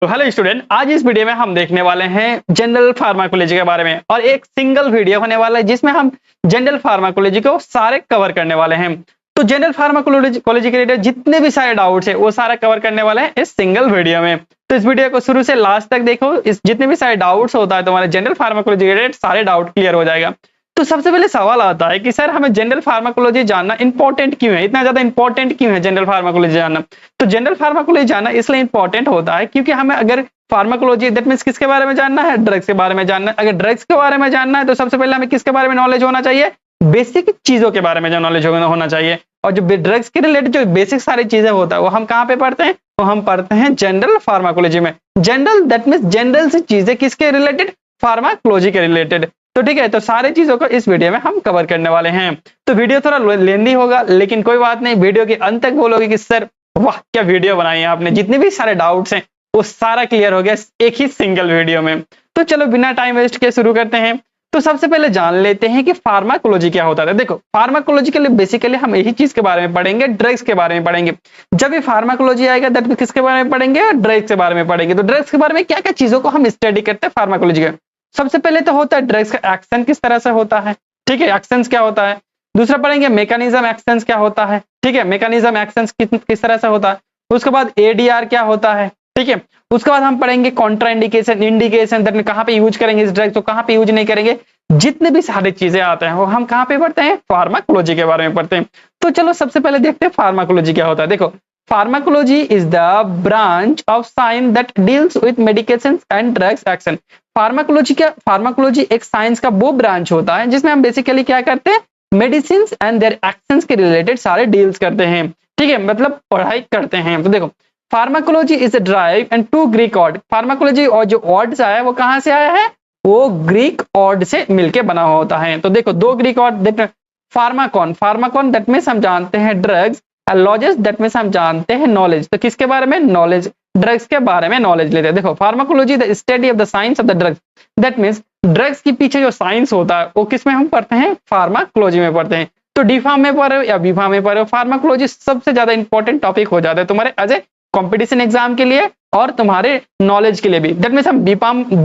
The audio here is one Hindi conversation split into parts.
तो हेलो स्टूडेंट, आज इस वीडियो में हम देखने वाले हैं जनरल फार्माकोलॉजी के बारे में और एक सिंगल वीडियो होने वाला है जिसमें हम जनरल फार्माकोलॉजी को सारे कवर करने वाले हैं। तो जनरल फार्माकोलॉजी के रिलेटेड जितने भी सारे डाउट्स हैं वो सारा कवर करने वाले हैं इस सिंगल वीडियो में। तो इस वीडियो को शुरू से लास्ट तक देखो, इस जितने भी सारे डाउट्स होता है तुम्हारे जनरल फार्माकोलॉजी के रिलेटेड सारे डाउट क्लियर हो जाएगा। तो सबसे पहले सवाल आता है कि सर हमें जनरल फार्माकोलॉजी जानना इंपॉर्टेंट क्यों है, इतना ज्यादा इंपॉर्टेंट क्यों है जनरल फार्माकोलॉजी जानना। तो जनरल फार्माकोलॉजी जानना इसलिए इंपॉर्टेंट होता है क्योंकि हमें अगर फार्माकोलॉजी दैट मींस किसके बारे में जानना है, ड्रग्स के बारे में जानना है। अगर ड्रग्स के बारे में जानना है तो सबसे पहले हमें किसके बारे में नॉलेज होना चाहिए, बेसिक चीजों के बारे में जो नॉलेज होना चाहिए। और जो ड्रग्स के रिलेटेड जो बेसिक सारी चीजें होता है वो हम कहाँ पे पढ़ते हैं, वो हम पढ़ते हैं जनरल फार्माकोलॉजी में। जनरल दैट मींस जनरल से चीजें किसके रिलेटेड, फार्माकोलॉजी के रिलेटेड। तो ठीक है, तो सारी चीजों को इस वीडियो में हम कवर करने वाले हैं। तो वीडियो थोड़ा लेंदी होगा लेकिन कोई बात नहीं, वीडियो के अंत तक बोलोगे कि सर वाह क्या वीडियो बनाई है आपने, जितने भी सारे डाउट्स हैं वो सारा क्लियर हो गया एक ही सिंगल वीडियो में। तो चलो बिना टाइम वेस्ट के शुरू करते हैं। तो सबसे पहले जान लेते हैं कि फार्माकोलॉजी क्या होता है। देखो फार्माकोलॉजी के लिए बेसिकली हम यही चीज के बारे में पढ़ेंगे, ड्रग्स के बारे में पढ़ेंगे। जब भी फार्माकोलॉजी आएगा दैट किसके बारे में पढ़ेंगे, ड्रग्स के बारे में पढ़ेंगे। तो ड्रग्स के बारे में क्या क्या चीजों को हम स्टडी करते हैं फार्माकोलॉजी का। सबसे पहले तो होता है ड्रग्स का एक्शन किस तरह से होता है, ठीक है, एक्शन क्या होता है। दूसरा पढ़ेंगे मैकेनिज्म एक्शन क्या होता है, ठीक है, मैकेनिज्म एक्शन किस तरह से होता है। उसके बाद एडीआर क्या होता है, ठीक है। उसके बाद हम पढ़ेंगे कॉन्ट्रा इंडिकेशन, इंडिकेशन दैट में कहां पे यूज करेंगे इस ड्रग को, कहां पे यूज नहीं करेंगे। जितने भी सारी चीजें आते हैं वो हम कहां पे पढ़ते हैं, फार्माकोलॉजी के बारे में पढ़ते हैं। तो चलो सबसे पहले देखते हैं फार्माकोलॉजी क्या होता है। देखो pharmacology is the branch of science that deals with medications and drugs action. Pharmacology एक साइंस का वो ब्रांच होता है जिसमें हम बेसिकली क्या करते हैं, मेडिसिन एंड देयर एक्शंस के रिलेटेड सारे डील्स करते हैं, ठीक है, मतलब पढ़ाई करते हैं। तो देखो pharmacology is derived and two Greek word. Pharmacology और जो वर्ड्स आया है वो कहां से आया है, वो ग्रीक वर्ड से मिलके बना होता है। तो देखो दो Greek word, Pharmacon that means हम जानते हैं ड्रग्स, लॉजेस दैट मींस हम जानते हैं नॉलेज। तो किसके बारे में, नॉलेज, ड्रग्स के बारे में नॉलेज लेते हैं। देखो pharmacology the study of the science of the drugs, that means drugs के पीछे जो साइंस होता है वो किसमें हम पढ़ते हैं, फार्माकोलॉजी में पढ़ते हैं। तो डी फार्म में पढ़ रहे हो या बी फार्म में पढ़ रहे हो, फार्माकोलॉजी सबसे ज्यादा इंपॉर्टेंट टॉपिक हो जाता है तुम्हारे एज ए कंपटीशन एग्जाम के लिए और तुम्हारे नॉलेज के लिए भी। दैट मींस हम बी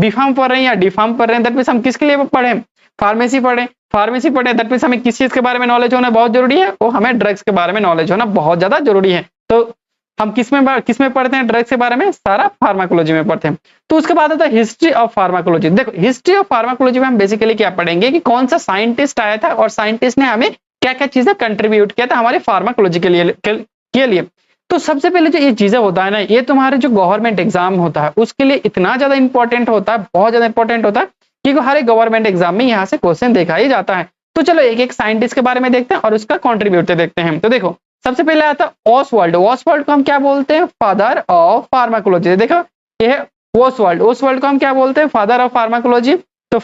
फार्म पढ़ रहे हैं या डी फार्म पढ़ रहे हैं, दैट मींस हम किसके लिए पढ़े, फार्मेसी पढ़े, दैट मींस हमें किस चीज के बारे में नॉलेज होना बहुत जरूरी है, वो हमें ड्रग्स के बारे में नॉलेज होना बहुत ज्यादा जरूरी है। तो हम किसमें पढ़ते हैं, ड्रग्स के बारे में सारा फार्माकोलॉजी में पढ़ते हैं। तो उसके बाद आता है हिस्ट्री ऑफ फार्माकोलॉजी। देखो हिस्ट्री ऑफ फार्माकोलॉजी में हम बेसिकली क्या पढ़ेंगे कि कौन सा साइंटिस्ट आया था और साइंटिस्ट ने हमें क्या क्या चीजें कंट्रीब्यूट किया था हमारे फार्माकोलॉजी के लिए। तो सबसे पहले जो ये चीजें होता है ना, ये तुम्हारे जो गवर्नमेंट एग्जाम होता है उसके लिए इतना ज्यादा इंपॉर्टेंट होता है, बहुत ज्यादा इंपॉर्टेंट होता है क्योंकि हर एक गवर्नमेंट एग्जाम में यहाँ से क्वेश्चन देखा ही जाता है। तो चलो एक एक साइंटिस्ट के बारे में देखते हैं और उसका कॉन्ट्रीब्यूट देखते हैं। तो देखो सबसे पहले आता है ऑसवाल्ड। ऑसवाल्ड को हम क्या बोलते हैं, फादर ऑफ फार्माकोलॉजी। देखो ये है ऑसवाल्ड को हम क्या बोलते हैं, फादर ऑफ फार्माकोलॉजी। तो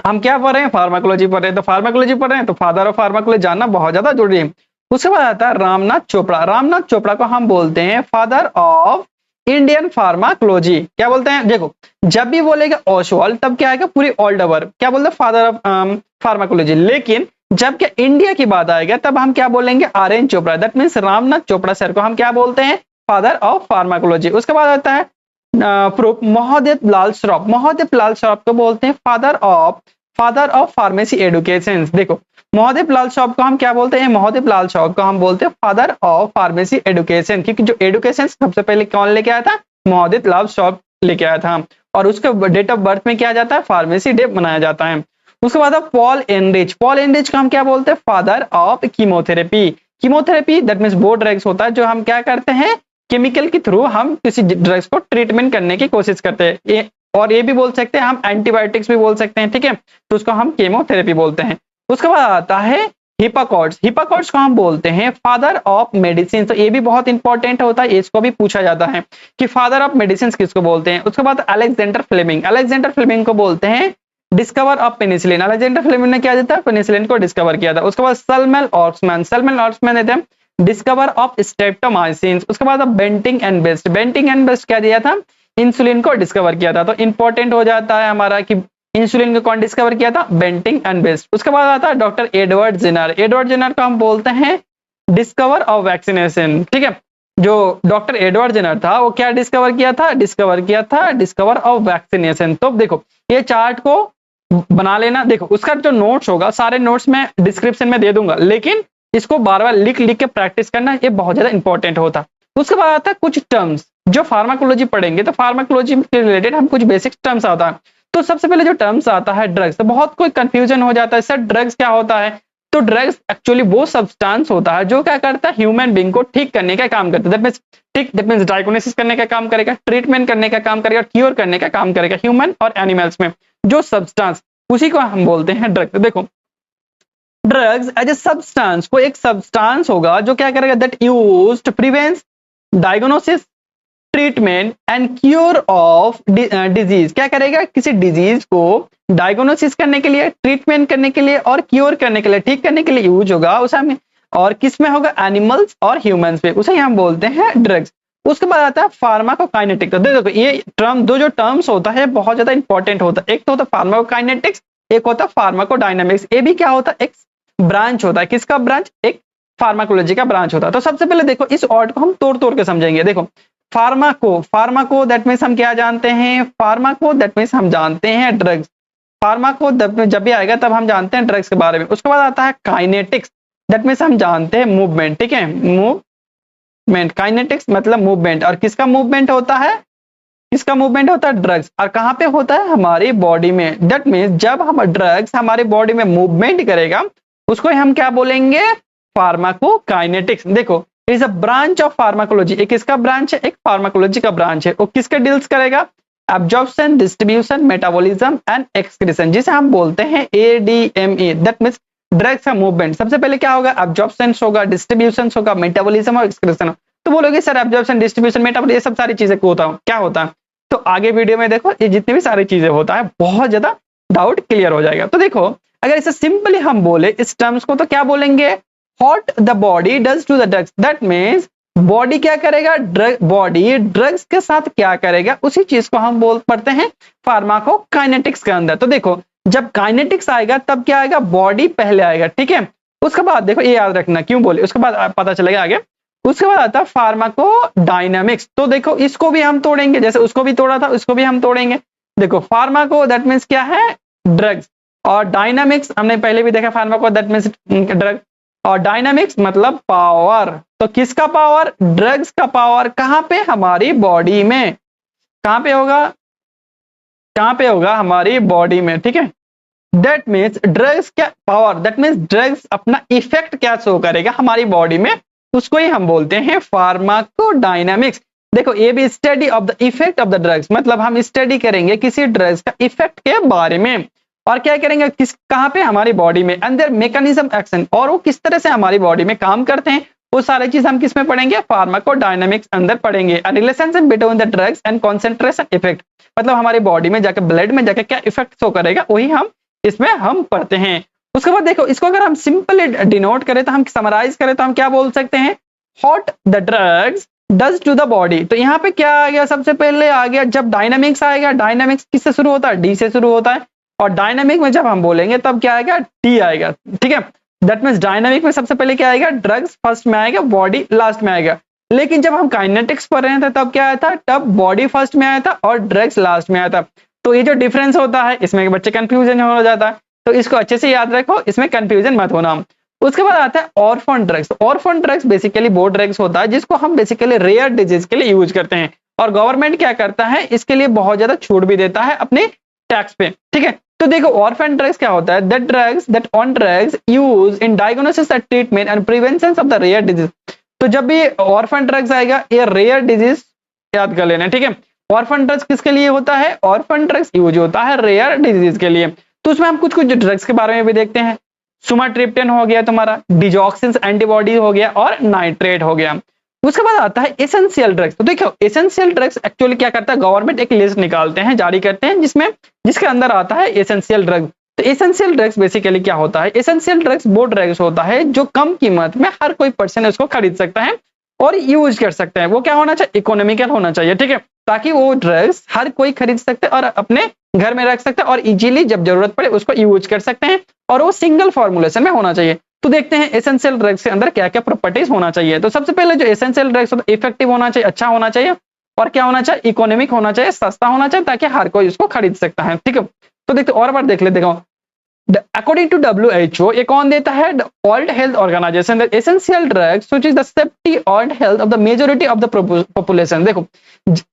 हम क्या पढ़ रहे हैं, फार्माकोलॉजी पढ़ रहे हैं। तो फार्माकोलॉजी पढ़ रहे हैं तो फादर ऑफ फार्माकोलॉजी जानना बहुत ज्यादा जरूरी है। उसके बाद आता है रामनाथ चोपड़ा। रामनाथ चोपड़ा को हम बोलते हैं फादर ऑफ इंडियन फार्माकोलॉजी। क्या बोलते हैं, देखो जब भी बोलेगा ओसवाल्ड तब क्या आएगा, पूरी ऑल ओवर क्या बोलते हैं, फादर ऑफ फार्माकोलॉजी। लेकिन जब क्या इंडिया की बात आएगा तब हम क्या बोलेंगे, RN. Chopra. That means Ramnath Chopra sir को हम क्या बोलते हैं, फादर ऑफ फार्माकोलॉजी। उसके बाद आता है प्रूफ मोहदेव लाल श्रॉफ। मोहदेव लाल श्रॉफ को बोलते हैं फादर ऑफ फार्मेसी एडुकेशन। देखो मोहदेव लाल श्रॉफ को हम क्या बोलते हैं, मोहदेव लाल श्रॉफ को हम बोलते हैं फादर ऑफ फार्मेसी एडुकेशन, क्योंकि जो एडुकेशन सबसे पहले कौन लेके आया था, मोहदेव लाल श्रॉफ लेके आया था। और उसके डेट ऑफ बर्थ में क्या जाता है, फार्मेसी डे मनाया जाता है। उसके बाद पॉल एनरिच। पॉल एनरिच को हम क्या बोलते हैं, father of chemotherapy. Chemotherapy that means वो ड्रग्स होता है जो हम क्या करते हैं, केमिकल के थ्रू हम किसी ड्रग्स को ट्रीटमेंट करने की कोशिश करते हैं। और ये भी बोल सकते हैं हम एंटीबायोटिक्स भी बोल सकते हैं, ठीक है, तो उसको हम केमोथेरेपी बोलते हैं। उसके बाद आता है हिप्पाकॉर्ट्स। हिप्पाकॉर्ट्स को हम बोलते हैं फादर ऑफ मेडिसिन। तो ये भी बहुत इंपॉर्टेंट होता है, इसको भी पूछा जाता है कि फादर ऑफ मेडिसिन किसको बोलते हैं। उसके बाद अलेक्जेंडर फ्लेमिंग। अलेक्जेंडर फ्लेमिंग को बोलते हैं discover of penicillin. Alexander Fleming ने क्या दिया था, पेनिसिलिन को डिस्कवर किया था। उसके बाद सलमेल ऑर्समैन। सलमेल ऑर्समैन ने दिया डिस्कवर ऑफ स्ट्रेप्टोमाइसिन। उसके बाद Banting and Best. Banting and Best क्या दिया था, इंसुलिन को डिस्कवर किया था। तो इंपॉर्टेंट हो जाता है हमारा कि इंसुलिन को कौन डिस्कवर किया था, बेंटिंग एंड बेस्ट। उसके बाद आता है doctor Edward Jenner. Edward Jenner को हम बोलते हैं डिस्कवर ऑफ वैक्सीनेशन, ठीक है। जो डॉक्टर एडवर्ड जेनर था वो क्या डिस्कवर किया था डिस्कवर ऑफ वैक्सीनेशन। तो देखो ये चार्ट को बना लेना। देखो उसका जो नोट्स होगा सारे नोट्स मैं डिस्क्रिप्शन में दे दूंगा, लेकिन इसको बार बार लिख लिख के प्रैक्टिस करना ये बहुत ज्यादा इंपॉर्टेंट होता। उसके बाद आता है कुछ टर्म्स जो फार्माकोलॉजी पढ़ेंगे, तो फार्माकोलॉजी के रिलेटेड हम कुछ बेसिक टर्म्स आता है। तो सबसे पहले जो टर्म्स आता है ड्रग्स, तो बहुत कोई कंफ्यूजन हो जाता है सर ड्रग्स क्या होता है। तो ड्रग्स एक्चुअली वो सब्सटेंस होता है जो क्या करता है ह्यूमन बीइंग को ठीक करने का काम करता है। दैट मींस डायग्नोसिस करने का काम करेगा, ट्रीटमेंट करने का काम करेगा, क्योर करने का काम करेगा ह्यूमन और एनिमल्स में जो सब्सटेंस, उसी को हम बोलते हैं ड्रग। देखो ड्रग्स एज ए सब्सटेंस, कोई एक सब्सटेंस होगा जो क्या करेगा that used to prevent diagnosis treatment and cure of disease. क्या करेगा किसी डिजीज को डायग्नोसिस करने के लिए, ट्रीटमेंट करने के लिए और क्योर करने के लिए, ठीक करने के लिए यूज होगा उसे हम, और किस में होगा एनिमल्स और ह्यूमंस पे, उसे हम बोलते हैं ड्रग्स। उसके बाद आता है फार्माकोकाइनेटिक्स। तो देखो ये टर्म दो जो टर्म्स होता है बहुत ज्यादा इंपॉर्टेंट होता है। एक तो होता है फार्माकोकाइनेटिक्स, एक होता है फार्माकोडायनामिक्स। ये भी क्या होता है एक ब्रांच होता है। किसका ब्रांच? एक फार्माकोलॉजी का ब्रांच होता है। तो सबसे पहले देखो इस वर्ड को हम तोड़ तोड़ के समझेंगे। देखो फार्माको दैट मीन्स हम क्या जानते हैं, फार्माको दैट मीन्स हम जानते हैं ड्रग्स। फार्माको जब भी आएगा तब हम जानते हैं ड्रग्स के बारे में। उसके बाद आता है काइनेटिक्स, दैट मीन्स हम जानते हैं मूवमेंट। ठीक है, मूवमेंट, काइनेटिक्स मतलब मूवमेंट। और किसका मूवमेंट होता है? किसका मूवमेंट होता है? ड्रग्स। और कहां पे होता है? हमारी बॉडी में। दैट मीन्स जब हम ड्रग्स हमारे बॉडी में मूवमेंट करेगा उसको हम क्या बोलेंगे? फार्माकोकाइनेटिक्स। देखो is a branch of pharmacology. एक किसका ब्रांच है? एक फार्माकोलॉजी का ब्रांच है। वो किसके डील्स करेगा? Absorption, distribution, metabolism and excretion, जिसे हम बोलते हैं ADME। दैट मींस ड्रग्स का मूवमेंट। सबसे पहले क्या होगा? एब्जॉर्प्शन होगा, डिस्ट्रीब्यूशन होगा, मेटाबॉलिज्म और एक्सक्रीशन। तो बोलोगे सर एब्जॉर्प्शन, डिस्ट्रीब्यूशन, मेटाबॉलिज्म ये सब सारी चीजें क्या होता है? तो आगे वीडियो में देखो ये जितनी भी सारी चीजें होता है बहुत ज्यादा डाउट क्लियर हो जाएगा। तो देखो अगर इसे सिंपली हम बोले इस टर्म्स को तो क्या बोलेंगे? What the body does to the drugs, that means body क्या करेगा? बॉडी ड्रग्स के साथ क्या करेगा उसी चीज को हम पढ़ते हैं फार्माकोकाइनेटिक्स के अंदर। तो देखो जब काइनेटिक्स आएगा तब क्या आएगा? बॉडी पहले आएगा। ठीक है, उसके बाद देखो ये याद रखना क्यों बोले, उसके बाद पता चलेगा आगे। उसके बाद आता है फार्माकोडायनामिक्स। तो देखो इसको भी हम तोड़ेंगे, जैसे उसको भी तोड़ा था उसको भी हम तोड़ेंगे। देखो फार्माको दैट मीन्स क्या है? ड्रग्स। और डायनामिक्स हमने पहले भी देखा, फार्माको दैट मीन्स ड्रग, और डायनामिक्स मतलब पावर। तो किसका पावर? ड्रग्स का पावर। कहां पे? हमारी बॉडी में। कहां पे होगा? कहां पे होगा? हमारी बॉडी में। ठीक है, दैट मीन्स ड्रग्स क्या पावर, दैट मीन्स ड्रग्स अपना इफेक्ट क्या शो करेगा हमारी बॉडी में, उसको ही हम बोलते हैं फार्माकोडायनामिक्स। देखो ये भी study of the effect of the drugs, मतलब हम स्टडी करेंगे किसी ड्रग्स का इफेक्ट के बारे में। और क्या करेंगे? कहां पे? हमारी बॉडी में। अंदर मैकेनिज्म एक्शन, और वो किस तरह से हमारी बॉडी में काम करते हैं वो सारी चीज हम किस में पढ़ेंगे? फार्माकोडायनामिक्स अंदर पढ़ेंगे। Relationship between the drugs and concentration effect, मतलब हमारी बॉडी में जाकर ब्लड में जाकर क्या इफेक्ट शो करेगा वही हम इसमें हम पढ़ते हैं। उसके बाद देखो इसको अगर हम सिंपली डिनोट करें तो हम समराइज करें तो हम क्या बोल सकते हैं? What the drugs does to the body. तो यहाँ पे क्या आ गया? सबसे पहले आ गया जब डायनामिक्स आएगा, डायनामिक्स किससे शुरू होता है? डी से शुरू होता है। और डायनामिक में जब हम बोलेंगे तब क्या आएगा? टी आएगा। ठीक है, दैट मींस डायनामिक में सबसे पहले क्या आएगा? ड्रग्स फर्स्ट में आएगा, बॉडी लास्ट में आएगा। लेकिन जब हम काइनेटिक्स पढ़ रहे थे तब क्या आया था? तब बॉडी फर्स्ट में आया था और ड्रग्स लास्ट में आया था। तो ये जो डिफरेंस होता है इसमें बच्चे कंफ्यूजन हो जाता है, तो इसको अच्छे से याद रखो, इसमें कंफ्यूजन मत होना। उसके बाद आता है orphan drugs. Orphan drugs basically वो ड्रग्स होता है जिसको हम बेसिकली रेयर डिजीज के लिए यूज करते हैं, और गवर्नमेंट क्या करता है इसके लिए बहुत ज्यादा छूट भी देता है अपने टैक्स पे। ठीक है, तो देखो ऑर्फन ड्रग्स क्या होता है? That drugs that on drugs use in diagnosis and treatment and prevention of the rare disease. तो जब भी ऑर्फन ड्रग्स आएगा ये रेयर डिजीज याद कर लेना। ठीक है, ऑर्फन ड्रग्स किसके लिए होता है? ऑर्फन ड्रग्स यूज होता है रेयर डिजीज के लिए। तो उसमें हम कुछ कुछ ड्रग्स के बारे में भी देखते हैं। सुमाट्रिप्टेन हो गया तुम्हारा, डिजॉक्सिन एंटीबॉडी हो गया और नाइट्रेट हो गया। उसके बाद आता है एसेंशियल ड्रग्स। तो देखो एसेंशियल ड्रग्स एक्चुअली क्या करता है? गवर्नमेंट एक लिस्ट निकालते हैं, जारी करते हैं जिसके अंदर आता है एसेंशियल ड्रग्स। तो एसेंशियल ड्रग्स बेसिकली क्या होता है? एसेंशियल ड्रग्स वो ड्रग्स होता है जो कम कीमत में हर कोई पर्सन उसको खरीद सकता है और यूज कर सकते हैं। वो क्या होना चाहिए? इकोनॉमिकल होना चाहिए। ठीक है, ताकि वो ड्रग्स हर कोई खरीद सकते और अपने घर में रख सकते हैं और इजीली जब जरूरत पड़े उसको यूज कर सकते हैं, और वो सिंगल फॉर्मुलेशन में होना चाहिए। तो देखते हैं एसेंशियल ड्रग्स के अंदर क्या क्या प्रॉपर्टीज होना चाहिए। तो सबसे पहले जो एसेंशियल ड्रग्स होता है इफेक्टिव होना चाहिए, अच्छा होना चाहिए, और क्या होना चाहिए, इकोनॉमिक होना चाहिए, सस्ता होना चाहिए, ताकि हर कोई इसको खरीद सकता है। ठीक है, तो देखते और बार देख लेते हैं। According to WHO, ये कौन देता है? World Health Organization, the essential drugs which is the safety and health of the majority of the population। देखो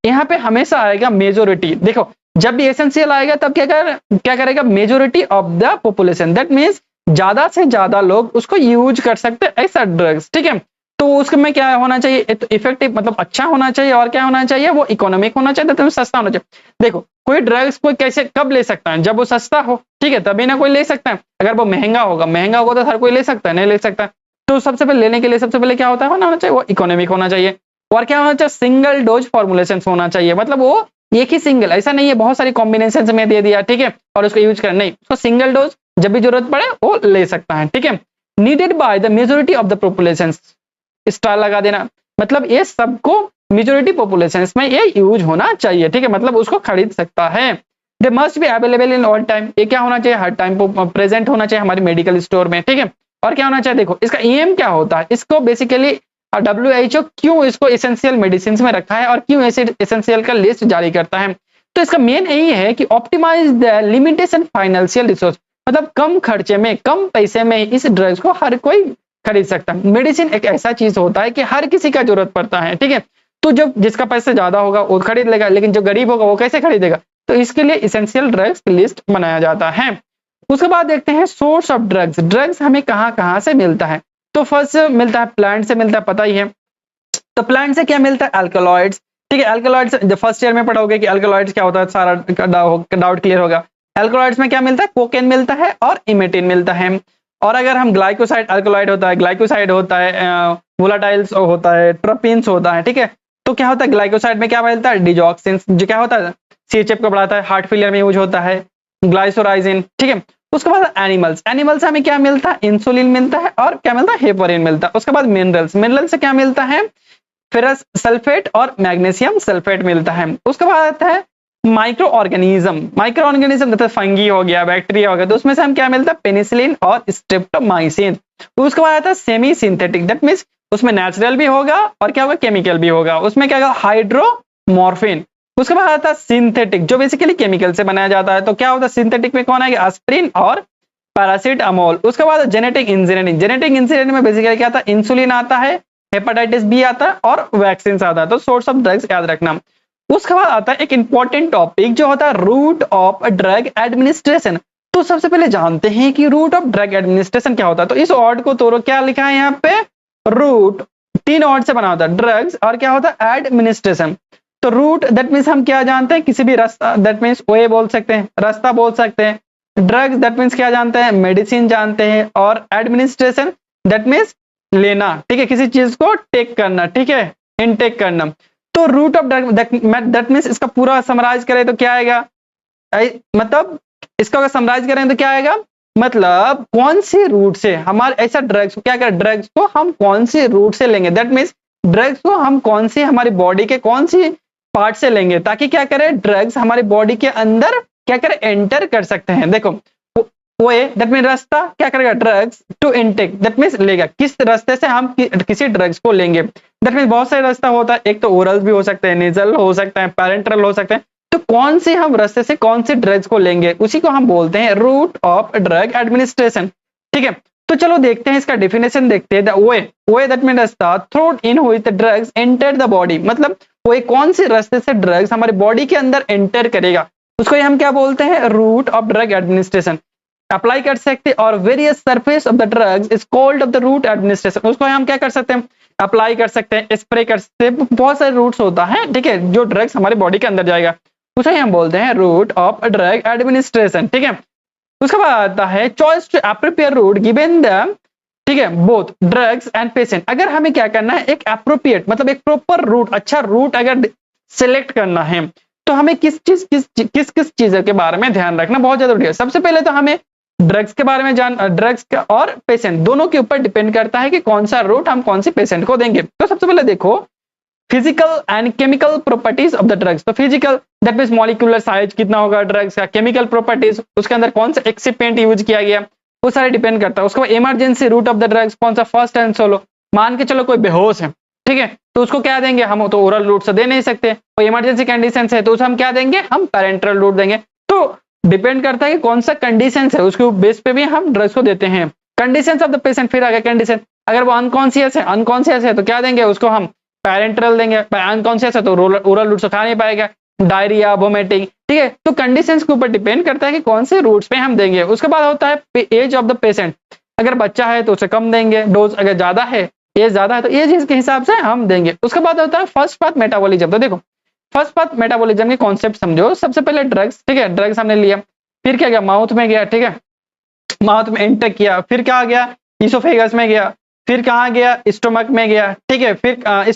यहाँ पे हमेशा आएगा मेजोरिटी। देखो जब भी एसेंशियल आएगा तब क्या करेगा? Majority of the population, that means ज्यादा से ज्यादा लोग उसको यूज कर सकते हैं ऐसा ड्रग्स। ठीक है, तो उसमें क्या होना चाहिए? तो इफेक्टिव मतलब अच्छा होना चाहिए, और क्या होना चाहिए? वो इकोनॉमिक होना चाहिए, तो सस्ता होना चाहिए। देखो कोई ड्रग्स कोई कैसे कब ले सकता है? जब वो सस्ता हो। ठीक है, तभी ना कोई ले सकता है। अगर वो महंगा होगा तो हर कोई ले सकता है? नहीं ले सकता। तो सबसे पहले लेने के लिए सबसे पहले क्या होता है होना चाहिए? वो इकोनॉमिक होना चाहिए। और क्या होना चाहिए? सिंगल डोज फॉर्मुलेशन होना चाहिए। मतलब वो एक ही सिंगल, ऐसा नहीं है बहुत सारी कॉम्बिनेशन में दे दिया, ठीक है, और उसको यूज कर, नहीं, उसको सिंगल डोज जब भी जरूरत पड़े वो ले सकता है। ठीक है, needed by the majority of the population, star लगा देना, मतलब ये सबको मेजोरिटी पॉपुलेशन में ये यूज होना चाहिए। ठीक है, मतलब उसको खरीद सकता है। They must be available in all time, ये क्या होना चाहिए? हर टाइम प्रेजेंट होना चाहिए हमारे मेडिकल स्टोर में। ठीक है, और क्या होना चाहिए? देखो इसका एम क्या होता है? इसको बेसिकली WHO क्यों इसको एसेंशियल मेडिसिन में रखा है और क्यों ऐसे एसेंशियल का लिस्ट जारी करता है? तो इसका मेन यही है कि optimise the limitation financial resource, मतलब कम खर्चे में कम पैसे में इस ड्रग्स को हर कोई खरीद सकता है। मेडिसिन एक ऐसा चीज होता है कि हर किसी का जरूरत पड़ता है। ठीक है, तो जब जिसका पैसा ज्यादा होगा वो खरीद लेगा, लेकिन जो गरीब होगा वो कैसे खरीदेगा? तो इसके लिए एसेंशियल ड्रग्स की लिस्ट बनाया जाता है। उसके बाद देखते हैं सोर्स ऑफ ड्रग्स। ड्रग्स हमें कहाँ से मिलता है? तो फर्स्ट मिलता है प्लांट से मिलता है, पता ही है। तो प्लांट से क्या मिलता है? अल्कलॉइड्स। ठीक है, अल्कलॉइड्स जब फर्स्ट ईयर में पढ़ोगे कि अल्कलॉइड्स क्या होता है, सारा डाउट क्लियर होगा। अल्कलॉइड्स में क्या मिलता है? कोकेन मिलता है और इमेटिन मिलता है। और अगर हम ग्लाइकोसाइड, अल्कलॉइड होता है, ग्लाइकोसाइड होता है, वोलाटाइल्स होता है, ट्रपीन्स होता है। ठीक है, तो क्या होता है ग्लाइकोसाइड में? क्या मिलता है? डिजॉक्सिन, जो क्या होता है CHF को बढ़ाता है, हार्ट फेलियर में यूज होता है। ग्लाइसोराइजिन। ठीक है, उसके बाद एनिमल्स से हमें क्या मिलता है? इंसुलिन मिलता है, और क्या मिलता है? हेपरिन मिलता है। उसके बाद मिनरल्स से क्या मिलता है? फेरस सल्फेट और मैग्नीशियम सल्फेट मिलता है। उसके बाद आता है माइक्रो ऑर्गेनिज्म जैसे फंगी हो गया, बैक्टीरिया हो गया, तो उसमें से हम क्या मिलता है? पेनिसिलिन और स्ट्रेप्टोमाइसिन। उसके बाद आता है सेमी सिंथेटिक, दैट मींस उसमें नेचुरल भी होगा और क्या होगा? केमिकल भी होगा। उसमें क्या होगा? हाइड्रोमॉर्फिन। उसके बाद आता है सिंथेटिक, जो बेसिकली केमिकल से बनाया जाता है। तो क्या होता है सिंथेटिक में? कौन आएगा? एस्पिरिन और पैरासिटामोल। उसके बाद जेनेटिक इंजीनियरिंग में बेसिकली क्या आता है? इंसुलिन आता है, हेपेटाइटिस बी आता है और वैक्सीन आता है। तो सोर्स ऑफ ड्रग्स याद रखना। उसके बाद आता है एक इंपॉर्टेंट टॉपिक जो होता है रूट ऑफ ड्रग एडमिनिस्ट्रेशन। तो सबसे पहले जानते हैं कि रूट ऑफ ड्रग एडमिनिस्ट्रेशन क्या होता है। तो इस वर्ड को तोड़ो, क्या लिखा है यहाँ पे? रूट 3 वर्ड से बना होता है, ड्रग्स और क्या होता है? एडमिनिस्ट्रेशन। तो रूट दैट मीन्स हम क्या जानते हैं? किसी भी रास्ता, दैट मीन्स वे बोल सकते हैं, रास्ता बोल सकते हैं। ड्रग्स दैट मीन्स क्या जानते हैं? मेडिसिन जानते हैं। और एडमिनिस्ट्रेशन दैट मीन्स लेना, ठीक है, किसी चीज को टेक करना, ठीक है, इनटेक करना। तो route of drug that means इसका पूरा समराइज करें तो क्या आएगा? मतलब इसका अगर समराइज करें तो क्या आएगा? मतलब कौन सी रूट से हमारे ऐसा ड्रग्स क्या करें? ड्रग्स को हम कौन सी रूट से लेंगे, दैट मीन्स ड्रग्स को हम कौन सी हमारी बॉडी के कौन सी पार्ट से लेंगे, ताकि क्या करें? ड्रग्स हमारी बॉडी के अंदर क्या करें? एंटर कर सकते हैं। देखो वे दैट मीन रास्ता क्या करेगा? Drugs to intake that means लेगा, किस रास्ते से हम किसी ड्रग्स को लेंगे। दैट मीन्स बहुत सारे रास्ता होता है, एक तो ओरल भी हो सकते हैं, नेजल हो सकता है, पैरेंट्रल हो सकते हैं। तो कौन से हम रास्ते से कौन से ड्रग्स को लेंगे, उसी को हम बोलते हैं रूट ऑफ ड्रग एडमिनिस्ट्रेशन। ठीक है, तो चलो देखते हैं इसका डेफिनेशन देखते हैं। द वे दैट मीन रास्ता through in which the drugs enter the body, मतलब वो कौन से रास्ते से ड्रग्स हमारे बॉडी के अंदर एंटर करेगा, उसको हम क्या बोलते हैं? Route of drug administration. Apply कर सकते हैं। और various surface of the drugs is called of the route administration, उसको हम क्या कर सकते हैं? अप्लाई कर सकते हैं, स्प्रे कर सकते हैं, बहुत सारे रूट्स होता है, ठीक है, जो ड्रग्स हमारे बॉडी के अंदर जाएगा उसे हम बोलते हैं रूट ऑफ ड्रग एडमिनिस्ट्रेशन। ठीक है, उसके बाद आता है choice to appropriate route given the, ठीक है, बोथ ड्रग्स एंड पेशेंट। अगर हमें क्या करना है? एक अप्रोप्रिएट मतलब एक प्रॉपर रूट, अच्छा रूट अगर सिलेक्ट करना है तो हमें किस चीज के बारे में ध्यान रखना बहुत ज्यादा जरूरी है। सबसे पहले तो हमें ड्रग्स के बारे में ड्रग्स का और पेशेंट दोनों के ऊपर डिपेंड करता है कि कौन सा रूट हम कौन सी पेशेंट को देंगे। तो सबसे पहले देखो physical and chemical properties of the drugs. तो physical that means molecular size कितना होगा ड्रग्स का, केमिकल प्रॉपर्टीज उसके अंदर कौन सा एक्सिपेंट यूज किया गया, वो सारे डिपेंड करता है। उसके बाद emergency route of the drugs कौन सा, फर्स्ट एंड सोलो। मान के चलो कोई बेहोश है, ठीक है, तो उसको क्या देंगे हम, तो ओरल रूट से दे नहीं सकते। कोई इमरजेंसी कंडीशन है तो उसे हम क्या देंगे, हम पैरेंटल रूट देंगे। तो डिपेंड करता है कि कौन सा कंडीशन है, उसके बेस पे भी हम ड्रग्स को देते हैं। कंडीशन ऑफ द पेशेंट, फिर आगे कंडीशन, अगर वो अनकॉन्शियस है तो क्या देंगे उसको, हम पैरेंटल देंगे। अनकॉन्शियस है तो ओरल रूट से खा नहीं पाएगा, डायरिया, वोमिटिंग, ठीक है। तो कंडीशंस के ऊपर डिपेंड करता है कि कौन से रूट्स पे हम देंगे। उसके बाद होता है एज ऑफ द पेशेंट, अगर बच्चा है तो उसे कम देंगे डोज, अगर ज्यादा है, एज ज्यादा है तो एज के हिसाब से हम देंगे। उसके बाद होता है फर्स्ट पाथ मेटाबॉलिज्म। तो देखो फर्स्ट पाथ मेटाबॉलिज्म के कॉन्सेप्ट समझो। सबसे पहले ड्रग्स, ठीक है, ड्रग्स हमने लिया, फिर क्या गया, माउथ में गया, ठीक है, माउथ में एंटर किया, फिर क्या आ गया, इसोफेगस में गया, फिर कहाँ गया, स्टोमक में गया, ठीक है, फिर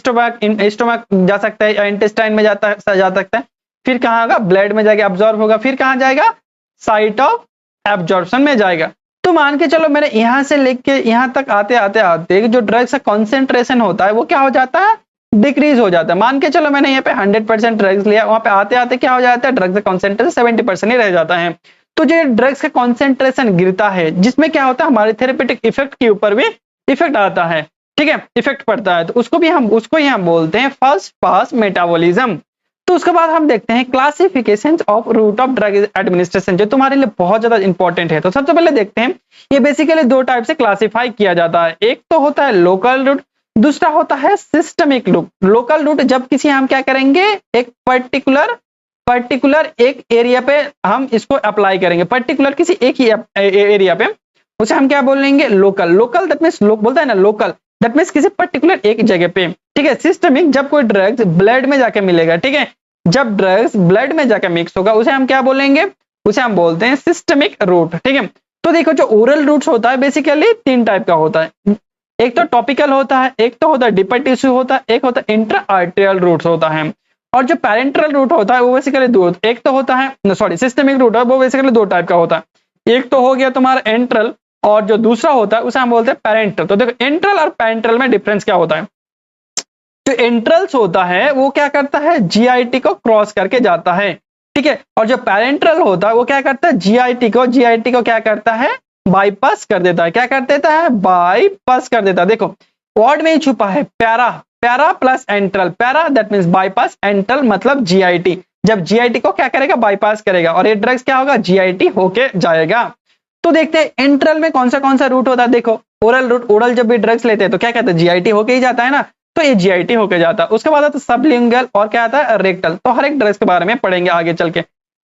स्टोमक जा सकता है या इंटेस्टाइन में जा सकता है, फिर कहाँ होगा, ब्लड में जाएगा, अब्जॉर्ब होगा, फिर कहाँ जाएगा, साइट ऑफ एब्जॉर्प्शन में जाएगा। तो मान के चलो मैंने यहाँ से लेके यहाँ तक आते आते आते जो ड्रग्स का कॉन्सेंट्रेशन होता है वो क्या हो जाता है, डिक्रीज हो जाता है। मान के चलो मैंने यहाँ पे 100% ड्रग्स लिया, वहां पे आते आते क्या हो जाता है, ड्रग्स का कॉन्सेंट्रेशन 70% ही रह जाता है। तो जो ड्रग्स का कॉन्सेंट्रेशन गिरता है, जिसमें क्या होता है, हमारे थेरेपेटिक इफेक्ट के ऊपर भी इफेक्ट आता है, ठीक है, इफेक्ट पड़ता है, तो उसको ही हम बोलते हैं फर्स्ट पास मेटाबॉलिज्म। तो उसके बाद हम देखते हैं classification of route of drug administration, जो तुम्हारे लिए बहुत ज्यादा इंपॉर्टेंट है। तो सबसे पहले देखते हैं, ये बेसिकली दो टाइप से क्लासिफाई किया जाता है। एक तो होता है लोकल रूट, दूसरा होता है सिस्टमिक रूट। लोकल रूट जब किसी हम क्या करेंगे, एक पर्टिकुलर एक एरिया पे हम इसको अप्लाई करेंगे, पर्टिकुलर किसी एक ही एरिया पे, उसे हम क्या बोलेंगे, लोकल। लोकल दैट मींस बोलता है ना, लोकल दैट मींस किसी पर्टिकुलर एक जगह पे, ठीक है। सिस्टमिक जब कोई ड्रग्स ब्लड में जाके मिलेगा, ठीक है, जब ड्रग्स ब्लड में जाकर मिक्स होगा उसे हम क्या बोलेंगे, उसे हम बोलते हैं सिस्टमिक रूट, ठीक है। तो देखो जो ओरल रूट्स होता है बेसिकली 3 टाइप का होता है। एक तो टॉपिकल होता है, एक तो होता है डीपर टिश्यू होता है, एक होता है इंट्रा आर्टेरियल रूट्स होता है। और जो पैरेंटल रूट होता है वो बेसिकली दो, एक तो होता है सिस्टमिक रूट है वो बेसिकली 2 टाइप का होता है। एक तो हो गया तुम्हारा एंट्रल, और जो दूसरा होता है उसे हम बोलते हैं पैरेंटल। तो देखो एंट्रल और पैरेंटल में डिफरेंस क्या होता है। जो एंट्रल्स होता है वो क्या करता है, जीआईटी को क्रॉस करके जाता है, ठीक है। और जो पैरेंटल होता है वो क्या करता है, जीआईटी को क्या करता है, बाईपास कर देता है। क्या कर देता है, बाईपास कर देता है। देखो वर्ड में ही छुपा है para plus enteral. Para that means bypass, enteral मतलब जीआईटी। जब जीआईटी को क्या करेगा, बाईपास करेगा, और ये ड्रग्स क्या होगा, जीआईटी होके जाएगा। तो देखते हैं एंट्रल में कौन सा रूट होता है। देखो ओरल रूट, ओरल जब भी ड्रग्स लेते हैं तो क्या कहते हैं, जीआईटी होके ही जाता है ना, तो ये जीआईटी होके जाता है। उसके बाद आता है सबलिंगुअल और क्या आता है, रेक्टल। तो हर एक ड्रग्स के बारे में पढ़ेंगे आगे चल के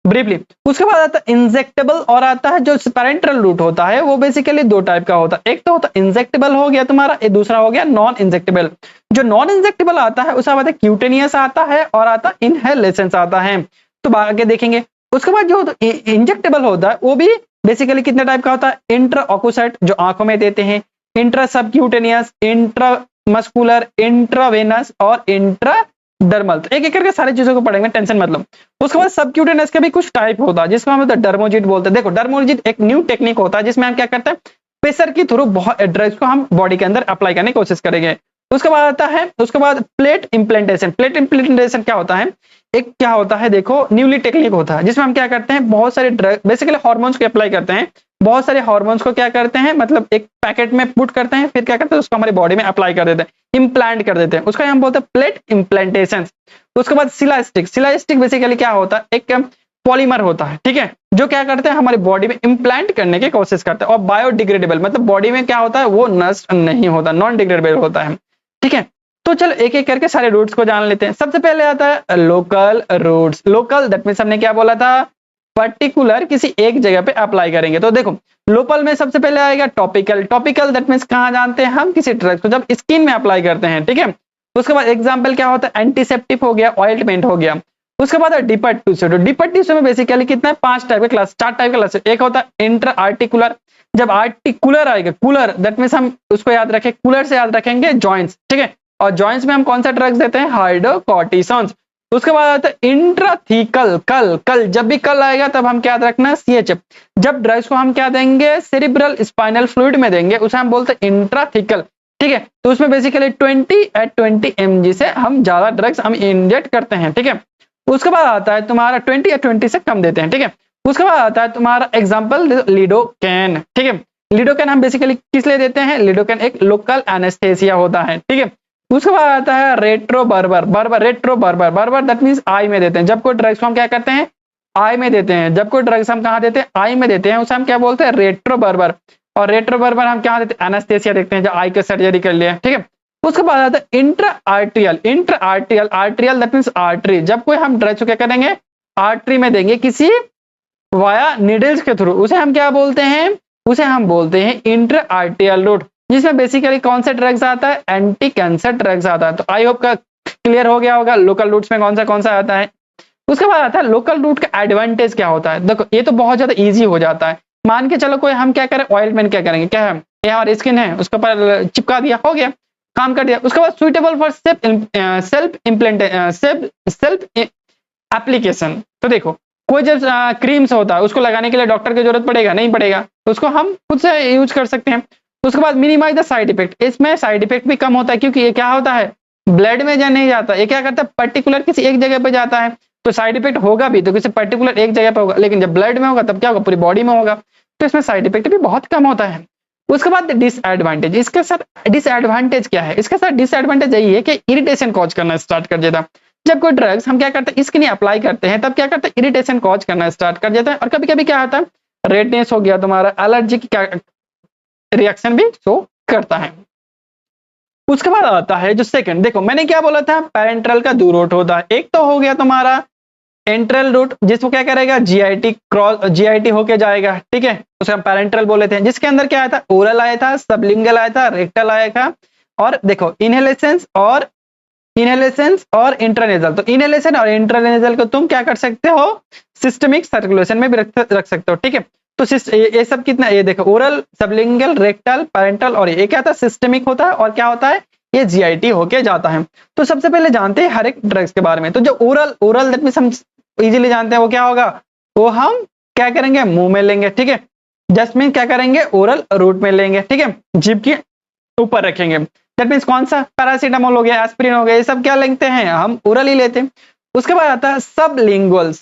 ब्रीफली। उसके बाद आता है इंजेक्टेबल, और आता है जो पैरेंटल रूट होता है वो बेसिकली 2 टाइप का होता है। एक तो होता है इंजेक्टेबल हो गया तुम्हारा, ये दूसरा हो गया नॉन इंजेक्टेबल। जो नॉन इंजेक्टेबल आता है उसका बाद क्यूटेनियस आता है और आता इनहेलेशन आता है, तो आगे देखेंगे। उसके बाद जो इंजेक्टेबल होता है वो भी बेसिकली कितने टाइप का होता है, इंट्राऑक्यूसाइट जो आंखों में देते हैं, intra subcutaneous, intra muscular, intravenous और इंट्राडर्मल। तो एक एक करके सारी चीजों को पढ़ेंगे, टेंशन मतलब। उसके बाद सबक्यूटेनियस का भी कुछ टाइप होता है जिसको हम डर्मोजिट बोलते हैं। देखो डर्मोजिट एक न्यू टेक्निक होता है जिसमें हम क्या करते हैं, प्रेशर के थ्रू बहुत ड्रग्स को हम बॉडी के अंदर अप्लाई करने की कोशिश करेंगे। उसके बाद आता है, उसके बाद प्लेट इम्प्लांटेशन। प्लेट इम्प्लांटेशन क्या होता है, एक क्या होता है, देखो न्यूली टेक्निक होता है जिसमें हम क्या करते हैं, बहुत सारे ड्रग बेसिकली हार्मोन्स को अप्लाई करते हैं। बहुत सारे हार्मोन्स को क्या करते हैं, मतलब एक पैकेट में पुट करते हैं, फिर क्या करते हैं उसको हमारी बॉडी में अप्लाई कर देते हैं, इम्प्लांट कर देते हैं, उसका हम बोलते हैं प्लेट इम्प्लांटेशन। उसके बाद सिलास्टिक बेसिकली क्या होता है, एक पॉलीमर होता है, ठीक है, जो क्या करते हैं हमारी बॉडी में इम्प्लांट करने की कोशिश करते हैं। और बायोडिग्रेडेबल मतलब बॉडी में क्या होता है, वो नष्ट नहीं होता, नॉन डिग्रेडेबल होता है, ठीक है। तो चलो एक एक करके सारे रूट्स को जान लेते हैं। सबसे पहले आता है local routes. Local that means हमने क्या बोला था, पर्टिकुलर किसी एक जगह पे अप्लाई करेंगे। तो देखो लोकल में सबसे पहले आएगा टॉपिकल। टॉपिकल दैट मींस कहां जानते हैं हम, किसी ड्रग को जब स्किन में अप्लाई करते हैं, ठीक है। उसके बाद एग्जांपल क्या होता है, एंटीसेप्टिक हो गया, ऑइंटमेंट हो गया। उसके बाद डीपर टिश्यू। तो डीपर टिश्यू में बेसिकली कितना है, 5 टाइप के क्लास, 4 टाइप के क्लास। एक होता है इंटर आर्टिकुलर। जब आर्टिकुलर आएगा, कूलर दैट मींस हम उसको याद रखें, कूलर से याद रखेंगे जॉइंट्स, ठीक है। और जॉइंट्स में हम कौन सा ड्रग्स देते हैं, हाइड्रोकॉर्टिसोन्स। उसके बाद आता है इंट्राथीकल। कल जब भी कल आएगा तब हम क्या याद रखना, CH। जब ड्रग्स को हम क्या देंगे, सेरिब्रल स्पाइनल फ्लूइड में देंगे, उसे हम बोलते हैं इंट्राथीकल, ठीक है। तो उसमें बेसिकली 20 mg से हम ज्यादा ड्रग्स हम इंजेक्ट करते हैं, ठीक है। उसके बाद आता है तुम्हारा 20 से कम देते हैं, ठीक है। उसके बाद आता है तुम्हारा एग्जाम्पल लिडोकैन, ठीक है। लिडोकैन हम बेसिकली किस लिए देते हैं, लिडोकैन एक लोकल एनेस्थेसिया होता है, ठीक है। उसके बाद आता है रेट्रो बर्बर, रेट्रो बर्बर दैट मींस आई में देते हैं। जब कोई ड्रग्स को हम क्या करते हैं, आई में देते हैं। जब कोई ड्रग्स हम कहाँ देते हैं, आई में देते हैं, उसे हम क्या बोलते हैं, रेट्रो बर्बर। और रेट्रो बर्बर हम क्या देते हैं, एनेस्थेसिया देखते हैं जब आई का सर्जरी कर लिया, ठीक है। उसके बाद आता है इंट्रा आर्टियल, आर्टियल दैट मींस आर्टरी। जब कोई हम ड्रग्स को क्या करेंगे, आर्टरी में देंगे किसी वाया निडल्स के थ्रू, उसे हम क्या बोलते हैं, उसे हम बोलते हैं इंट्रा आर्टियल रूट, जिसमें बेसिकली कौन सा ड्रग्स आता है, एंटी कैंसर ड्रग्स आता है। तो आई होप का क्लियर हो गया होगा लोकल रूट्स में कौन सा आता है। उसके बाद आता है लोकल रूट का एडवांटेज क्या होता है। देखो ये तो बहुत ज्यादा इजी हो जाता है। मान के चलो कोई हम क्या करें, ऑयलमेंट क्या करेंगे, क्या है ये हमारी स्किन है उसके ऊपर चिपका दिया, हो गया, काम कर दिया। उसके बाद सुइटेबल फॉर सेल्फ एप्लीकेशन। तो देखो कोई जब क्रीम्स होता है उसको लगाने के लिए डॉक्टर की जरूरत पड़ेगा, नहीं पड़ेगा, तो उसको हम खुद से यूज कर सकते हैं। उसके बाद मिनिमाइज द साइड इफेक्ट, इसमें साइड इफेक्ट भी कम होता है क्योंकि ये क्या होता है, ब्लड में जा नहीं जाता, ये क्या करता है, पर्टिकुलर किसी एक जगह पे जाता है। तो साइड इफेक्ट होगा भी तो किसी पर्टिकुलर एक जगह पे होगा, लेकिन जब ब्लड में होगा तब क्या होगा, पूरी बॉडी में होगा। तो इसमें साइड इफेक्ट भी बहुत कम होता है। उसके बाद डिसएडवांटेज, इसके साथ डिसएडवांटेज क्या है, इसके साथ डिसएडवांटेज यही है कि इरिटेशन कॉज करना स्टार्ट कर देता है। जब कोई ड्रग्स हम क्या करते हैं, इसके लिए अप्लाई करते हैं, तब क्या करते हैं, इरिटेशन कॉज करना स्टार्ट कर देता है। और कभी कभी क्या होता है, रेडनेस हो गया तुम्हारा, एलर्जी की रिएक्शन भी शो करता है। उसके बाद आता है जो सेकंड, देखो मैंने क्या बोला था, पैरेंट्रल का दो रूट होता है। एक तो हो गया तुम्हारा एंट्रल रूट, जिसको क्या करेगा, जीआईटी क्रॉस जीआईटी होके जाएगा, ठीक है, उसे हम पैरेंट्रल बोले थे। जिसके अंदर क्या आया था, ओरल आया था, सबलिंगल आया था, रेक्टल आया था। और देखो इनहेलेशंस और इंट्रानेजल। तो इनहेलेशन और इंट्रानेजल को तुम क्या कर सकते हो, सिस्टमिक सर्कुलेशन में भी रख सकते हो, ठीक है। तो ये सब कितना, ये देखो ओरल, सबलिंगल, रेक्टल, पैरेंटल, और ये क्या था, सिस्टमिक होता है, और क्या होता है, ये जीआईटी होके जाता है। तो सबसे पहले जानते हैं हर एक ड्रग्स के बारे में। तो जो ओरल दैट मींस हम इजीली जानते हैं वो क्या होगा, वो हम क्या करेंगे, मुंह में लेंगे, ठीक है। जस्ट मीन क्या करेंगे, ओरल रूट में लेंगे, ठीक है, जीभ के ऊपर रखेंगे। दैट मींस कौन सा, पैरासीटामोल हो गया, एस्पिरिन हो गया, ये सब क्या लेते हैं, हम ओरल ही लेते हैं। उसके बाद आता है सबलिंगुअल।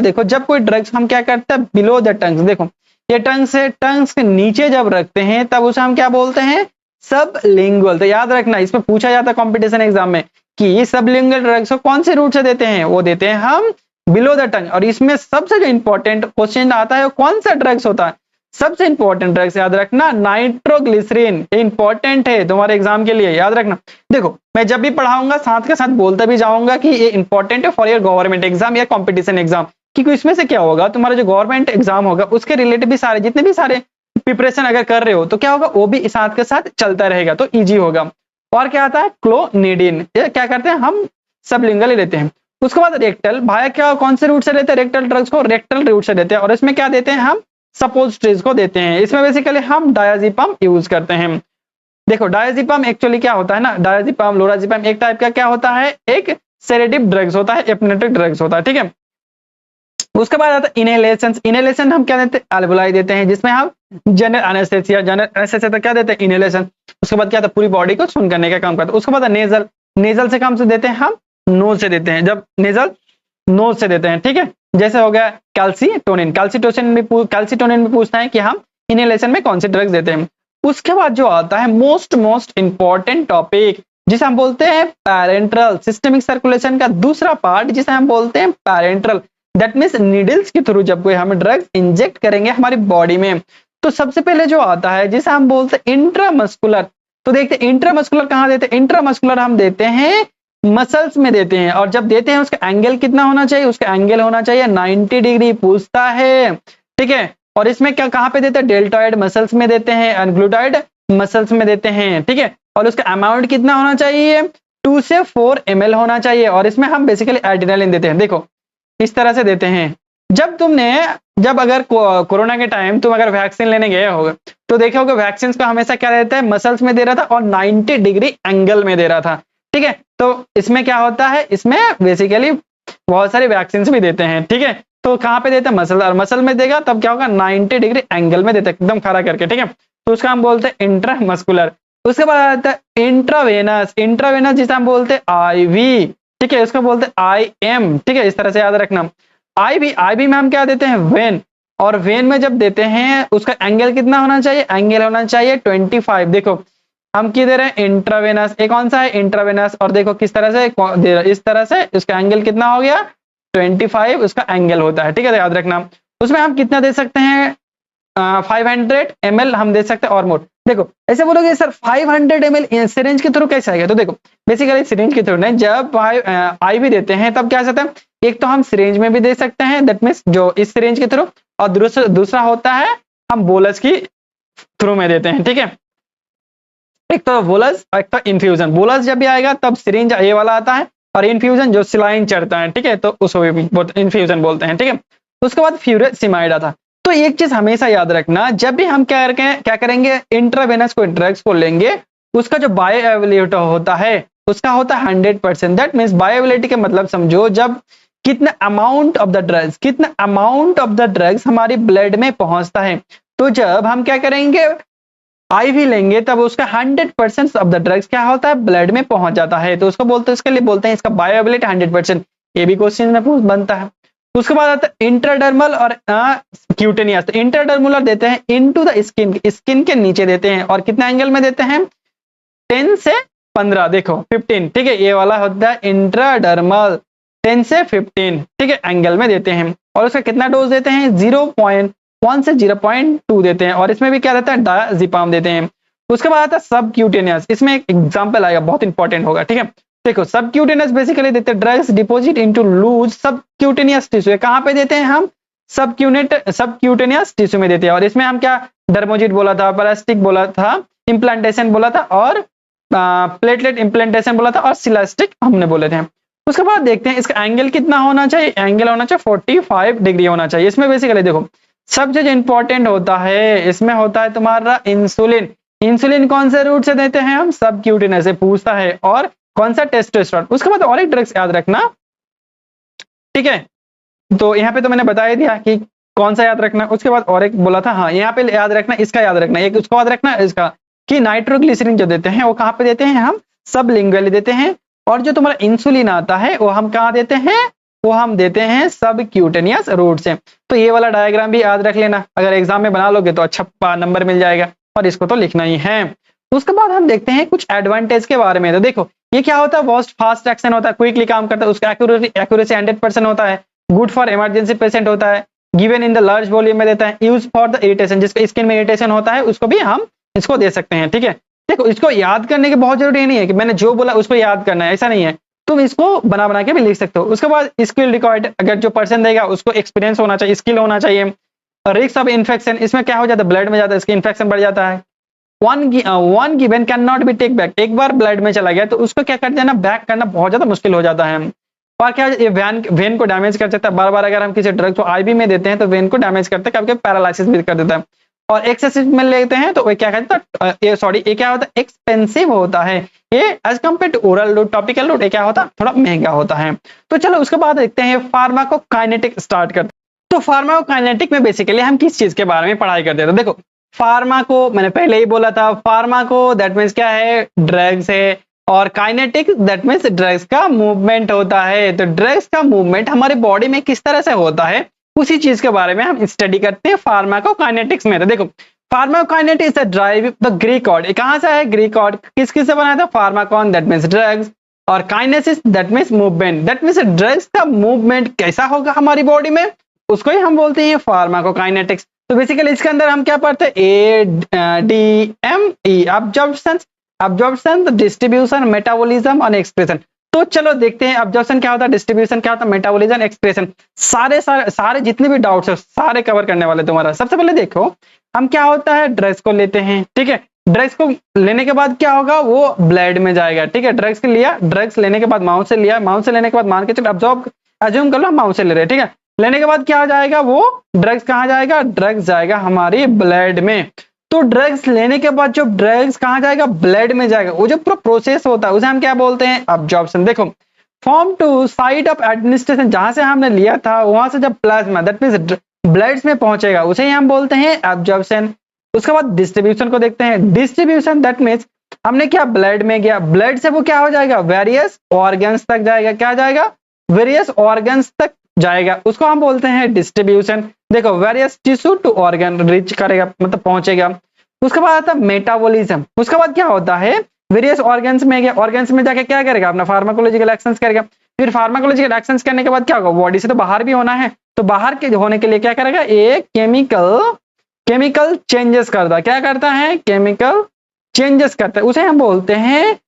देखो जब कोई ड्रग्स हम क्या करते हैं, बिलो द टंग्स, देखो ये टंग्स के नीचे जब रखते हैं तब उसे हम क्या बोलते हैं, सबलिंगुअल। तो याद रखना, इसमें पूछा जाता है कॉम्पिटिशन एग्जाम में कि सबलिंगुअल ड्रग्स को कौन से रूट से देते हैं, वो देते हैं हम बिलो द टंग। और इसमें सबसे जो इंपॉर्टेंट क्वेश्चन आता है वो कौन सा ड्रग्स होता है, सबसे इंपॉर्टेंट ड्रग्स याद रखना, नाइट्रोग्लिसरीन। ये इंपॉर्टेंट है तुम्हारे एग्जाम के लिए, याद रखना। देखो मैं जब भी पढ़ाऊंगा साथ के साथ बोलता भी जाऊंगा कि ये इंपॉर्टेंट है फॉर योर गवर्नमेंट एग्जाम या कॉम्पिटिशन एग्जाम, क्योंकि इसमें से क्या होगा, तुम्हारा जो गवर्नमेंट एग्जाम होगा उसके रिलेटेड भी सारे जितने भी सारे प्रिपरेशन अगर कर रहे हो तो क्या होगा, वो भी साथ के साथ चलता रहेगा, तो ईजी होगा। और क्या आता है, क्लोनिडिन, ये क्या करते हैं, हम सबलिंगल ही लेते हैं। उसके बाद रेक्टल, भाई क्या कौन से रूट से लेते हैं, रेक्टल ड्रग्स को रेक्टल रूट से देते हैं। और इसमें क्या देते हैं, हम सपोजिटरीज को देते हैं। इसमें बेसिकली हम डायज़ेपम यूज करते हैं। देखो डायज़ेपम एक्चुअली क्या होता है ना, डायज़ेपम, लोराज़ेपम एक टाइप का क्या होता है, एक सेडेटिव ड्रग्स होता है, हिप्नोटिक ड्रग्स होता है, ठीक है। उसके बाद आता है इनहेलेशन हम क्या देते हैं, अल्वोलाई देते हैं, जिसमें हम जनरल एनेस्थेसिया क्या देते हैं, इनहेलेशन। उसके बाद क्या था, पूरी बॉडी को सुन करने का काम करता है। उसके बाद नेजल से काम से देते हैं, हम नोज से देते हैं, जब नेजल नोज से देते हैं, ठीक है। जैसे हो गया कैल्सीटोनिन में पूछता है कि हम इनहेलेशन में कौन से ड्रग्स देते हैं। उसके बाद जो आता है मोस्ट इंपॉर्टेंट टॉपिक, जिसे हम बोलते हैं पैरेंट्रल, सिस्टमिक सर्कुलेशन का दूसरा पार्ट जिसे हम बोलते हैं पैरेंट्रल। दैट मींस नीडल्स के थ्रू जब कोई हम ड्रग्स इंजेक्ट करेंगे हमारी बॉडी में, तो सबसे पहले जो आता है जिसे हम बोलते हैं इंट्रामस्कुलर। तो देखते हैं इंट्रामस्कुलर कहाँ देते हैं, इंट्रामस्कुलर हम देते हैं मसल्स में देते हैं। और जब देते हैं उसका एंगल कितना होना चाहिए, उसका एंगल होना चाहिए 90 डिग्री, पूछता है, ठीक है। और इसमें क्या कहाँ पे देते हैं, डेल्टॉइड मसल्स में देते हैं, एंग्लूटाइड मसल्स में देते हैं, ठीक है। और उसका अमाउंट कितना होना चाहिए, 2 से 4 ml होना चाहिए। और इसमें हम बेसिकली एड्रेनालिन देते हैं। देखो इस तरह से देते हैं। जब अगर कोरोना के टाइम तुम अगर वैक्सीन लेने गए होगे तो देखे होगे वैक्सीन को हमेशा क्या रहता है, मसल्स में दे रहा था और 90 डिग्री एंगल में दे रहा था, ठीक है। तो इसमें क्या होता है, इसमें बेसिकली बहुत सारे वैक्सीन भी देते हैं, ठीक है। तो कहाँ पे देते हैं, मसल, और मसल में देगा तब क्या होगा, 90 डिग्री एंगल में देते हैं, एकदम खड़ा करके, ठीक है। तो उसका हम बोलते हैं इंट्रामस्कुलर। उसके बाद आता है इंट्रावेनस जिसे हम बोलते हैं आईवी, ठीक है। इसको बोलते हैं IM, ठीक है। इस तरह से याद रखना। आईवी में हम क्या देते हैं, वेन। और वेन में जब देते हैं उसका एंगल कितना होना चाहिए, एंगल होना चाहिए 25। देखो हम क्या दे रहे हैं, इंट्रावेनस, ये कौन सा है, इंट्रावेनस, और देखो किस तरह से दे रहा है, इस तरह से उसका एंगल कितना हो गया 25 उसका एंगल होता है, ठीक है, याद रखना। उसमें हम कितना दे सकते हैं 500 ml हम दे सकते हैं और मोर। देखो ऐसे बोलोगे सर 500 ml सिरिंज के थ्रू कैसे आएगा, तो देखो बेसिकली सिरिंज के थ्रू नहीं, जब IV देते हैं तब क्या सकते हैं, एक तो हम सिरिंज में भी दे सकते हैं, दैट मीन्स जो इस सिरिंज के थ्रू, और दूसरा होता है हम बोलस की थ्रू में देते हैं, ठीक है। एक तो बोलस और एक तो इन्फ्यूजन। बोलस जब भी आएगा तब सिरिंज ये वाला आता है, और इन्फ्यूजन जो सिलाइन चढ़ता है, ठीक है, तो उसको भी इन्फ्यूजन बोलते हैं, ठीक है। उसके बाद फ्यूरेसिमाइड आता। तो एक चीज हमेशा याद रखना, जब भी हम क्या करेंगे, इंट्रावेनस को ड्रग्स को लेंगे, उसका जो बायोअवेलेबिलिटी होता है उसका होता है 100%। दैट मीन्स बायोअवेलेबिलिटी का मतलब समझो, जब कितना अमाउंट ऑफ द ड्रग्स हमारी ब्लड में पहुंचता है। तो जब हम क्या करेंगे, IV लेंगे, तब उसका 100% ऑफ द ड्रग्स क्या होता है, ब्लड में पहुंच जाता है, तो उसको बोलते हैं, इसके लिए बोलते हैं इसका बायोअवेलेबिलिटी 100%। ये भी क्वेश्चन में बनता है। उसके बाद आता है इंट्राडर्मल और क्यूटेनियस। तो इंट्राडर्मल देते हैं इनटू द स्किन, स्किन के नीचे देते हैं, और कितना एंगल में देते हैं 10 से 15, देखो 15, ठीक है, ये वाला होता है इंट्राडर्मल 10 से 15, ठीक है, एंगल में देते हैं। और उसका कितना डोज देते हैं 0.1 से 0.2 देते हैं, और इसमें भी क्या रहता है डायज़ेपाम देते हैं। उसके बाद आता है सबक्यूटेनियस। इसमें एक एग्जांपल आएगा, बहुत इंपॉर्टेंट होगा, ठीक है। देखो सबक्यूटेनियस बेसिकली देते हैं drugs deposit into loose subcutaneous tissue. कहां पे देते हैं हम, सबक्यूटेनियस टिश्यू में देते हैं। और इसमें हम क्या डर्मोजिट बोला था, प्लास्टिक बोला था, इम्प्लांटेशन बोला था, और प्लेटलेट इम्प्लांटेशन बोला था, और सिलास्टिक हमने बोले थे। उसके बाद देखते हैं इसका एंगल कितना होना चाहिए, एंगल होना चाहिए 45 डिग्री होना चाहिए। इसमें बेसिकली देखो सबसे जो इंपॉर्टेंट होता है, इसमें होता है तुम्हारा इंसुलिन। इंसुलिन कौन से रूट से देते हैं हम, सबक्यूटेनियस से पूछता है, और कौन सा टेस्टोस्टेरोन। उसके बाद और एक ड्रग्स याद रखना, ठीक है, तो यहाँ पे तो मैंने बता ही दिया कि कौन सा याद रखना। उसके बाद और एक बोला था, हाँ यहाँ पे याद रखना, इसका याद रखना, एक उसको याद रखना इसका, कि नाइट्रोग्लिसरीन जो देते हैं वो कहाँ पे देते हैं, हम सबलिंगुअली देते हैं। और जो तुम्हारा इंसुलिन आता है वो हम कहाँ देते हैं, वो हम देते हैं सबक्यूटेनियस रूट से। तो ये वाला डायग्राम भी याद रख लेना, अगर एग्जाम में बना लोगे तो अच्छा नंबर मिल जाएगा, और इसको तो लिखना ही है। उसके बाद हम देखते हैं कुछ एडवांटेज के बारे में। तो देखो ये क्या होता है, बहुत फास्ट एक्शन होता है, क्विकली काम करता है, उसका एक्यूरेसी 100% होता है, गुड फॉर इमरजेंसी पेशेंट होता है, given in the large volume में देता है, यूज फॉर द इरिटेशन, जिसका स्किन में इरिटेशन होता है उसको भी हम इसको दे सकते हैं, ठीक है। देखो इसको याद करने की बहुत जरूरी नहीं है कि मैंने जो बोला उसको याद करना है, ऐसा नहीं है, तुम इसको बना के भी लिख सकते हो। उसके बाद स्किल रिक्वायर्ड, अगर जो पर्सन देगा उसको एक्सपीरियंस होना चाहिए, स्किल होना चाहिए। रिस्क ऑफ इन्फेक्शन, इसमें क्या हो जाता है, ब्लड में जाता है, इसकी इन्फेक्शन बढ़ जाता है। Once given can not be take back, एक बार ब्लड में चला गया तो उसको क्या कर देना, बैक करना बहुत ज्यादा मुश्किल हो जाता है। और क्या ये वेन को डैमेज कर सकता है, बार बार अगर हम किसी ड्रग को IV में देते हैं तो वेन को डैमेज करता है, कभी पैरालिसिस भी कर देता है। और एक्सेसिव में लेते हैं तो क्या कहता है, ये क्या होता है, एक्सपेंसिव होता है, ये as compare to oral route, topical route, ये क्या होता है, थोड़ा महंगा होता है। तो चलो उसके बाद देखते हैं फार्माकोकाइनेटिक स्टार्ट करते हैं। तो फार्माकोकाइनेटिक में बेसिकली हम किस चीज के बारे में पढ़ाई करते हैं, तो देखो फार्माको मैंने पहले ही बोला था, फार्माको दैट मीन्स क्या है, ड्रग्स है, और काइनेटिक दैट मीन्स ड्रग्स का मूवमेंट होता है। तो ड्रग्स का मूवमेंट हमारे बॉडी में किस तरह से होता है, उसी चीज के बारे में हम स्टडी करते हैं फार्माकोकाइनेटिक्स में। तो देखो pharmacokinetics is the drive the Greek word, कहां से है, ग्रीक वर्ड, किस से बना था, फार्माकॉन दैट मीन्स ड्रग्स, और kinesis that means movement, that means drugs का मूवमेंट कैसा होगा हमारी बॉडी में, उसको ही हम बोलते हैं फार्माकोकाइनेटिक्स। तो बेसिकली इसके अंदर हम क्या पढ़ते हैं, ADME, अब्जॉर्प्शन, डिस्ट्रीब्यूशन, मेटाबॉलिज्म और एक्सप्रेशन। तो चलो देखते हैं अब्जॉर्प्शन क्या होता है, डिस्ट्रीब्यूशन क्या होता है, मेटाबॉलिज्म, एक्सप्रेशन, सारे जितने भी डाउट्स है सारे कवर करने वाले तुम्हारा। सबसे पहले देखो हम क्या होता है, ड्रग्स को लेते हैं, ठीक है, ड्रग्स को लेने के बाद क्या होगा, वो ब्लड में जाएगा, ठीक है, ड्रग्स के लिया, ड्रग्स लेने के बाद माउथ से लिया, माउथ से लेने के बाद मान के चलो अज्यूम कर लो माउथ से ले रहे, ठीक है, लेने के बाद क्या हो जाएगा, वो ड्रग्स कहाँ जाएगा, ड्रग्स जाएगा हमारी ब्लड में। तो ड्रग्स लेने के बाद जो ड्रग्स कहाँ जाएगा, ब्लड में जाएगा, वो जो पूरा प्रोसेस होता है उसे हम क्या बोलते हैं, अब्जॉर्प्शन। देखो from to site of administration, जहां से हमने लिया था वहां से जब प्लाज्मा दैट मींस ब्लड्स में पहुंचेगा उसे ही हम बोलते हैं अब्जॉर्प्शन। उसके बाद डिस्ट्रीब्यूशन को देखते हैं, डिस्ट्रीब्यूशन दैट मींस हमने क्या ब्लड में गया, ब्लड से वो क्या हो जाएगा, वेरियस ऑर्गन्स तक जाएगा, क्या जाएगा, वेरियस ऑर्गन्स तक जाएगा, उसको हम बोलते हैं डिस्ट्रीब्यूशन। देखो various tissue to organ reach करेगा, मतलब पहुंचेगा। उसके बाद आता है मेटाबॉलिज्म। उसके बाद क्या होता है, वेरियस ऑर्गन्स में गया, ऑर्गन्स में जाके क्या करेगा, अपना फार्माकोलॉजिकल एक्शंस करेगा। फिर फार्माकोलॉजिकल एक्शंस करने के बाद क्या होगा, बॉडी से तो बाहर भी होना है, तो बाहर के होने के लिए क्या करेगा, एक केमिकल चेंजेस करता है। क्या करता है, केमिकल चेंजेस करता है, उसे हम बोलते हैं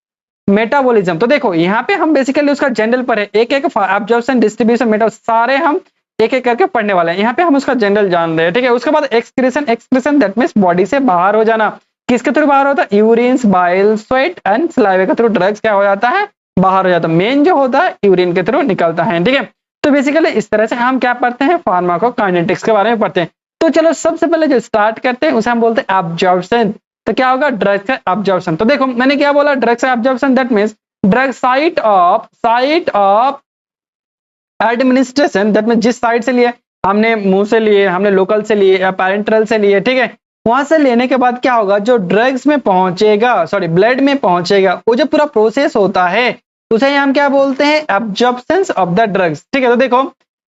मेटाबॉलिज्म। तो देखो यहाँ पे हम बेसिकली उसका जनरल पर है, एक एक एब्जॉर्प्शन, डिस्ट्रीब्यूशन, मेटा सारे हम एक एक करके पढ़ने वाले हैं। यहाँ पे हम उसका जनरल जान रहे हैं, ठीक है। उसके बाद एक्सक्रीशन दैट मींस बॉडी से बाहर हो जाना। किसके थ्रू बाहर होता है, urine, bile, sweat and saliva के थ्रू ड्रग्स क्या हो जाता है, बाहर हो जाता है। मेन जो होता है यूरिन के थ्रू निकलता है, ठीक है। तो बेसिकली इस तरह से हम क्या पढ़ते हैं, फार्माकोकाइनेटिक्स के बारे में पढ़ते हैं। तो चलो सबसे पहले जो स्टार्ट करते हैं उसे हम बोलते हैं एब्जॉर्प्शन। तो क्या होगा, ड्रग्स का एब्जॉर्प्शन। तो देखो मैंने क्या बोला, ड्रग्स का absorption that means drug site of administration, that means जिस साइड से लिए, हमने मुंह से लिए, हमने लोकल से लिए या पैरेंट्रल से लिए, ठीक है। वहां से लेने के बाद क्या होगा, जो ड्रग्स में पहुंचेगा, सॉरी ब्लड में पहुंचेगा, वो जो पूरा प्रोसेस होता है उसे हम क्या बोलते हैं, एब्जॉर्प्शन ऑफ द ड्रग्स, ठीक है। तो देखो,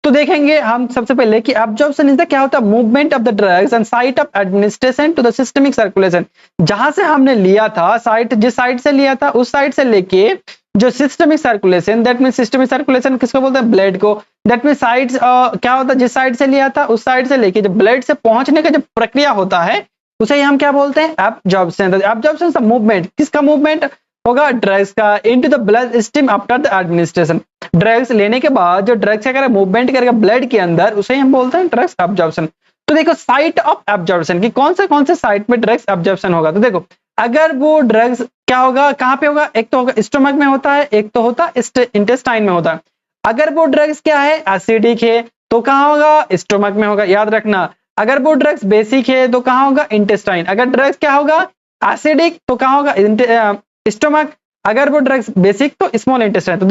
तो देखेंगे हम सबसे पहले कि एब्जॉर्प्शन इज द क्या होता है, movement of the drugs and site of administration to the systemic circulation. जहां से हमने लिया था, साइट जिस साइड से लिया था उस साइड से लेके जो systemic circulation, that means systemic circulation किसको बोलते हैं, ब्लड को। दैट मींस साइड्स क्या होता है, जिस साइड से लिया था उस साइड से लेके जो ब्लड से पहुंचने का जो प्रक्रिया होता है उसे हम क्या बोलते हैं, एब्जॉर्प्शन। एब्जॉर्प्शन मूवमेंट, किसका मूवमेंट होगा, ड्रग्स का into the blood stream after the administration. Drugs लेने के बाद जो ड्रग्स क्या करेगा, मूवमेंट करेगा ब्लड के अंदर, उसे हम बोलते हैं ड्रग्स एब्जॉर्प्शन। तो देखो साइट ऑफ एब्जॉर्प्शन की कौन से साइट में ड्रग्स एब्जॉर्प्शन होगा। तो देखो अगर वो ड्रग्स क्या होगा, कहां पे होगा, एक तो होगा स्टोमक में होता है, एक तो होता है इंटेस्टाइन में होता है। अगर वो ड्रग्स क्या है, एसिडिक है, तो कहां होगा, स्टोमक में होगा, याद रखना। अगर वो ड्रग्स बेसिक है तो कहां होगा, इंटेस्टाइन। अगर ड्रग्स क्या होगा, एसिडिक, तो कहां होगा, स्टोमक। अगर वो ड्रग्स बेसिक तो स्मॉल इंटेस्टाइन। तो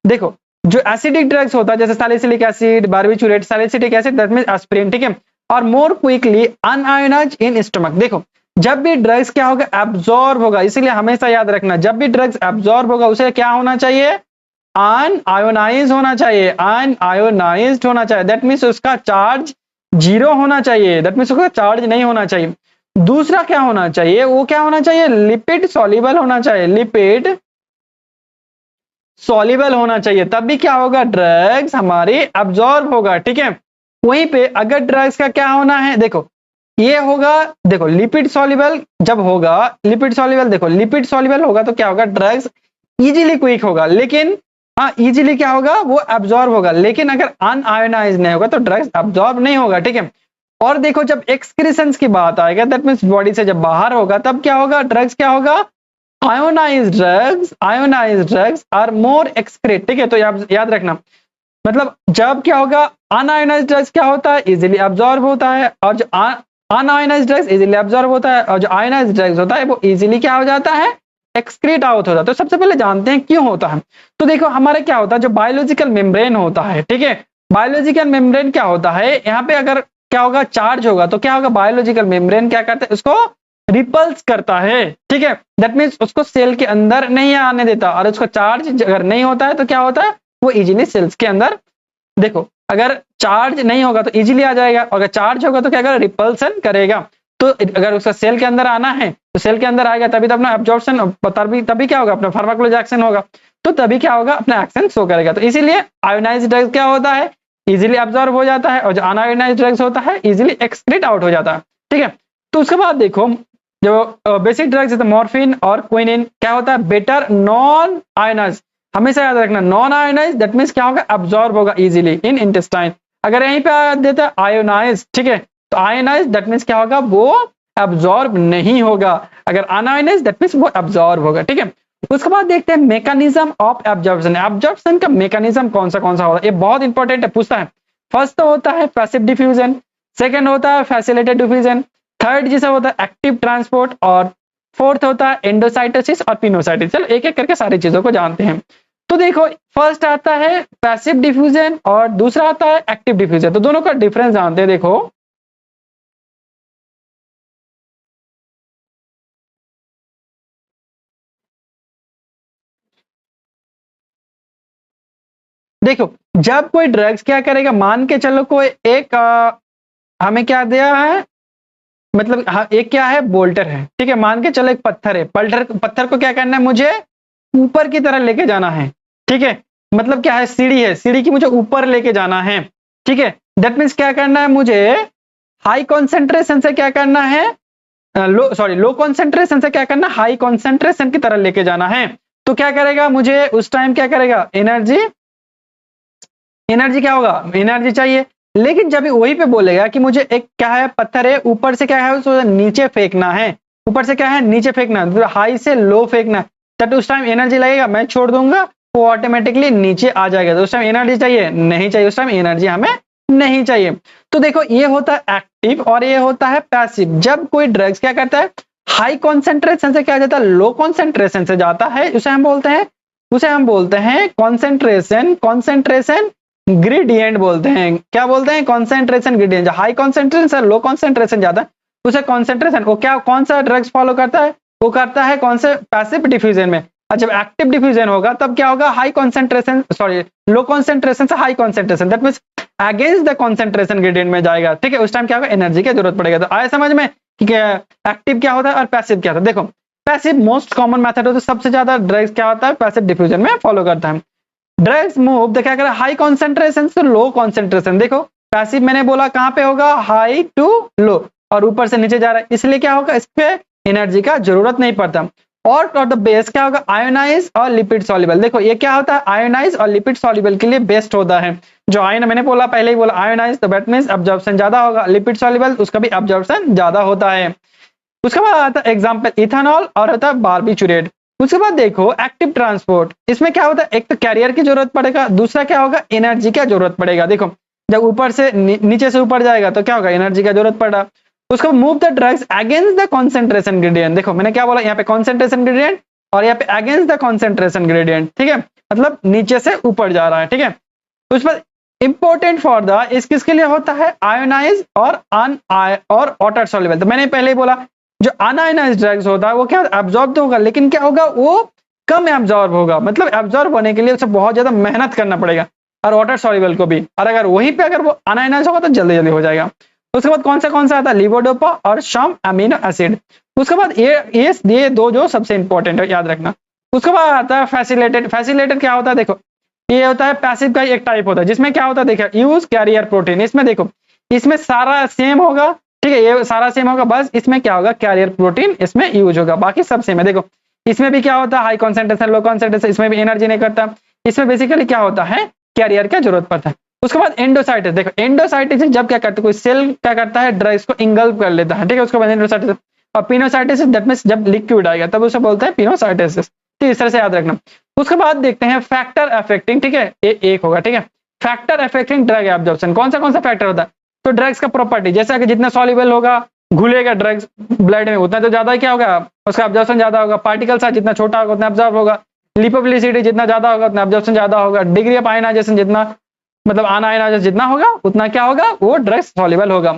देखो जो एसिडिक ड्रग्स होता है जैसे salicylic acid, barbiturate, salicylic acid that means aspirin, ठीक है, और more quickly unionised in stomach. देखो जब भी ड्रग्स क्या होगा, एब्जॉर्ब होगा, इसीलिए हमेशा याद रखना जब भी ड्रग्स एब्जॉर्ब होगा उसे क्या होना चाहिए, अनआयोनाइज होना चाहिए, अनआयोनाइज्ड होना चाहिए। दैट मींस उसका चार्ज 0 होना चाहिए, दैट मींस उसका चार्ज नहीं होना चाहिए। दूसरा क्या होना चाहिए, वो क्या होना चाहिए, लिपिड सॉल्युबल होना चाहिए, लिपिड सॉल्युबल होना चाहिए, तब भी क्या होगा, ड्रग्स हमारी एब्जॉर्ब होगा, ठीक है। वहीं पे अगर ड्रग्स का क्या होना है, देखो ये होगा, देखो लिपिड सॉल्युबल जब होगा, लिपिड सॉल्युबल, देखो लिपिड सॉल्युबल होगा तो क्या होगा, ड्रग्स इजीली क्विक होगा, लेकिन हाँ इजीली क्या होगा, वो एब्जॉर्ब होगा। लेकिन अगर अनआयोनाइज नहीं होगा तो ड्रग्स एब्जॉर्ब नहीं होगा, ठीक है। और देखो जब एक्सक्रीशंस की बात आएगा, दैट मींस बॉडी से जब बाहर होगा, तब क्या होगा, ड्रग्स क्या होगा, ionised drugs are more excrete, ठीक है। तो याद रखना, मतलब जब क्या होगा, अनआयोनाइज्ड ड्रग्स क्या होता है, इजीली एब्जॉर्ब होता है, और जो अनआयोनाइज्ड ड्रग्स इजीली एब्जॉर्ब होता है, और जो आयोनाइज्ड ड्रग्स होता है वो इजीली क्या हो जाता है, एक्सक्रीट आउट हो जाता है। तो सबसे पहले जानते हैं क्यों होता है। तो देखो हमारे क्या होता है, जो बायोलॉजिकल मेम्ब्रेन होता है, ठीक है, बायोलॉजिकल मेम्ब्रेन क्या होता है, यहाँ पे अगर क्या होगा, चार्ज होगा तो क्या होगा, बायोलॉजिकल मेम्ब्रेन क्या करता है, उसको रिपल्स करता है, ठीक है। दैट मींस उसको सेल के अंदर नहीं आने देता, और उसका चार्ज अगर नहीं होता है तो क्या होता है, वो इजीली सेल्स के अंदर, देखो अगर चार्ज नहीं होगा तो इजीली आ जाएगा, और अगर चार्ज होगा तो क्या करेगा, रिपल्सन करेगा। तो अगर उसका सेल के अंदर आना है तो सेल के अंदर आएगा, तभी तो अपना एब्जॉर्प्शन, तभी क्या होगा, अपना फार्माकोलॉजिकल एक्शन होगा, तो तभी क्या होगा, अपना एक्शन शो करेगा। तो इसीलिए आयोनाइज्ड ड्रग्स क्या होता है, इजीली एब्जॉर्ब हो जाता है, और जो अनआयोनाइज्ड ड्रग्स होता है इजीली एक्सक्रीट आउट हो जाता है, ठीक है। तो उसके बाद देखो जो बेसिक ड्रग्स जैसे मॉर्फिन और क्विनिन क्या होता है, बेटर नॉन आयोनाइज, हमेशा याद रखना नॉन आयोनाइज, दैट मींस क्या होगा, अब्जॉर्ब होगा इजीली इन इंटेस्टाइन। अगर यहीं पे आ देता है आयोनाइज, ठीक है, तो आयोनाइज दैट मींस क्या होगा, वो अब्जॉर्ब नहीं होगा। अगर अनआयोनाइज दैट मींस वो अब्जॉर्ब होगा, ठीक है। उसके बाद देखते हैं मैकेनिज्म ऑफ एब्जॉर्प्शन। एब्जॉर्प्शन का मैकेनिज्म कौन सा होता है, ये बहुत इंपॉर्टेंट है, पूछता है। फर्स्ट तो होता है पैसिव डिफ्यूजन, सेकंड होता है फैसिलिटेटेड डिफ्यूजन, थर्ड जिसे होता है एक्टिव ट्रांसपोर्ट, और फोर्थ होता है एंडोसाइटोसिस और पिनोसाइटोसिस। चलो एक एक करके सारी चीजों को जानते हैं। तो देखो फर्स्ट आता है पैसिव डिफ्यूजन और दूसरा आता है एक्टिव डिफ्यूजन। तो दोनों का डिफरेंस जानते हैं। देखो जब कोई ड्रग्स क्या करेगा, मान के चलो कोई एक हमें क्या दिया है, मतलब एक क्या है, बोल्टर है, ठीक है, मान के चलो एक पत्थर है, पत्थर को क्या करना है, मुझे ऊपर की तरह लेके जाना है, ठीक है, मतलब क्या है, सीढ़ी है, सीढ़ी की मुझे ऊपर लेके जाना है, ठीक है। दैट मीन्स क्या करना है, मुझे हाई कॉन्सेंट्रेशन से क्या करना है, लो कॉन्सेंट्रेशन से क्या करना, हाई कॉन्सेंट्रेशन की तरह लेके जाना है। तो क्या करेगा, मुझे उस टाइम क्या करेगा, एनर्जी क्या होगा, एनर्जी चाहिए। लेकिन जब वही पे बोलेगा कि मुझे एक क्या है, पत्थर है, ऊपर से क्या है, उसको नीचे फेंकना है, ऊपर से क्या है, नीचे फेंकना, तो हाई से लो फेंकना, तब उस टाइम एनर्जी लगेगा, मैं छोड़ दूंगा वो ऑटोमेटिकली नीचे आ जाएगा। तो उस टाइम एनर्जी चाहिए, नहीं चाहिए, उस टाइम एनर्जी हमें नहीं चाहिए। तो देखो ये होता है एक्टिव और ये होता है पैसिव। जब कोई ड्रग्स क्या करता है, हाई कॉन्सेंट्रेशन से क्या जाता है, लो कॉन्सेंट्रेशन से जाता है, उसे हम बोलते हैं कॉन्सेंट्रेशन ग्रेडियंट बोलते हैं। क्या बोलते हैं, कॉन्सेंट्रेशन ग्रेडियंट। हाई कॉन्सेंट्रेशन से लो कॉन्सेंट्रेशन जाता है उसे कॉन्सेंट्रेशन, वो क्या, कौन सा ड्रग्स फॉलो करता है, वो करता है कौन से, पैसिव डिफ्यूजन में। जब एक्टिव डिफ्यूजन होगा तब क्या होगा, हाई कॉन्सेंट्रेशन, लो कॉन्सेंट्रेशन से high concentration, that means against the concentration gradient में जाएगा, ठीक है। उस टाइम क्या होगा, एनर्जी की जरूरत पड़ेगा। तो आया समझ में कि एक्टिव क्या होता है और पैसिव क्या होता है। देखो पैसिव मोस्ट कॉमन मेथड होता है, सबसे ज्यादा ड्रग्स क्या होता है, पैसिव डिफ्यूजन में फॉलो करता है। ड्रग्स मूव क्या करे, हाई कॉन्सेंट्रेशन से लो कॉन्सेंट्रेशन। देखो पैसिव मैंने बोला कहां पे होगा, हाई टू लो, और ऊपर से नीचे जा रहा है, इसलिए क्या होगा, इस पे एनर्जी का जरूरत नहीं पड़ता। और द बेस क्या होगा, आयोनाइज और लिपिड सॉल्युबल। देखो ये क्या होता है, आयोनाइज और लिपिड सॉल्युबल के लिए बेस्ट होता है। जो आयन मैंने बोला, पहले ही बोला, आयोनाइज तो दैट मींस अब्जॉर्प्शन ज्यादा होगा, लिपिड सॉल्युबल उसका भी अब्जॉर्प्शन ज्यादा होता है। उसके बाद आता है एग्जांपल इथेनॉल और होता है बार्बिचुरेट। उसके बाद देखो एक्टिव ट्रांसपोर्ट, इसमें क्या होता है, एक तो कैरियर की जरूरत पड़ेगा, दूसरा क्या होगा, एनर्जी की जरूरत पड़ेगा। देखो जब ऊपर से नीचे से ऊपर जाएगा तो क्या होगा, एनर्जी का जरूरत पड़ा। उसको move the drugs against the concentration gradient. देखो मैंने क्या बोला, यहाँ पे कॉन्सेंट्रेशन ग्रेडियंट और यहाँ पे अगेंस्ट द कॉन्सेंट्रेशन ग्रेडियंट, ठीक है, मतलब नीचे से ऊपर जा रहा है, ठीक है। उस पर इंपॉर्टेंट फॉर द, इस किसके लिए होता है, आयोनाइज और और वाटर सॉल्युबल। तो मैंने पहले ही बोला जो अनआयोनाइज्ड ड्रग्स होता है वो क्या एब्जॉर्ब तो होगा, लेकिन क्या होगा, वो कम एब्जॉर्ब होगा, मतलब एब्जॉर्ब होने के लिए उसे बहुत ज्यादा मेहनत करना पड़ेगा, और वाटर सॉल्युबल को भी। और अगर वहीं पे अगर वो अनआयोनाइज्ड होगा तो जल्दी जल्दी हो जाएगा। उसके बाद कौन सा आता है, लिवोडोपा और सम अमीनो एसिड। उसके बाद ये दो जो सबसे इंपॉर्टेंट है, याद रखना। उसके बाद आता है फैसिलेटेड। फैसिलेटेड क्या होता है, देखो ये होता है पैसिव का एक टाइप होता है, जिसमें क्या होता है, देखो यूज कैरियर प्रोटीन। इसमें देखो इसमें सारा सेम होगा, ठीक है, ये सारा सेम होगा, बस इसमें क्या होगा, कैरियर प्रोटीन इसमें यूज होगा, बाकी सब सेम है। देखो इसमें भी क्या होता है, हाई कॉन्सेंट्रेशन लो कॉन्सेंट्रेशन, इसमें भी एनर्जी नहीं करता, इसमें बेसिकली क्या होता है, कैरियर का जरूरत पड़ता है। उसके बाद एंडोसाइटिस। देखो एंडोसाइटिस जब क्या करता है, कोई सेल क्या करता है, ड्रग्स को इंगल्फ कर लेता है, ठीक है, उसको बाद एंडोसाइटिस। और पिनोसाइटिस दैट मींस जब लिक्विड आएगा तब उसे बोलते हैं पिनोसाइटिस। तो इस तरह से याद रखना। उसके बाद देखते हैं फैक्टर अफेक्टिंग, ठीक है, एक होगा, ठीक है, फैक्टर अफेक्टिंग ड्रग एब्जॉर्प्शन। कौन सा फैक्टर होता है, तो ड्रग्स का प्रॉपर्टी, जैसा कि जितना सॉल्युबल होगा, घुलेगा ड्रग्स ब्लड में, उतना तो ज्यादा क्या होगा, उसका एब्जॉर्प्शन ज्यादा होगा। पार्टिकल साइज जितना छोटा होगा उतना एब्जॉर्ब होगा। लिपोफिलिसिटी जितना ज्यादा होगा उतना एब्जॉर्प्शन ज्यादा होगा। डिग्री ऑफ आयनाइजेशन जितना, मतलब अनआयनाइजेशन जितना होगा उतना क्या होगा, वो ड्रग्स सॉल्युबल होगा।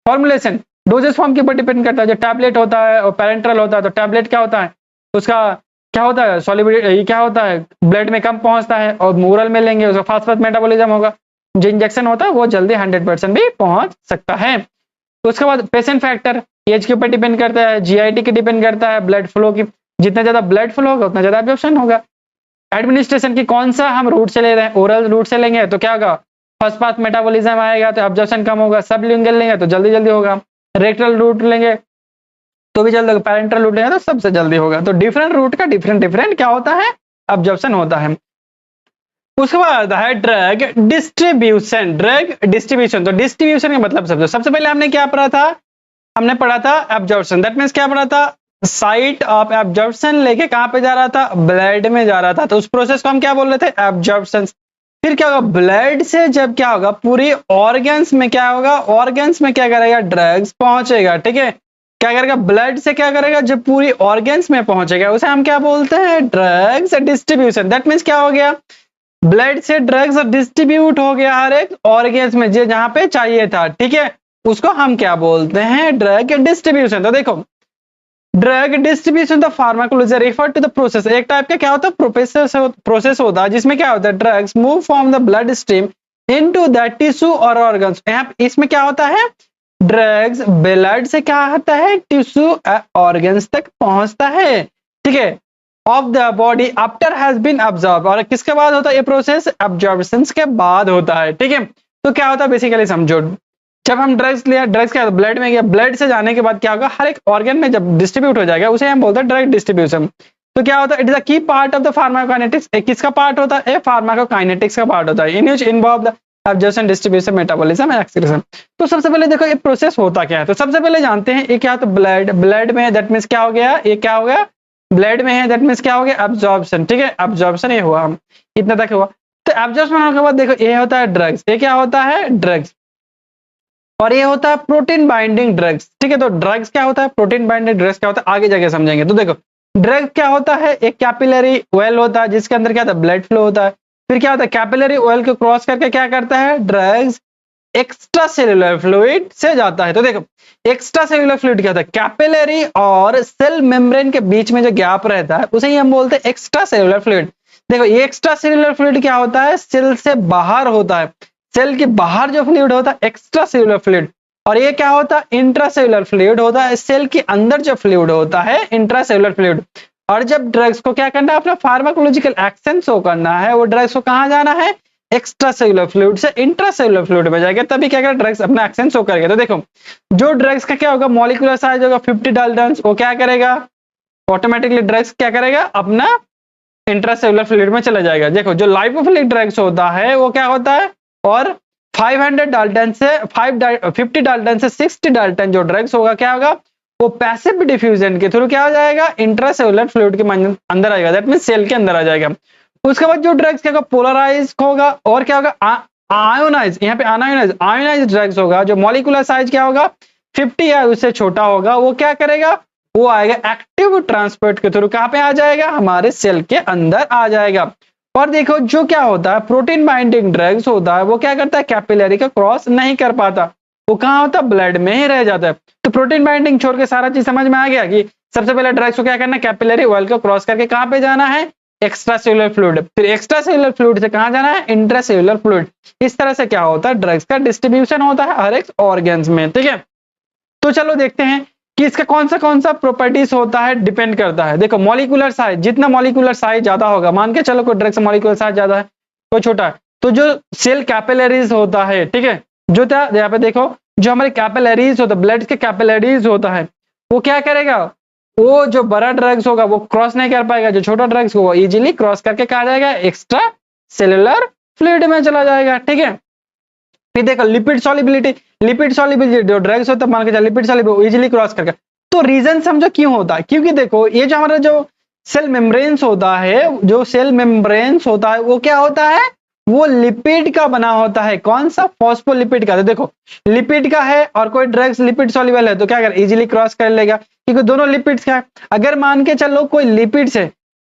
फॉर्मुलेशन डोजेस फॉर्म के ऊपर डिपेंड करता है। जो टैबलेट होता है और पैरेंट्रल होता है, तो टैबलेट क्या होता है, उसका क्या होता है, सॉल्युबिलिटी क्या होता है, ब्लड में कम पहुंचता है, और ओरल में लेंगे उसका फास्ट फास्ट मेटाबॉलिज्म होगा। जो इंजेक्शन होता है वो जल्दी 100% भी पहुंच सकता है। तो उसके बाद पेशेंट फैक्टर, एज के ऊपर डिपेंड करता है, जीआईटी के डिपेंड करता है, ब्लड फ्लो की, जितना ज्यादा ब्लड फ्लो होगा उतना ज्यादा एब्जॉर्प्शन होगा। एडमिनिस्ट्रेशन की कौन सा हम रूट से ले रहे हैं, ओरल रूट से लेंगे तो क्या होगा, फर्स्ट पास मेटाबॉलिज्म आएगा तो एब्जॉर्प्शन कम होगा। सबलिंगुअल लेंगे तो जल्दी जल्दी होगा। रेक्टल रूट लेंगे तो भी जल्दी होगा। पैरेंटल रूट लेंगे तो सबसे जल्दी होगा। तो डिफरेंट रूट का डिफरेंट क्या होता है, एब्जॉर्प्शन होता है। उसके बाद है ड्रग डिस्ट्रीब्यूशन। ड्रग डिस्ट्रीब्यूशन, तो डिस्ट्रीब्यूशन का मतलब सबसे पहले हमने क्या पढ़ा था, हमने पढ़ा था एब्जॉर्प्शन। दैट मींस क्या पढ़ा था, साइट ऑफ एब्जॉर्प्शन लेके कहां पे जा रहा था, ब्लड में जा रहा था। तो उस प्रोसेस को हम क्या बोल रहे थे, एब्जॉर्प्शन। फिर क्या होगा, ब्लड से जब क्या होगा, पूरी ऑर्गन्स में क्या होगा, ऑर्गन्स में क्या करेगा, ड्रग्स पहुंचेगा, ठीक है। क्या करेगा, ब्लड से क्या करेगा, जब पूरी ऑर्गन्स में पहुंचेगा उसे हम क्या बोलते हैं, ड्रग्स डिस्ट्रीब्यूशन। दैट मींस क्या हो गया, ब्लड से ड्रग्स डिस्ट्रीब्यूट हो गया हर एक ऑर्गन्स में जहां पे चाहिए था, ठीक है, उसको हम क्या बोलते हैं, ड्रग डिस्ट्रीब्यूशन। तो देखो drug distribution the pharmacology refer to the process, एक टाइप का क्या होता है प्रोसेस होता है जिसमें क्या होता है drugs move from the blood stream into the tissue और ऑर्गन्स। इसमें क्या होता है ड्रग्स ब्लड से क्या होता है टिश्यू ऑर्गन्स तक पहुंचता है, ठीक है, of the body after has been absorb. और किसके बाद होता है ये प्रोसेस अब्जॉर्प्शन के बाद होता है, ठीक है। तो क्या होता है बेसिकली समझो, जब हम ड्रग्स लिया, ड्रग्स क्या ब्लड में गया, ब्लड से जाने के बाद क्या होगा हर एक ऑर्गन में जब डिस्ट्रीब्यूट हो जाएगा उसे हम बोलते हैं ड्रग डिस्ट्रीब्यूशन। तो क्या होता है इट इज अ की पार्ट ऑफ द फार्माकोकाइनेटिक्स, किसका पार्ट होता है फार्माकोकाइनेटिक्स का पार्ट होता है in which involve the absorption distribution metabolism and excretion. तो सबसे पहले देखो ये प्रोसेस होता क्या है, तो सबसे पहले जानते हैं ये क्या तो ब्लड में दैट मींस क्या हो गया, ये क्या हो गया ब्लड में है दैट मींस क्या हो गया एब्जॉर्प्शन, ठीक है, एब्जॉर्प्शन ये हुआ इतना तक हुआ। तो एब्जॉर्प्शन होने के बाद देखो ये होता है ड्रग्स, ये क्या होता है ड्रग्स, और ये होता है प्रोटीन बाइंडिंग ड्रग्स, ठीक है। तो ड्रग्स क्या होता है प्रोटीन बाइंडिंग ड्रग्स क्या होता है आगे जाके समझेंगे। तो देखो ड्रग क्या होता है एक कैपिलरी वेल होता है जिसके अंदर क्या होता है ब्लड फ्लो होता है, फिर क्या होता है कैपिलरी ऑयल को क्रॉस करके क्या करता है ड्रग्स एक्स्ट्रा सेलुलर फ्लूइड से जाता है। तो देखो एक्स्ट्रा सेलुलर फ्लूइड क्या होता है कैपिलरी और सेल मेम्ब्रेन के बीच में जो गैप रहता है उसे ही हम बोलते हैं एक्स्ट्रा सेलुलर फ्लूइड। देखो ये एक्स्ट्रा सेलुलर फ्लूइड क्या होता है सेल से बाहर होता है, सेल के बाहर जो फ्लूइड होता है एक्स्ट्रा सेलुलर फ्लूइड, और ये क्या होता है इंट्रासेलुलर फ्लूइड होता है, सेल के अंदर जो फ्लूइड होता है इंट्रासेलुलर फ्लूइड। और जब ड्रग्स को क्या करना है अपना फार्माकोलॉजिकल एक्शन शो करना है वो ड्रग्स को कहां जाना है एक्स्ट्रा सेलुलर फ्लूइड से इंट्रासेलुलर फ्लूइड में जाएगा तभी क्या करेगा ड्रग्स अपना एक्शन शो करेगा। तो देखो जो ड्रग्स का क्या होगा मॉलिक्यूलर साइज होगा 50 डाल्टन, वो क्या करेगा ऑटोमेटिकली ड्रग्स क्या करेगा अपना इंट्रासेलुलर फ्लूइड में चला जाएगा। देखो जो लाइपोफिलिक ड्रग्स होता है वो क्या होता है और 500 डाल्टन से 50 डाल्टन से 60 डाल्टन जो ड्रग्स होगा क्या होगा वो पैसिव डिफ्यूजन के थ्रू क्या हो जाएगा इंट्रासेलुलर फ्लूइड के अंदर आएगा, दैट मींस सेल के अंदर आ जाएगा। उसके बाद जो ड्रग्स क्या होगा पोलराइज होगा और क्या होगा आयोनाइज, यहाँ पे आयोनाइज ड्रग्स होगा जो मॉलिक्यूलर साइज क्या होगा 50 या उससे छोटा होगा वो क्या करेगा वो आएगा एक्टिव ट्रांसपोर्ट के थ्रू कहां पे आ जाएगा हमारे सेल के अंदर आ जाएगा। और देखो जो क्या होता है प्रोटीन बाइंडिंग ड्रग्स होता है वो क्या करता है कैपिलरी का क्रॉस नहीं कर पाता, वो कहां होता है ब्लड में ही रह जाता है। तो प्रोटीन बाइंडिंग छोड़ के सारा चीज समझ में आ गया कि सबसे पहले ड्रग्स को क्या करना है कैपिलरी ऑयल को क्रॉस करके कहां पे जाना है एक्स्ट्रा सेलुलर फ्लूइड, फिर एक्स्ट्रा सेलुलर फ्लूइड से कहां जाना है इंट्रासेलुलर फ्लूइड। इस तरह से क्या होता है ड्रग्स का डिस्ट्रीब्यूशन होता है हर एक ऑर्गन्स में, ठीक है। तो चलो देखते हैं कि इसका कौन सा प्रॉपर्टीज होता है डिपेंड करता है। देखो मॉलिक्यूलर साइज, जितना मॉलिक्यूलर साइज ज्यादा होगा, मान के चलो कोई ड्रग का मॉलिक्यूलर साइज ज्यादा है कोई छोटा है, तो जो सेल कैपिलरीज होता है, ठीक है, जो यहाँ पे देखो जो हमारे कैपिलरीज होता है ब्लड के कैपिलरीज होता है वो क्या करेगा वो जो बड़ा ड्रग्स होगा वो क्रॉस नहीं कर पाएगा, जो छोटा ड्रग्स को वो इजीली क्रॉस करके कहा जाएगा एक्स्ट्रा सेलुलर फ्लूइड में चला जाएगा, ठीक है। फिर देखो लिपिड सॉल्युबिलिटी जो ड्रग्स होता है मान के चलो लिपिड सॉल्युबल इजीली क्रॉस करके, तो रीजन समझो क्यों होता है, क्योंकि देखो ये जो हमारा जो सेल मेम्ब्रेन्स होता है, जो सेल मेम्ब्रेन्स होता है वो क्या होता है वो लिपिड का बना होता है, कौन सा फॉस्फोलिपिड का। तो देखो लिपिड का है और कोई ड्रग्स लिपिड सॉल्युबल है तो क्या कर इजीली क्रॉस कर लेगा क्योंकि दोनों लिपिड्स का है। अगर मान के चलो कोई लिपिड्स है,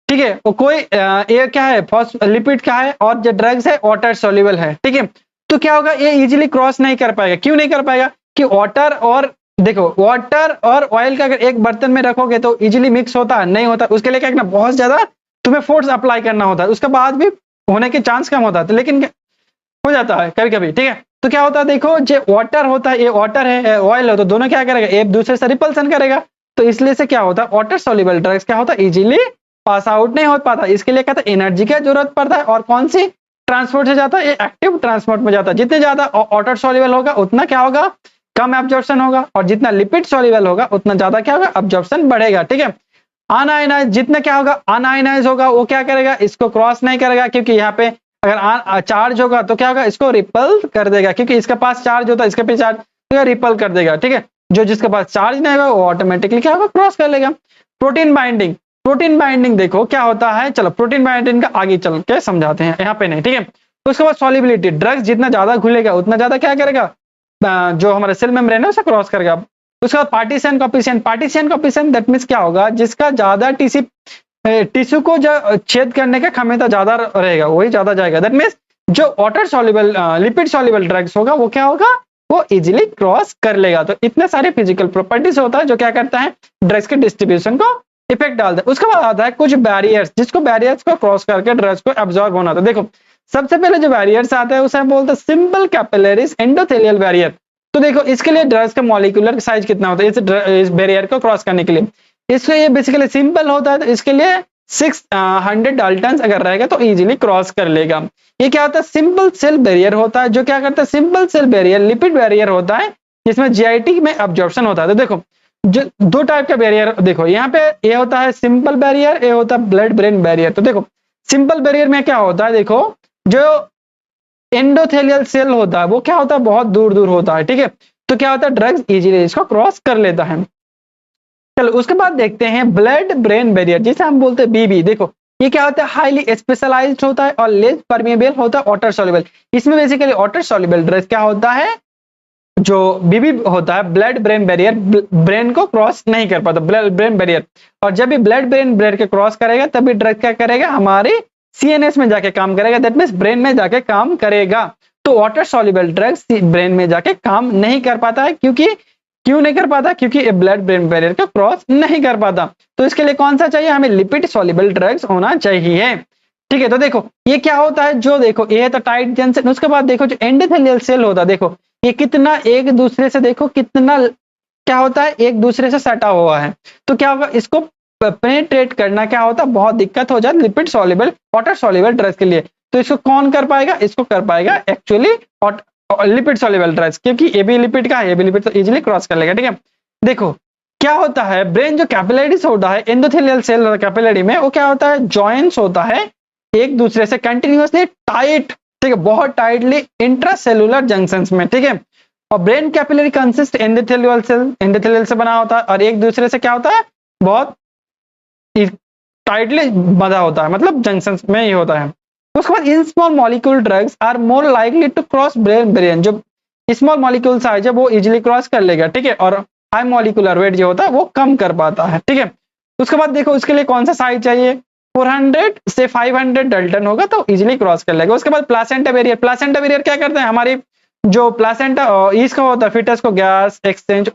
ठीक है, वो कोई ये क्या है लिपिड का है और जो ड्रग्स है वाटर सॉल्युबल है, ठीक है, तो क्या होगा ये इजीली क्रॉस नहीं कर पाएगा। क्यों नहीं कर पाएगा कि वाटर और देखो वाटर और ऑयल का अगर एक बर्तन में रखोगे तो इजीली मिक्स होता है नहीं होता, उसके लिए क्या करना बहुत ज्यादा तुम्हें फोर्स अप्लाई करना होता है, उसके बाद भी होने के चांस कम होता है लेकिन हो जाता है कभी कभी, ठीक है। तो क्या होता है देखो जो वाटर होता है ये वाटर है ऑयल है तो दोनों क्या करेगा एक दूसरे से रिपल्सन करेगा, तो इसलिए से क्या होता है वाटर सॉल्युबल ड्रग्स क्या होता है इजीली पास आउट नहीं हो पाता, इसके लिए कहता है एनर्जी की जरूरत पड़ता है और कौन सी ट्रांसपोर्ट से जाता है ये एक्टिव ट्रांसपोर्ट में जाता है। जितने ज्यादा वाटर सॉल्युबल होगा उतना क्या होगा कम एब्जॉर्प्शन होगा और जितना लिपिड सॉल्युबल होगा उतना ज्यादा क्या होगा एब्जॉर्प्शन बढ़ेगा, ठीक है। अनआयनाइज जितना क्या होगा अनआयनाइज होगा वो क्या करेगा इसको क्रॉस नहीं करेगा क्योंकि यहाँ पे अगर चार्ज होगा तो क्या होगा इसको रिपल कर देगा क्योंकि इसके पास चार्ज होता है इसके पे चार्ज तो रिपल कर देगा, ठीक है। जो जिसके पास चार्ज नहीं होगा वो ऑटोमेटिकली क्या होगा क्रॉस कर लेगा। प्रोटीन बाइंडिंग देखो क्या होता है, चलो प्रोटीन बाइंडिंग का आगे चल के समझाते हैं यहाँ पे नहीं, ठीक है। उसके बाद सॉल्युबिलिटी ड्रग्स जितना ज्यादा घुलेगा उतना ज्यादा क्या करेगा जो हमारे सेल मेम्ब्रेन है उसे क्रॉस करेगा। उसके बाद पार्टीशन कोएफिशिएंट दैट मींस क्या होगा जिसका ज्यादा टिश्यू को जो छेद करने का क्षमता ज्यादा रहेगा वही ज्यादा जाएगा, दैट मींस जो water soluble lipid soluble drugs होगा वो क्या होगा वो इजीली क्रॉस कर लेगा। तो इतने सारे फिजिकल प्रॉपर्टीज होता है जो क्या करता है, ड्रग्स के डिस्ट्रीब्यूशन को इफेक्ट डालता है। उसके बाद आता है कुछ बैरियर्स, जिसको बैरियर्स को क्रॉस करके ड्रग्स को एब्जॉर्ब होना था। देखो सबसे पहले जो बैरियर्स आता है उसे हम बोलते हैं सिंपल कैपिलरीज एंडोथेलियल बैरियर। तो देखो इसके लिए ड्रग्स का मॉलिक्यूलर साइज कितना होता है इस बैरियर को क्रॉस करने के लिए, इसको ये बेसिकली सिंपल होता है, तो इसके लिए 600 डाल्टन अगर रहेगा तो इजीली क्रॉस कर लेगा। ये क्या होता है, सिंपल सेल बैरियर होता है, जो क्या करता है, simple cell barrier lipid barrier होता है जिसमें जीआईटी में अब्जॉर्प्शन होता है। तो देखो जो दो टाइप का बैरियर, देखो यहाँ पे ये होता है सिंपल बैरियर, ये होता है ब्लड ब्रेन बैरियर। तो देखो सिंपल बैरियर में क्या होता है, देखो जो एंडोथेलियल सेल होता है वो क्या होता है, बहुत दूर दूर होता है, ठीक है। तो क्या होता है, ड्रग्स इजीली इसको क्रॉस कर लेता है। चलो उसके बाद देखते हैं ब्लड ब्रेन बैरियर, जिसे हम बोलते हैं बीबी। देखो ये क्या होता है, हाईली स्पेशलाइज्ड होता है और लेस परमेबल होता है, वाटर सॉल्युबल। इसमें बेसिकली वाटर सॉल्युबल ड्रग्स क्या होता है, जो बीबी होता है ब्लड ब्रेन बैरियर, ब्रेन को क्रॉस नहीं कर पाता, ब्लड ब्रेन बैरियर। और जब भी ब्लड ब्रेन बैरियर के क्रॉस करेगा तभी ड्रग क्या करेगा, हमारी सीएनएस में जाके काम करेगा, दैट मींस ब्रेन में जाके काम करेगा। तो वाटर सॉल्युबल ड्रग्स ब्रेन में जाके काम नहीं कर पाता है, क्यों नहीं कर पाता, क्योंकि ये ब्लड ब्रेन बैरियर को क्रॉस नहीं कर पाता। तो इसके लिए कौन सा चाहिए, हमें लिपिड सॉल्युबल ड्रग्स होना चाहिए, ठीक है। तो देखो ये क्या होता है, जो देखो ये तो टाइट जंक्शन, उसके बाद देखो जो एंडोथेलियल सेल होता है, देखो ये कितना एक दूसरे से, देखो कितना क्या होता है, एक दूसरे से सटा हुआ है। तो क्या होगा, इसको पेनिट्रेट करना क्या होता है, बहुत दिक्कत हो जाती है lipid soluble water soluble drugs के लिए। तो इसको कौन कर पाएगा, इसको कर पाएगा एक्चुअली लिपिड सॉल्युबल ड्रग्स, क्योंकि ये भी लिपिड का है, ये भी लिपिड, तो इजीली क्रॉस कर लेगा, ठीक है। देखो क्या होता है, ब्रेन जो कैपिलरीज होता है एंडोथेलियल सेल कैपिलरी में, वो क्या होता है, जॉइंट्स होता है एक दूसरे से कंटिन्यूअसली टाइट, ठीक है, बहुत टाइटली इंट्रासेलुलर जंक्शंस में, ठीक है। और ब्रेन कैपिलरी कंसिस्ट एंडोथेलियल से बना होता है और एक दूसरे से क्या होता है, बहुत टाइटली बंधा होता है, मतलब जंक्शंस में ही होता है। उसके बाद in small molecule drugs are more likely to cross brain barrier, जो स्मॉल मॉलिक्यूल साइज है वो इजीली क्रॉस कर लेगा, ठीक है। और हाई मॉलिक्यूलर वेट जो होता है वो कम कर पाता है, ठीक है। उसके बाद देखो उसके लिए कौन सा साइज चाहिए, 400 से 500 डाल्टन होगा तो इजीली क्रॉस कर लेगा। उसके बाद प्लासेंटा बैरियर, प्लासेंटा बैरियर क्या करते हैं, हमारी जो प्लासेंटा इसका होता है फिटस को गैस एक्सचेंज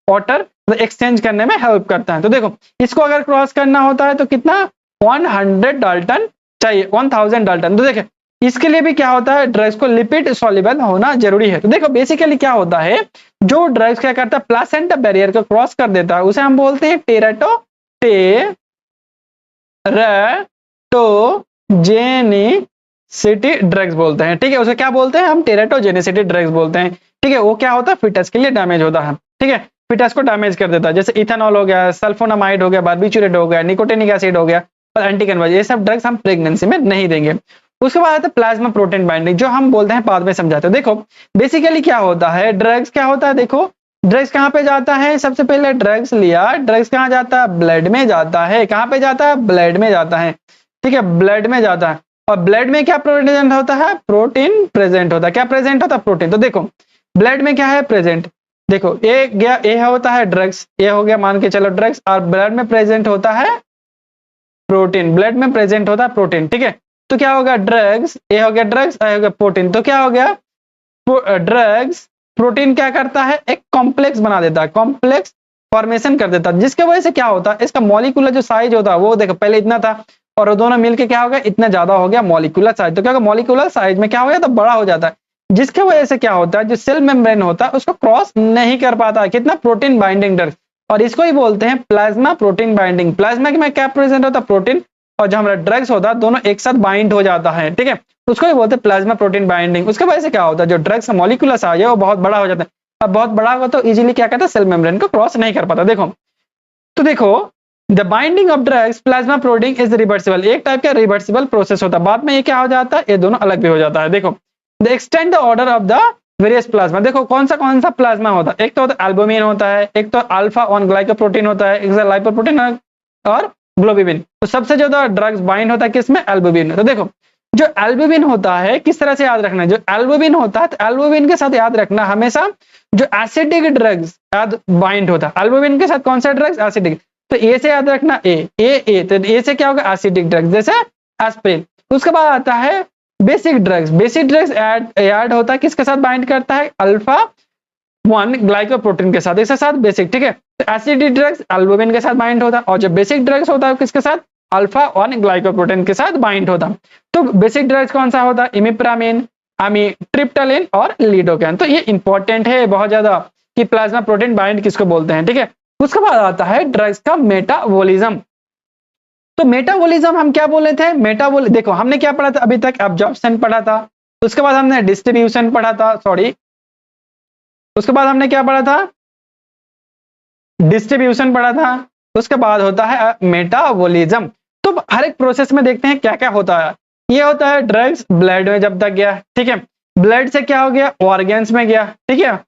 वाटर एक्सचेंज करने में हेल्प करता है। तो देखो इसको अगर क्रॉस करना होता है तो कितना, 100 डाल्टन चाहिए, 1000 डाल्टन। तो देखिए इसके लिए भी क्या होता है, ड्रग्स को लिपिड सॉल्युबल होना जरूरी है। तो देखो बेसिकली क्या होता है, जो ड्रग्स क्या करता है, प्लासेंटा बैरियर को क्रॉस कर देता है, उसे हम बोलते हैं टेराटोजेनिसिटी ड्रग्स बोलते हैं, ठीक है। उसे क्या बोलते हैं हम, टेराटोजेनिसिटी ड्रग्स बोलते हैं, ठीक है। वो क्या होता है, फिटस के लिए डैमेज होता है, ठीक है, फिटस को डैमेज कर देता है, जैसे इथेनॉल हो गया, सल्फोनामाइड हो गया, बार्बिचुरेट हो गया, निकोटिनिक एसिड हो गया, एंटीकन्वर्ज, ये सब ड्रग्स हम प्रेगनेंसी में नहीं देंगे। उसके बाद आता है प्लाज्मा प्रोटीन बाइंडिंग, जो हम बोलते हैं बाद में समझाते हैं। देखो बेसिकली क्या होता है, ड्रग्स क्या होता है, देखो ड्रग्स कहाँ पे जाता है, सबसे पहले ड्रग्स लिया, ड्रग्स कहाँ जाता है, ब्लड में जाता है, कहाँ पे जाता है, ब्लड में जाता है, ठीक है, ब्लड में जाता है। और ब्लड में क्या प्रेजेंट होता है, प्रोटीन प्रेजेंट होता है, क्या प्रेजेंट होता है, प्रोटीन। तो देखो ब्लड में क्या है प्रेजेंट, देखो ये गया, ये होता है ड्रग्स, ये हो गया मान के चलो ड्रग्स, और ब्लड में प्रेजेंट होता है प्रोटीन, ब्लड में प्रेजेंट होता है प्रोटीन, ठीक है। तो क्या होगा, ड्रग्स, ये हो गया ड्रग्स, ये हो गया प्रोटीन। तो क्या हो गया, ड्रग्स प्रोटीन क्या करता है, एक कॉम्प्लेक्स बना देता है, कॉम्प्लेक्स फॉर्मेशन कर देता है, जिसके वजह से क्या होता है, इसका मॉलिक्यूलर जो साइज होता है वो देखो पहले इतना था और दोनों मिलके क्या हो गया, इतना ज्यादा हो गया मॉलिक्यूलर साइज। तो क्या होगा, मॉलिक्यूलर साइज में क्या हो गया, तो बड़ा हो जाता है, जिसके वजह से क्या होता है, जो सेल मेम्ब्रेन होता है उसको क्रॉस नहीं कर पाता है, कितना, प्रोटीन बाइंडिंग ड्रग्स। और इसको ही बोलते हैं प्लाज्मा प्रोटीन बाइंडिंग। प्लाज्मा में क्या प्रेजेंट होता है, प्रोटीन, और जो हमारा ड्रग्स होता है दोनों एक साथ बाइंड हो जाता है, ठीक है, उसको ही बोलते हैं प्लाज्मा प्रोटीन बाइंडिंग। उसके वजह से क्या होता है, जो ड्रग्स का मॉलिक्यूलर साइज है वो बहुत बड़ा हो जाता है। अब बहुत बड़ा होगा तो इजीली क्या करता है, सेल मेम्ब्रेन को क्रॉस नहीं कर पाता। देखो तो देखो the binding of drugs plasma protein is reversible, एक टाइप का रिवर्सिबल प्रोसेस होता है, बाद में ये क्या हो जाता है, ये दोनों अलग भी हो जाता है। देखो the extend the order of the various plasma, देखो कौन सा प्लाज्मा होता है, एक तो होता है एल्बुमिन होता है, एक तो अल्फा ऑन ग्लाइकोप्रोटीन होता है, एक लाइपोप्रोटीन और ग्लोबिन। तो सबसे ज्यादा ड्रग्स बाइंड होता है किसमें, एल्बुमिन। तो देखो जो एल्बुमिन होता है किस तरह से याद रखना है, जो एल्बुमिन होता है तो एल्बुमिन के साथ याद रखना हमेशा जो एसिडिक ड्रग्स याद बाइंड होता है, एल्बुमिन के साथ कौन सा ड्रग्स, एसिडिक। तो ए से याद रखना ए, तो ए से क्या होगा, एसिडिक ड्रग्स, जैसे एस्पिरिन। उसके बाद आता है बेसिक ड्रग्स ऐड होता है, किसके साथ बाइंड करता है, अल्फा 1 ग्लाइकोप्रोटीन के साथ, इसके साथ बेसिक, ठीक है। तो एसिडिक ड्रग्स एल्बुमिन के साथ बाइंड होता है, और जो बेसिक ड्रग्स होता है किसके साथ, अल्फा 1 ग्लाइकोप्रोटीन के साथ बाइंड होता है। तो बेसिक ड्रग्स कौन सा होता है, इमिप्रामिन, अमीट्रिप्टालिन और लिडोकैन। तो ये इंपॉर्टेंट है बहुत ज्यादा कि प्लाज्मा प्रोटीन बाइंड किसको बोलते हैं, ठीक है। उसके बाद आता है ड्रग्स का मेटाबॉलिज्म। तो मेटाबॉलिज्म हम क्या बोले थे, मेटाबॉल देखो हमने क्या पढ़ा था अभी तक, एब्जॉर्प्शन पढ़ा था, उसके बाद हमने डिस्ट्रीब्यूशन पढ़ा था, उसके बाद हमने क्या पढ़ा था, डिस्ट्रीब्यूशन पढ़ा था, उसके बाद होता है मेटाबॉलिज्म। तो हर एक प्रोसेस में देखते हैं क्या क्या होता है। ये होता है ड्रग्स ब्लड में जब तक गया, ठीक है, ब्लड से क्या हो गया, ऑर्गन्स में गया, ठीक है,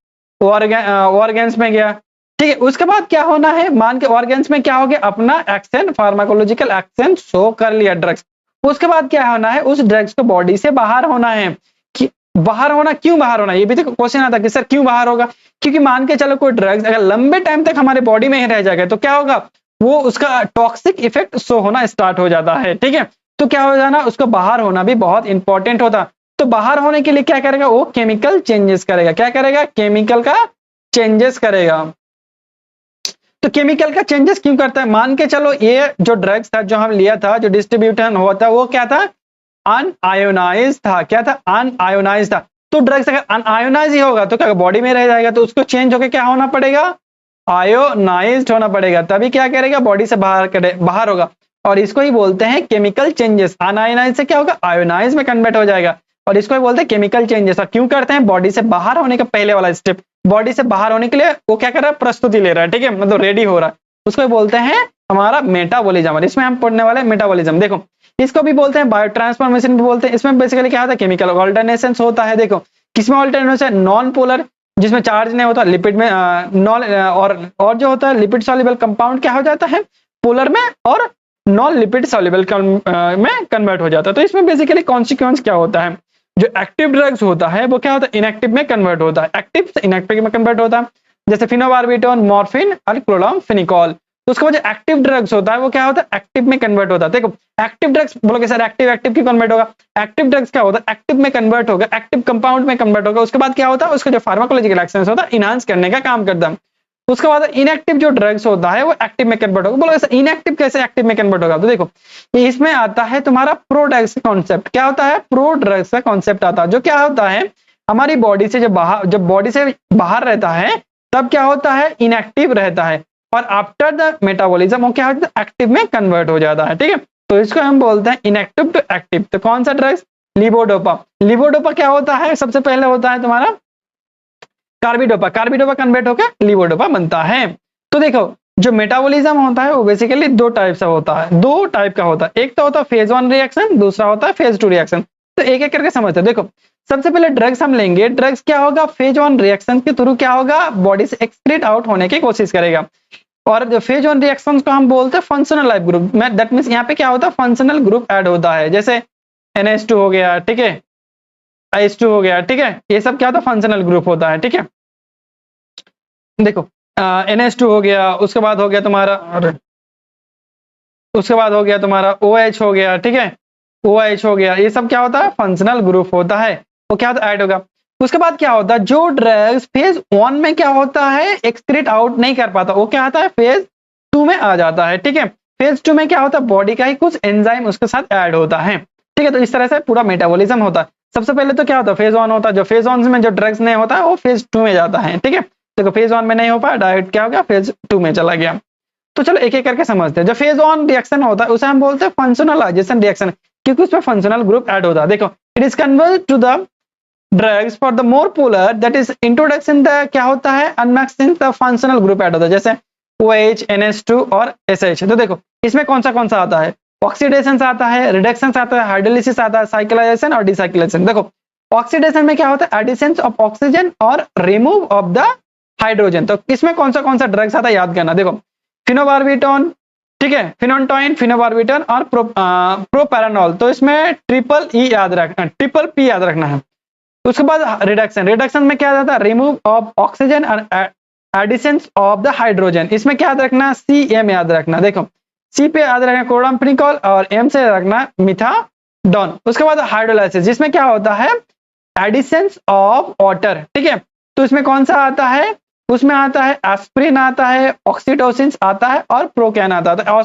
ऑर्गन्स में गया, ठीक है। उसके बाद क्या होना है, मान के ऑर्गन्स में क्या हो गया, अपना एक्शन, फार्माकोलॉजिकल एक्शन शो कर लिया ड्रग्स। उसके बाद क्या होना है, उस ड्रग्स को बॉडी से बाहर होना है। कि बाहर होना, क्यों बाहर होना, ये भी तो क्वेश्चन आता है कि सर क्यों बाहर होगा। क्योंकि मान के चलो कोई ड्रग्स अगर लंबे टाइम तक हमारे बॉडी में ही रह जाएगा तो क्या होगा, वो उसका टॉक्सिक इफेक्ट शो होना स्टार्ट हो जाता है, ठीक है। तो क्या हो जाना, उसको बाहर होना भी बहुत इंपॉर्टेंट होता। तो बाहर होने के लिए क्या करेगा, वो केमिकल चेंजेस करेगा, क्या करेगा, केमिकल का चेंजेस करेगा। तो केमिकल का चेंजेस क्यों करता है, मान के चलो ये जो ड्रग्स था जो हम लिया था, जो डिस्ट्रीब्यूशन हुआ था, वो क्या था, अनआयोनाइज था, क्या था, अनआयोनाइज था। तो ड्रग्स अगर अनआयोनाइज ही होगा तो क्या बॉडी में रह जाएगा, तो उसको चेंज होकर क्या होना पड़ेगा, आयोनाइज्ड होना पड़ेगा, तभी क्या करेगा, बॉडी से बाहर होगा। और इसको ही बोलते हैं केमिकल चेंजेस। अनआयोनाइज से क्या होगा, आयोनाइज में कन्वर्ट हो जाएगा, और इसको ही बोलते हैं केमिकल चेंजेस। और क्यों करते हैं, बॉडी से बाहर होने का पहले वाला स्टेप, बॉडी से बाहर होने के लिए वो क्या कर रहा है, प्रस्तुति ले रहा है, ठीक है, मतलब रेडी हो रहा है, उसको ही बोलते हैं हमारा मेटाबॉलिज्म। इसमें हम पढ़ने वाले मेटाबॉलिज्म, देखो इसको भी बोलते हैं बायो ट्रांसफॉर्मेशन भी बोलते हैं। इसमें बेसिकली क्या होता है, केमिकल ऑल्टरनेशन होता है। देखो किसमें ऑल्टरनेशन, नॉन पोलर जिसमें चार्ज नहीं होता, लिपिड में नॉन और जो होता है लिपिड सॉल्युबल कंपाउंड क्या हो जाता है, पोलर में, और नॉन लिपिड सॉल्युबल में कन्वर्ट हो जाता है। तो इसमें बेसिकली कॉन्सिक्वेंस क्या होता है, जो एक्टिव ड्रग्स होता है वो क्या होता है, इनएक्टिव में कन्वर्ट होता है, एक्टिव से इनएक्टिव में कन्वर्ट होता है, जैसे फिनोबार्बिटोन, मॉर्फिन और क्लोरामफेनिकोल। तो उसका जो एक्टिव ड्रग्स होता है वो क्या होता है, एक्टिव में कन्वर्ट होता है। देखो एक्टिव ड्रग्स बोलोगे सर एक्टिव की कन्वर्ट होगा, एक्टिव ड्रग्स क्या होता है, एक्टिव में कन्वर्ट होगा, एक्टिव कंपाउंड में कन्वर्ट होगा। उसके बाद क्या होता है, उसका जो फार्माकोलॉजिकल एक्शन होता है इनहांस करने का काम करता है। उसके बाद इनएक्टिव जो ड्रग्स होता है वो एक्टिव में कन्वर्ट होगा। बोलोगे सर इनएक्टिव कैसे एक्टिव में कन्वर्ट होगा, तो देखो इसमें आता है तुम्हारा प्रो ड्रग्स का कॉन्सेप्ट। क्या होता है, प्रो ड्रग्स का कॉन्सेप्ट आता है, जो क्या होता है हमारी बॉडी से जब बॉडी से बाहर रहता है तब क्या होता है, इनएक्टिव रहता है, और आफ्टर द मेटाबॉलिज्म वो क्या होता है, एक्टिव में कन्वर्ट हो जाता है, ठीक है। तो इसको हम बोलते हैं इनएक्टिव टू एक्टिव। तो कौन सा ड्रग्स, लिवोडोपा। लिवोडोपा क्या होता है, सबसे पहले होता है तुम्हारा कार्बिडोपा, कार्बिडोपा कन्वर्ट होकर लिवोडोपा बनता है। तो देखो जो मेटाबॉलिज्म होता है वो बेसिकली दो टाइप से होता है, दो टाइप का होता है, एक तो होता है फेज 1 रिएक्शन, दूसरा होता है फेज 2 रिएक्शन। तो एक एक करके समझते हैं। देखो सबसे पहले ड्रग्स हम लेंगे, ड्रग्स क्या होगा, फेज 1 रिएक्शन के थ्रू क्या होगा, बॉडी से एक्सक्रीट आउट होने की कोशिश करेगा। और जो फेज 1 रिएक्शंस को हम बोलते हैं फंक्शनल लाइफ ग्रुप में, दैट मींस यहाँ पे क्या होता है, फंक्शनल ग्रुप ऐड होता है, जैसे NH2 हो गया, ठीक है, H2 हो गया, ठीक है, ये सब क्या होता है, फंक्शनल ग्रुप होता है, ठीक है। देखो NH2 हो गया, उसके बाद हो गया तुम्हारा, उसके बाद हो गया तुम्हारा OH हो गया, ठीक है, OH हो गया, ये सब क्या होता है, फंक्शनल ग्रुप होता है, वो क्या होता है, ऐड होगा। उसके बाद क्या होता है, जो ड्रग्स फेज 1 में क्या होता है, एक्सक्रीट आउट नहीं कर पाता, वो क्या आता है, फेज 2 में आ जाता है, ठीक है। फेज 2 में क्या होता है, बॉडी का ही कुछ एंजाइम उसके साथ ऐड होता है, ठीक है। तो इस तरह से पूरा मेटाबॉलिज्म होता है। सबसे पहले तो क्या होता है, फेज 1 होता है, जो फेज 1 में जो ड्रग्स नहीं होता है वो फेज 2 में जाता है, ठीक है। देखो फेज 1 में नहीं हो पाया, डायरेक्ट क्या हो गया, फेज 2 में चला गया। तो चलो एक एक करके समझते हैं। जो फेज 1 रिएक्शन होता है उसे हम बोलते हैं फंक्शनलाइजेशन रिएक्शन, क्योंकि उसमें फंक्शनल ग्रुप ऐड होता है। देखो it is convert to the drugs for the more polar, that is introduction the क्या होता है, unmixing the functional group add होता है, जैसे OH, NH2 और SH। तो देखो इसमें कौन सा आता है, ऑक्सीडेशन आता है, रिडक्शन आता है, हाइड्रोलिसिस आता है, साइक्लाइजेशन और डिसाइक्लेशन। देखो ऑक्सीडेशन में क्या होता है, एडिशन ऑफ ऑक्सीजन और रिमूव ऑफ द हाइड्रोजन। तो इसमें कौन सा ड्रग्स आता है, याद करना। देखो फिनोबार्बिटोन, ठीक है, फिनोटोइन, फिनोबार्बिटोन और प्रोपैरानॉल। तो इसमें ट्रिपल P याद रखना है। उसके बाद रिडक्शन में क्या आता है, रिमूव ऑफ ऑक्सीजन और एडिशन ऑफ द हाइड्रोजन। इसमें क्या याद रखना, CM याद रखना। देखो C पे याद रखना क्लोरामफेनिकोल और M से रखना डाउन। उसके बाद हाइड्रोलाइसिस, जिसमें क्या होता है एडिशन ऑफ वाटर, ठीक है। तो इसमें कौन सा आता है, उसमें आता है एस्प्रिन आता है, ऑक्सीटोसिन आता है और प्रोकैन आता है। और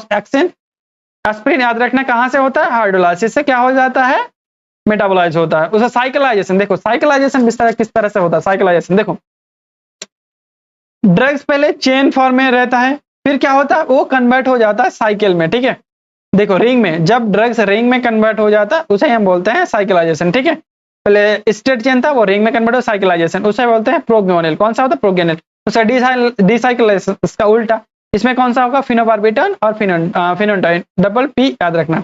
एस्प्रिन याद रखना कहां से होता है, हाइड्रोलाइसिस से क्या हो जाता है, मेटाबोलाइज होता है। उसका साइक्लाइजेशन देखो, साइक्लाइजेशन किस तरह से होता है, साइक्लाइजेशन देखो, ड्रग्स पहले चेन फॉर्म में रहता है, फिर क्या होता है वो कन्वर्ट हो जाता है साइकिल में, ठीक है। देखो रिंग में, जब ड्रग्स रिंग में कन्वर्ट हो जाता है उसे हम बोलते हैं साइक्लाइजेशन, ठीक है। पहले स्ट्रेट चेन था, वो रिंग में कन्वर्ट हो साइक्लाइजेशन, उसे बोलते हैं प्रोग्नोनिल। कौन सा होता है, प्रोग्नोनिल। उसका डिसाइक्लाइजेशन, इसका उल्टा, इसमें कौन सा होगा, फिनोबार्बिटन और फिनोटाइन, डबल पी याद रखना,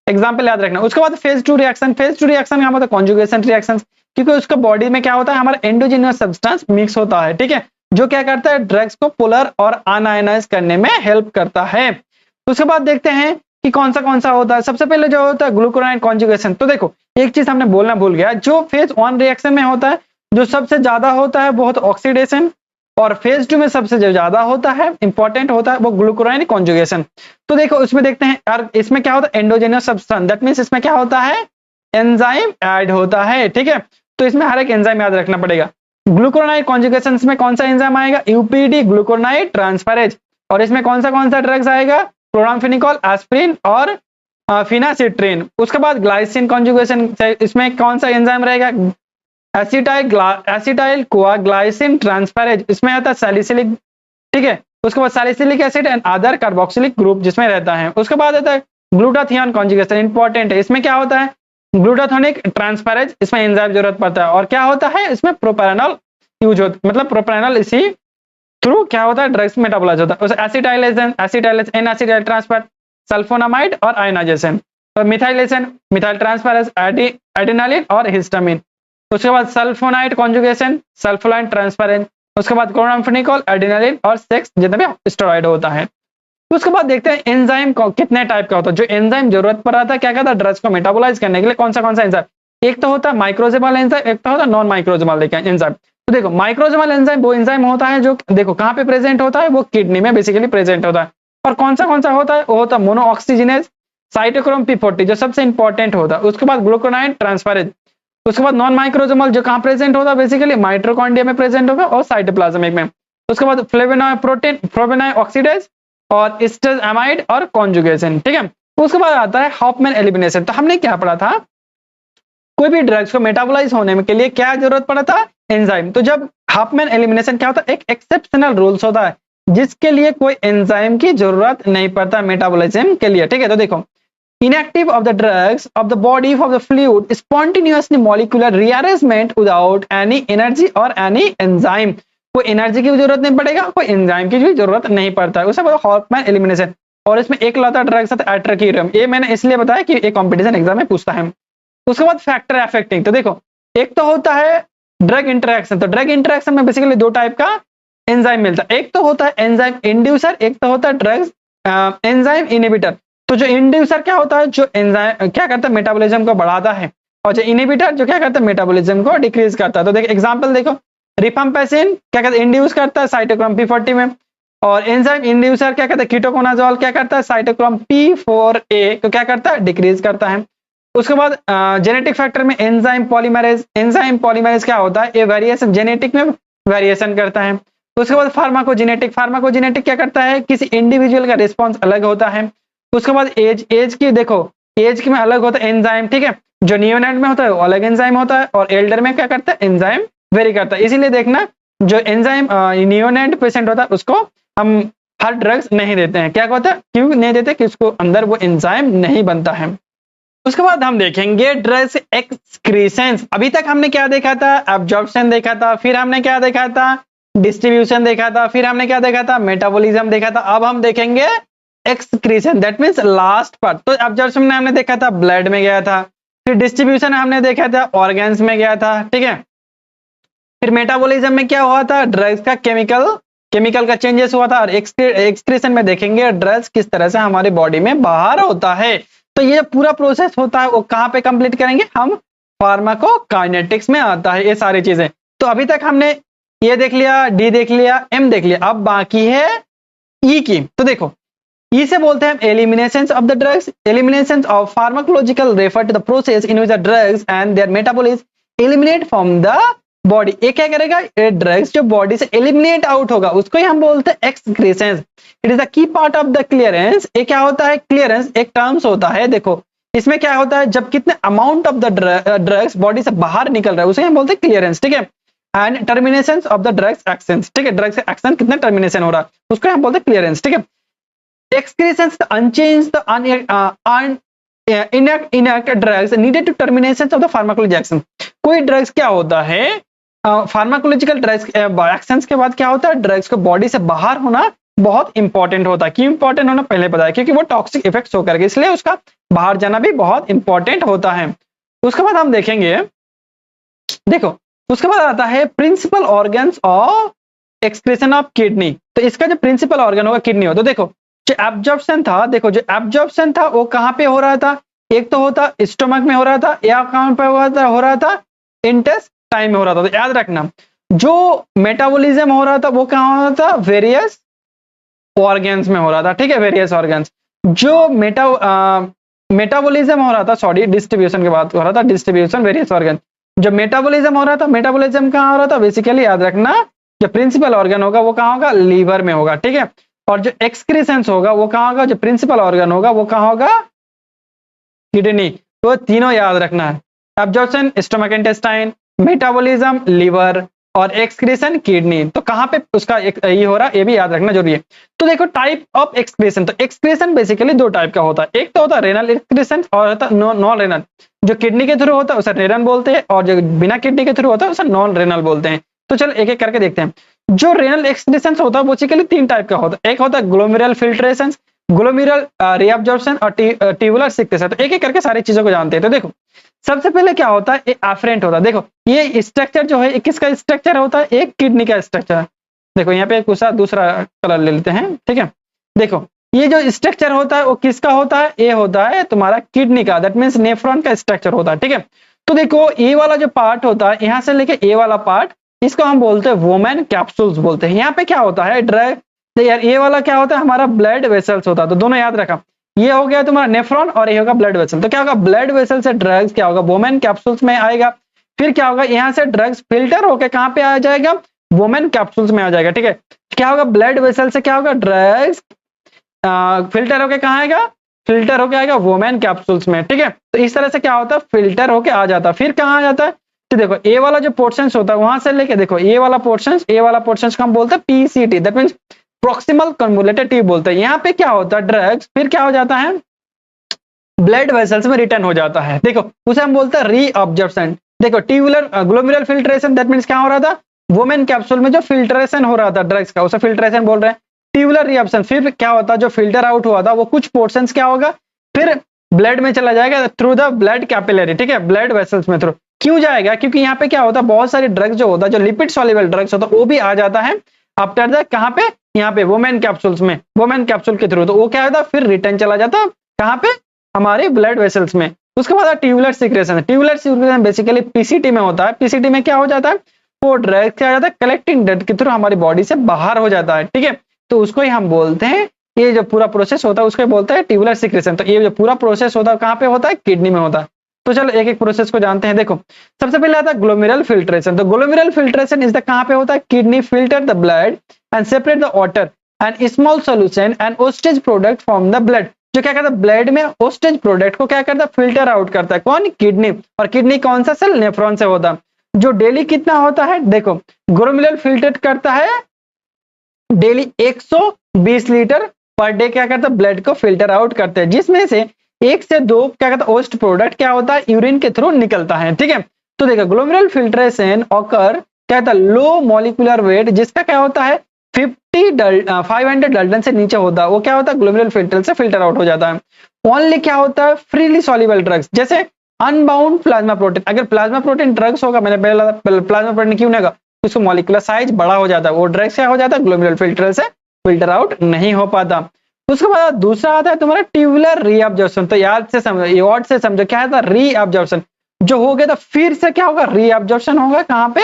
एग्जाम्पल याद रखना। उसके बाद फेज 2 रिएक्शन, फेज 2 रिएक्शन का मतलब कॉन्जुगेशन रिएक्शन, क्योंकि उसका बॉडी में क्या होता है, हमारा एंडोजेनस सब्सटेंस मिक्स होता है, ठीक है, जो क्या करता है ड्रग्स को पोलर और अनआयनाइज करने में हेल्प करता है। उसके बाद देखते हैं कि कौन सा होता है। सबसे पहले जो होता है ग्लूकोनाइड कॉन्जुगेशन। तो देखो एक चीज हमने बोलना भूल गया, जो फेज 1 रिएक्शन में होता है जो सबसे ज्यादा होता है वो होता है ऑक्सीडेशन, और फेज 2 में सबसे जो ज्यादा होता है इंपॉर्टेंट होता है वो ग्लूकोनाइड कॉन्जुगेशन। तो देखो इसमें देखते हैं यार, इसमें क्या होता है एंडोजेनस सब्सटेंस, दैट मींस इसमें क्या होता है एंजाइम ऐड होता है, ठीक है। तो इसमें हर एक एंजाइम याद रखना पड़ेगा। ग्लूकोनाइड कॉन्जुगेशन में कौन सा एंजाइम आएगा, यूपीडी ग्लूकोनाइड ट्रांसफरेज। और इसमें कौन सा ड्रग्स आएगा, क्लोरामफेनिकोल, एस्प्रिन और फिनासिट्रीन। उसके बाद ग्लाइसिन कॉन्जुगेशन, इसमें कौन सा एंजाइम रहेगा, एसिटाइल कोआ ग्लाइसिन ट्रांसफरेज, इसमें आता है सैलिसिलिक, ठीक है। उसके बाद salicylic acid and other carboxylic group जिसमें रहता है। उसके बाद आता है ग्लूटाथियोन कॉन्जुगेशन, इंपॉर्टेंट है। इसमें क्या होता है ग्लूटाथोनिक ट्रांसफरेज, इसमें एंजाइम जरूरत पड़ता है। और क्या होता है इसमें प्रोपेरानॉल यूज होता, मतलब प्रोपेरानॉल इसी थ्रू क्या होता है ड्रग्स मेटाबोलाइज होता है। Acetylation N acetyl transfer, sulphonamide और आयनाइजेशन, तो मिथाइलेशन, मिथाइल ट्रांसफरेज, एडिनालिन और हिस्टामिन। उसके बाद सल्फोनाइड कॉन्जुगेशन, सल्फोनाइड ट्रांसफरेज। उसके बाद क्लोरामफेनिकोल, एडिनालिन और सेक्स जितना भी स्टेरॉइड होता है। उसके बाद देखते हैं एंजाइम कितने टाइप का होता है। जो एंजाइम जरूरत पड़ रहा था क्या कहता है ड्रग्स को मेटाबोलाइज करने के लिए, कौन सा एंजाइम, एक तो होता है माइक्रोजेमल एंजाइम, एक तो होता है नॉन माइक्रोजेमल एंजाइम। तो देखो माइक्रोजेमल एंजाइम वो एंजाइम होता है जो देखो कहाँ पे प्रेजेंट होता है, वो किडनी में बेसिकली प्रेजेंट होता है। और कौन सा होता है, वो होता है मोनोऑक्सीजिनेज, साइटोक्रोम P40 जो सबसे इंपॉर्टेंट होता है। उसके बाद ग्लूकोनाइड ट्रांसफरेज। उसके बाद नॉन माइक्रोजेमल जो कहाँ प्रेजेंट होता है, बेसिकली माइटोकॉन्ड्रिया में प्रेजेंट होगा और साइटोप्लाज्मिक में। उसके बाद फ्लेवोनॉइड प्रोटीन, फ्लेवोनॉइड ऑक्सीडेज और एस्टर एमाइड और कॉन्जुगेशन, ठीक है। उसके बाद आता है हॉफमैन एलिमिनेशन। तो हमने क्या पढ़ा था, कोई भी ड्रग्स को मेटाबोलाइज होने के लिए क्या जरूरत पड़ा था, एंजाइम। तो जब हॉफमैन एलिमिनेशन क्या होता है, एक एक्सेप्शनल रूल्स होता है जिसके लिए कोई एंजाइम की जरूरत नहीं पड़ता मेटाबोलिज्म के लिए, ठीक है। तो देखो inactive of the drugs of the body of the fluid spontaneously molecular rearrangement without any energy or any enzyme, कोई एनर्जी की जरूरत नहीं पड़ेगा, कोई एंजाइम की भी जरूरत नहीं पड़ता है, उसे बोलते हैं हॉफमैन एलिमिनेशन। और इसमें एक लौता ड्रग्स है एट्रोक्यूरियम, ये मैंने इसलिए बताया कि एक कंपटीशन एग्जाम में पूछता है। उसके बाद फैक्टर अफेक्टिंग, तो देखो एक तो होता है ड्रग इंटरेक्शन। तो ड्रग इंटरेक्शन में बेसिकली दो टाइप का एंजाइम मिलता है, एक तो होता है एंजाइम इंड्यूसर, एक तो होता है ड्रग्स एंजाइम इनहिबिटर। तो जो इंड्यूसर क्या होता है, जो एंजाइम क्या करता है मेटाबॉलिज्म को बढ़ाता है, और जो इनहिबिटर जो क्या करता है मेटाबॉलिज्म को डिक्रीज करता है। तो देखो एग्जांपल देखो, रिफाम्पिसिन क्या करता है इंड्यूस करता है साइटोक्रोम P40 में, और एंजाइम इंड्यूसर क्या करता है कीटोकोनाजोल क्या करता है साइटोक्रोम P4A को क्या करता है डिक्रीज करता है। उसके बाद जेनेटिक फैक्टर में एंजाइम पॉलीमरेज क्या होता है, ये वेरिएशन जेनेटिक में वेरिएशन करता है। उसके बाद फार्माकोजेनेटिक क्या करता है, किसी इंडिविजुअल का रिस्पॉन्स अलग होता है। उसके बाद एज की देखो, एज की में अलग होता है एंजाइम, ठीक है। जो नियोनेट में होता है वो अलग एंजाइम होता है, और एल्डर में क्या करता है एंजाइम वेरी करता है। इसीलिए देखना जो एंजाइम नियोनेट पेशेंट होता है उसको हम हर ड्रग्स नहीं देते हैं। क्या होता है, क्यों नहीं देते, कि उसको अंदर वो एंजाइम नहीं बनता है। उसके बाद हम देखेंगे ड्रग्स एक्सक्रीशंस। अभी तक हमने क्या देखा था, एब्जॉर्प्शन देखा था, फिर हमने क्या देखा था, डिस्ट्रीब्यूशन देखा था, फिर हमने क्या देखा था, मेटाबॉलिज्म देखा था। अब हम देखेंगे excretion, that means last part. तो एब्जॉर्प्शन में हमने देखा था ब्लड में गया था, फिर डिस्ट्रीब्यूशन हमने देखा था ऑर्गन्स में गया था, ठीक है। फिर मेटाबॉलिज्म में क्या हुआ था, ड्रग्स का केमिकल का चेंजेस हुआ था। और एक्सक्रीशन में देखेंगे ड्रग्स किस तरह से हमारी बॉडी में बाहर होता है। तो ये पूरा प्रोसेस होता है वो कहाँ पे कंप्लीट करेंगे हम, फार्माकोकाइनेटिक्स में आता है ये सारी चीजें। तो अभी तक हमने ये देख लिया, डी देख लिया, एम देख लिया, अब बाकी है ई की। तो देखो इसे बोलते हैं elimination of the drugs. Elimination of pharmacological refer to the process in which the drugs and their metabolism eliminate from the body. ये क्या करेगा, ये ड्रग्स जो बॉडी से एलिमिनेट आउट होगा उसको ही हम बोलते हैं excretions. It is the key part of the clearance. ये क्या होता है, क्लियरेंस एक टर्म्स होता है। देखो इसमें क्या होता है, जब कितने amount of the drugs body से बाहर निकल रहा है उसे हम बोलते हैं क्लियरेंस, ठीक है। And termination of the drugs action, ठीक है, ड्रग्स एक्शन कितना टर्मिनेशन हो रहा है उसको हम बोलते हैं क्लियरेंस, ठीक है। Excretions, the unchanged, the inert drugs needed to termination of the pharmacological action। कोई ड्रग्स क्या होता है, फार्माकोलॉजिकल ड्रग्स एक्शंस के बाद क्या होता है, ड्रग्स को बॉडी से बाहर होना बहुत इंपॉर्टेंट होता है। क्यों इंपॉर्टेंट होना पहले बताया, क्योंकि वो टॉक्सिक इफेक्ट्स होकर के, इसलिए उसका बाहर जाना भी बहुत इंपॉर्टेंट होता है। उसके बाद हम देखेंगे, देखो उसके बाद आता है principal organs of excretion of kidney. तो इसका जो प्रिंसिपल ऑर्गन होगा किडनी हो। तो देखो जो एब्जॉर्प्शन था, देखो जो एब्जॉर्प्शन था वो कहाँ पे हो रहा था, एक तो होता स्टोमक में हो रहा था, या कहाँ पे हो रहा था इंटेस्टाइन में हो रहा था। तो याद रखना जो मेटाबॉलिज्म हो रहा था वो कहाँ हो रहा था, वेरियस ऑर्गन्स में हो रहा था, ठीक है, वेरियस ऑर्गन्स। जो मेटाबॉलिज्म हो रहा था, सॉरी डिस्ट्रीब्यूशन के बाद हो रहा था, डिस्ट्रीब्यूशन वेरियस ऑर्गन। जो मेटाबॉलिज्म हो रहा था, मेटाबॉलिज्म कहाँ हो रहा था, बेसिकली याद रखना जो प्रिंसिपल ऑर्गन होगा वो कहाँ होगा, लीवर में होगा, ठीक है। और जो एक्सक्रीशंस होगा वो कहाँ होगा, जो प्रिंसिपल ऑर्गन होगा वो कहाँ होगा, किडनी। तो तीनों याद रखना है, absorption stomach intestine, metabolism liver, और एक्सक्रीशन किडनी। तो कहाँ पे उसका ये हो रहा है ये भी याद रखना जरूरी है। तो देखो टाइप ऑफ एक्सक्रीशन, तो एक्सक्रीशन बेसिकली दो टाइप का होता है, एक तो होता है रेनल एक्सक्रीशन और होता है नॉन रेनल। जो किडनी के थ्रू होता है उसे रेनल बोलते हैं, और जो बिना किडनी के थ्रू होता है उसे नॉन रेनल बोलते हैं। तो चलो एक एक करके देखते हैं। जो रेनल एक्सक्रीशन होता है बेसिकली तीन टाइप का होता है, एक होता है ग्लोमेरुलर फिल्ट्रेशन, ग्लोमेरुलर रीअब्जॉर्प्शन और ट्यूबुलर सिक्रेशन। तो एक एक करके सारी चीजों को जानते हैं। तो देखो सबसे पहले क्या होता है, ये एफरेंट होता है। देखो ये स्ट्रक्चर जो है किसका स्ट्रक्चर होता है, एक किडनी का स्ट्रक्चर है। देखो यहाँ पे दूसरा कलर ले लेते हैं, ठीक है। देखो ये जो स्ट्रक्चर होता है वो किसका होता है, ये होता है तुम्हारा किडनी का, दैट मीन्स नेफ्रॉन का स्ट्रक्चर होता है, ठीक है। तो देखो ये वाला जो पार्ट होता है यहाँ से लेके ये वाला पार्ट, इसको हम बोलते हैं वोमेन कैप्सूल्स बोलते हैं। यहाँ पे क्या होता है, ड्रग यार ये वाला क्या होता है हमारा ब्लड वेसल्स होता है। तो दोनों याद रखा, ये हो गया तुम्हारा नेफ्रॉन और ये होगा ब्लड वेसल। तो क्या होगा, ब्लड वेसल से ड्रग्स क्या होगा, वोमेन कैप्सूल्स में आएगा। फिर क्या होगा, यहाँ से ड्रग्स फिल्टर होकर कहाँ पे आ जाएगा, वोमेन कैप्सूल्स में आ जाएगा, ठीक है। क्या होगा, ब्लड वेसल से क्या होगा, ड्रग्स फिल्टर होके कहाँ आएगा, फिल्टर होके आएगा वोमेन कैप्सूल्स में, ठीक है। तो इस तरह से क्या होता है, फिल्टर होके आ जाता है। फिर कहाँ आ जाता है, तो देखो ए वाला जो पोर्शन होता है वहां से लेके देखो ए वाला पोर्शन को हम बोलते हैं PCT, that means proximal convoluted tube बोलते हैं। यहाँ पे क्या होता है, ड्रग्स फिर क्या हो जाता है, ब्लड वेसल्स में रिटर्न हो जाता है। देखो उसे हम बोलते हैं रीअब्जॉर्प्शन। देखो tubular glomerular filtration, that means क्या हो रहा था, वोमेन कैप्सूल में जो फिल्ट्रेशन हो रहा था ड्रग्स का उसे फिल्ट्रेशन बोल रहे हैं। ट्यूबुलर रीअब्जॉर्प्शन फिर क्या होता है, जो फिल्टर आउट हुआ था वो कुछ पोर्शंस क्या होगा, फिर ब्लड में चला जाएगा थ्रू द ब्लड कैपिलरी, ठीक है, ब्लड वेसल्स में थ्रू। क्यों जाएगा, क्योंकि यहाँ पे क्या होता है, बहुत सारे ड्रग्स जो होता है, जो लिपिड सॉल्युबल ड्रग्स होता है वो भी आ जाता है आफ्टर द कहाँ पे, यहाँ पे वोमेन कैप्सूल्स में, वोमेन कैप्सूल के थ्रू। तो वो क्या होता है, फिर रिटर्न चला जाता है कहाँ पे, हमारे ब्लड वेसल्स में। उसके बाद tubular secretion, tubular secretion basically PCT में होता है। पीसीटी में क्या हो जाता है, वो ड्रग क्या हो जाता है, कलेक्टिंग ब्लड के थ्रू हमारी बॉडी से बाहर हो जाता है, ठीक है। तो उसको ही हम बोलते हैं, ये जो पूरा प्रोसेस होता है उसको बोलते हैं ट्यूबुलर सिक्रेशन। तो ये जो पूरा प्रोसेस होता है कहाँ पे होता है, किडनी में होता है। तो चलो एक एक प्रोसेस को जानते हैं। देखो सबसे पहले आता है ग्लोमेरुलर फिल्ट्रेशन। तो ग्लोमेरुलर फिल्ट्रेशन इज द कहाँ पे होता है, kidney filter the blood and separate the water and small solution and wastage product from the blood. जो क्या करता है, ब्लड में ओस्टेज प्रोडक्ट को क्या करता है, फिल्टर आउट करता है। कौन, किडनी। और किडनी कौन सा सेल, नेफ्रॉन से होता है। जो डेली कितना होता है, देखो ग्लोमेरुलर फिल्टर करता है डेली 120 लीटर पर डे क्या करता है, ब्लड को फिल्टर आउट करते हैं, जिसमें से 1 से 2 क्या कहता है, ओस्ट प्रोडक्ट क्या होता है, यूरिन के थ्रू निकलता है, ठीक है। तो देखो ग्लोमेरुलर फिल्ट्रेशन ऑकर क्या होता है, लो मॉलिक्यूलर वेट जिसका क्या होता है 500 डाल्टन से नीचे होता है, वो क्या होता है, ग्लोमेरुलर फिल्टर से फिल्टर आउट हो जाता है। ओनली क्या होता है, फ्रीली सॉल्युबल ड्रग्स जैसे अनबाउंड प्लाज्मा प्रोटीन। अगर प्लाज्मा प्रोटीन ड्रग्स होगा, मैंने पहले प्लाज्मा प्रोटीन क्यों नहीं, उसको मॉलिक्यूलर साइज बड़ा हो जाता है, वो ड्रग्स क्या हो जाता है, ग्लोमेरुलर फिल्टर से फिल्टर आउट नहीं हो पाता। उसके बाद दूसरा आता है तुम्हारा ट्यूबुलर रीअब्जॉर्प्शन। तो याद से समझो, वर्ड से समझो क्या था, रीअब्जॉर्प्शन। जो हो गया तो फिर से क्या होगा, रीअब्जॉर्प्शन होगा कहाँ पे,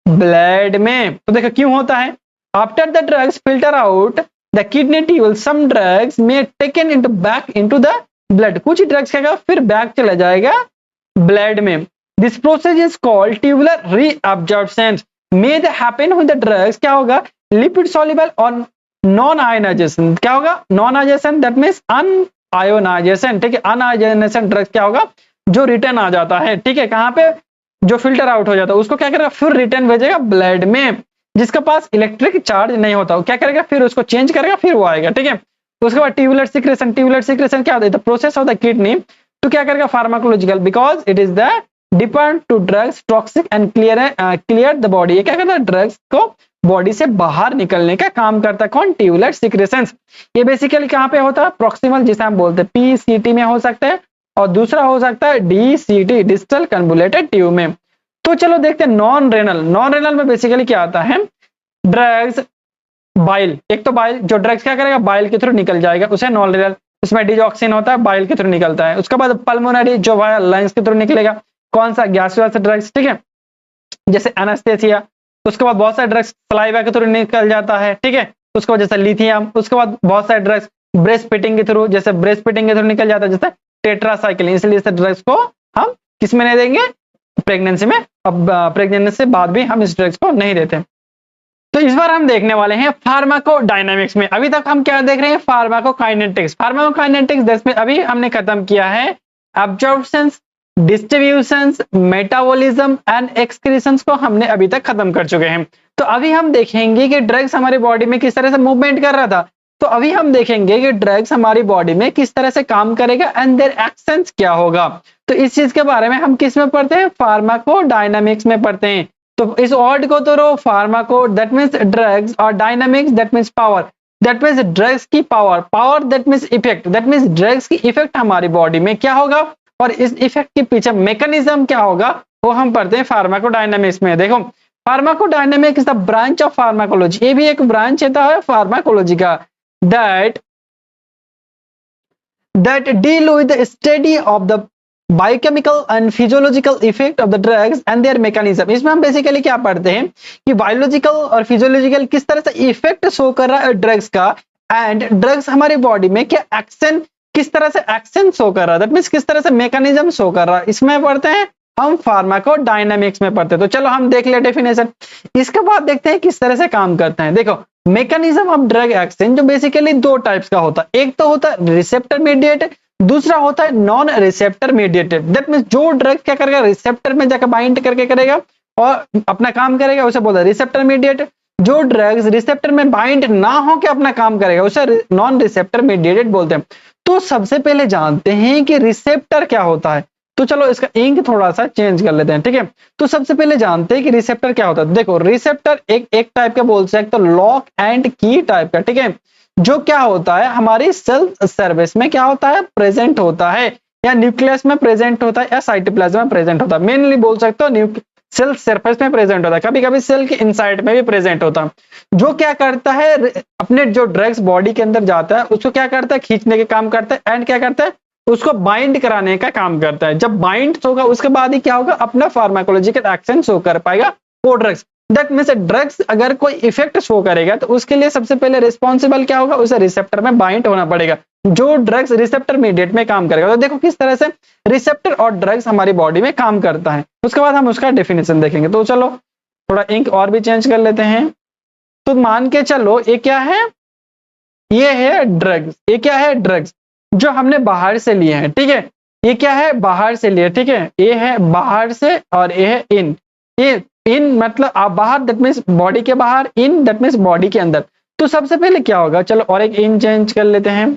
ब्लड में। तो देखो क्यों होता है, after the drugs filter out the kidney tubule some drugs में taken into back into the blood, कुछ ड्रग्स क्या होगा फिर बैक चला जाएगा ब्लड में। This process is called tubular reabsorption. May the happen with the drugs क्या होगा लिपिड सॉल्युबल और नॉन आयोनाइजेशन, क्या होगा non ionization that means unionization, ठीक है। अनआयोनाइजेशन ड्रग्स क्या होगा जो रिटर्न आ जाता है, ठीक है, कहां पे जो फिल्टर आउट हो जाता है उसको क्या करेगा फिर रिटर्न भेजेगा ब्लड में। जिसके पास इलेक्ट्रिक चार्ज नहीं होता वो क्या करेगा फिर उसको चेंज करेगा फिर वो आएगा, ठीक है। उसके बाद ट्यूबुलर सिक्रेशन, ट्यूबुलर सिक्रेशन क्या होता है the process of the kidney तो क्या करेगा pharmacological because it is the depend to drugs toxic and clear the body. ये क्या करता है ड्रग्स को बॉडी से बाहर निकलने का काम करता है कौन ट्यूबुलर सिक्रेशंस। ये बेसिकली कहां पे होता है प्रॉक्सिमल जिसे हम बोलते हैं पीसीटी में हो सकता है और दूसरा हो सकता है डीसीटी डिस्टल कन्वोल्यूटेड ट्यूब में। तो चलो देखते हैं नॉन रेनल। नॉन रेनल में बेसिकली क्या आता है ड्रग्स बाइल, एक तो बाइल जो ड्रग्स क्या करेगा बाइल के थ्रू निकल जाएगा उसे नॉन रेनल, उसमें डिजॉक्सिन होता है बाइल के थ्रू निकलता है। उसके बाद पल्मोनरी जो वाया लंग्स के थ्रू निकलेगा कौन सा गैसियस ड्रग्स, ठीक है, जैसे एनेस्थेसिया। उसके बाद बहुत सारे ड्रग्स सलाइवा के थ्रू निकल जाता है, ठीक है, उसके बाद जैसे लिथियम। उसके बाद बहुत सारे ड्रग्स ब्रेस्ट फिटिंग के थ्रू, जैसे ब्रेस्ट फिटिंग के थ्रू निकल जाता है जैसे टेट्रासाइक्लिन। इसलिए इस ड्रग्स को हम किस में नहीं देंगे प्रेगनेंसी में, अब प्रेगनेंसी से बाद भी हम इस ड्रग्स को नहीं देते। तो इस बार हम देखने वाले हैं फार्माकोडायनामिक्स में। अभी तक हम क्या देख रहे हैं फार्माकोकाइनेटिक्स। फार्माकोकाइनेटिक्स में अभी हमने खत्म किया है एब्जॉर्प्शन, डिस्ट्रीब्यूशन, मेटाबॉलिज्म एंड एक्सक्रीशंस को हमने अभी तक खत्म कर चुके हैं। तो अभी हम देखेंगे कि ड्रग्स हमारी बॉडी में किस तरह से मूवमेंट कर रहा था। तो अभी हम देखेंगे कि ड्रग्स हमारी बॉडी में किस तरह से काम करेगा एंड देयर एक्शंस क्या होगा। तो इस चीज के बारे में हम किस में पढ़ते हैं फार्माकोडायनामिक्स में पढ़ते हैं। तो इस वर्ड को तो रो फार्माको दैट मींस ड्रग्स और dynamics that means power, that means drugs की power, power that means effect, that means drugs की इफेक्ट हमारी बॉडी में क्या होगा और इस इफेक्ट के पीछे मैकेनिज्म क्या होगा वो हम पढ़ते हैं फार्माकोडायनामिक्स में। देखो pharmacodynamics is the branch of pharmacology, ये भी एक ब्रांच है फार्माकोलॉजी का that deal with the study of the biochemical and physiological effect of the drugs and their mechanism। इसमें हम बेसिकली क्या पढ़ते हैं कि बायोलॉजिकल और फिजियोलॉजिकल किस तरह से इफेक्ट शो कर रहा है ड्रग्स का एंड ड्रग्स हमारी बॉडी में क्या एक्शन किस तरह से एक्शन शो कर रहा है, दैट मींस किस तरह से मैकेनिज्म शो कर रहा है, इसमें पढ़ते हैं हम फार्माकोडायनामिक्स में पढ़ते हैं। तो चलो हम देख ले डेफिनेशन, इसके बाद देखते हैं किस तरह से काम करते हैं। देखो मैकेनिज्म ऑफ ड्रग एक्शन जो बेसिकली दो टाइप्स का होता है, एक तो होता है रिसेप्टर मीडिएटेड, दूसरा होता है non receptor mediated. That means जो ड्रग क्या करेगा रिसेप्टर में जाकर बाइंड करके करेगा और अपना काम करेगा उसे बोलते हैं रिसेप्टर मीडिएटेड। जो ड्रग्स रिसेप्टर में बाइंड ना हो के अपना काम करेगा उसे नॉन रिसेप्टर मीडिएटेड बोलते हैं। तो सबसे पहले जानते हैं कि रिसेप्टर क्या होता है। तो चलो इसका इंक थोड़ा सा चेंज कर लेते हैं, ठीक है। तो सबसे पहले जानते हैं कि रिसेप्टर क्या होता है। देखो रिसेप्टर एक टाइप का बोल सकते हो लॉक एंड की टाइप का, ठीक है, जो क्या होता है हमारी सेल सर्विस में क्या होता है प्रेजेंट होता है, या न्यूक्लियस में प्रेजेंट होता है या साइटोप्लाज्म में प्रेजेंट होता है। मेनली बोल सकते हो सेल सरफेस में प्रेजेंट होता है, कभी कभी सेल के इनसाइड में भी प्रेजेंट होता है। जो क्या करता है अपने जो ड्रग्स बॉडी के अंदर जाता है उसको क्या करता है खींचने के काम करता है एंड क्या करता है उसको बाइंड कराने का काम करता है। जब बाइंड होगा उसके बाद ही क्या होगा अपना फार्माकोलॉजिकल एक्शन शो कर पाएगा वो ड्रग्स। दैट मींस ड्रग्स अगर कोई इफेक्ट शो करेगा तो उसके लिए सबसे पहले रिस्पॉन्सिबल क्या होगा उसे रिसेप्टर में बाइंड होना पड़ेगा, जो ड्रग्स रिसेप्टर मीडिएट में काम करेगा। तो देखो किस तरह से रिसेप्टर और ड्रग्स हमारी बॉडी में काम करता है, उसके बाद हम उसका डेफिनेशन देखेंगे। तो चलो थोड़ा इंक और भी चेंज कर लेते हैं। तो मान के चलो ये क्या है, ये है ड्रग्स, ये क्या है ड्रग्स जो हमने बाहर से लिए हैं, ठीक है, ये क्या है बाहर से लिए, ठीक है, ये है बाहर से और ये है इन। ये इन मतलब आप बाहर दैट मींस बॉडी के बाहर, इन दैट मींस बॉडी के अंदर। तो सबसे पहले क्या होगा, चलो और एक इन चेंज कर लेते हैं,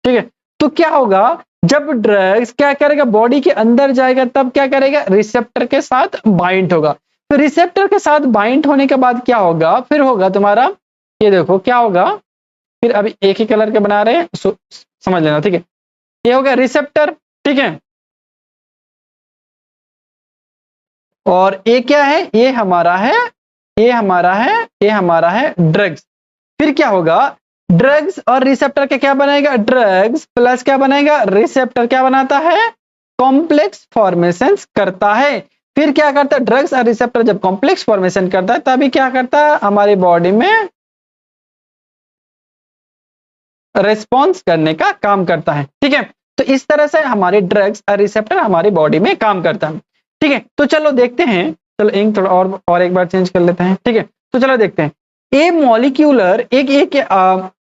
ठीक है। तो क्या होगा जब ड्रग्स क्या करेगा बॉडी के अंदर जाएगा तब क्या करेगा रिसेप्टर के साथ बाइंड होगा। तो रिसेप्टर के साथ बाइंड होने के बाद क्या होगा फिर होगा तुम्हारा, ये देखो क्या होगा, फिर अभी एक ही कलर के बना रहे हैं समझ लेना, ठीक है। ये हो गया रिसेप्टर, ठीक है, और ये क्या है ये हमारा है, ये हमारा है, ये हमारा है ड्रग्स। फिर क्या होगा ड्रग्स और रिसेप्टर के क्या बनाएगा, ड्रग्स प्लस क्या बनाएगा रिसेप्टर क्या बनाता है कॉम्प्लेक्स फॉर्मेशन करता है। फिर क्या करता है ड्रग्स और रिसेप्टर जब कॉम्प्लेक्स फॉर्मेशन करता है तभी क्या करता है हमारी बॉडी में रेस्पॉन्स करने का काम करता है। ठीक है, तो इस तरह से हमारे ड्रग्स और रिसेप्टर हमारी बॉडी में काम करता है। ठीक है, तो चलो देखते हैं, चलो इंक थोड़ा और एक बार चेंज कर लेते हैं। ठीक है, तो चलो देखते हैं ए मॉलिक्यूलर एक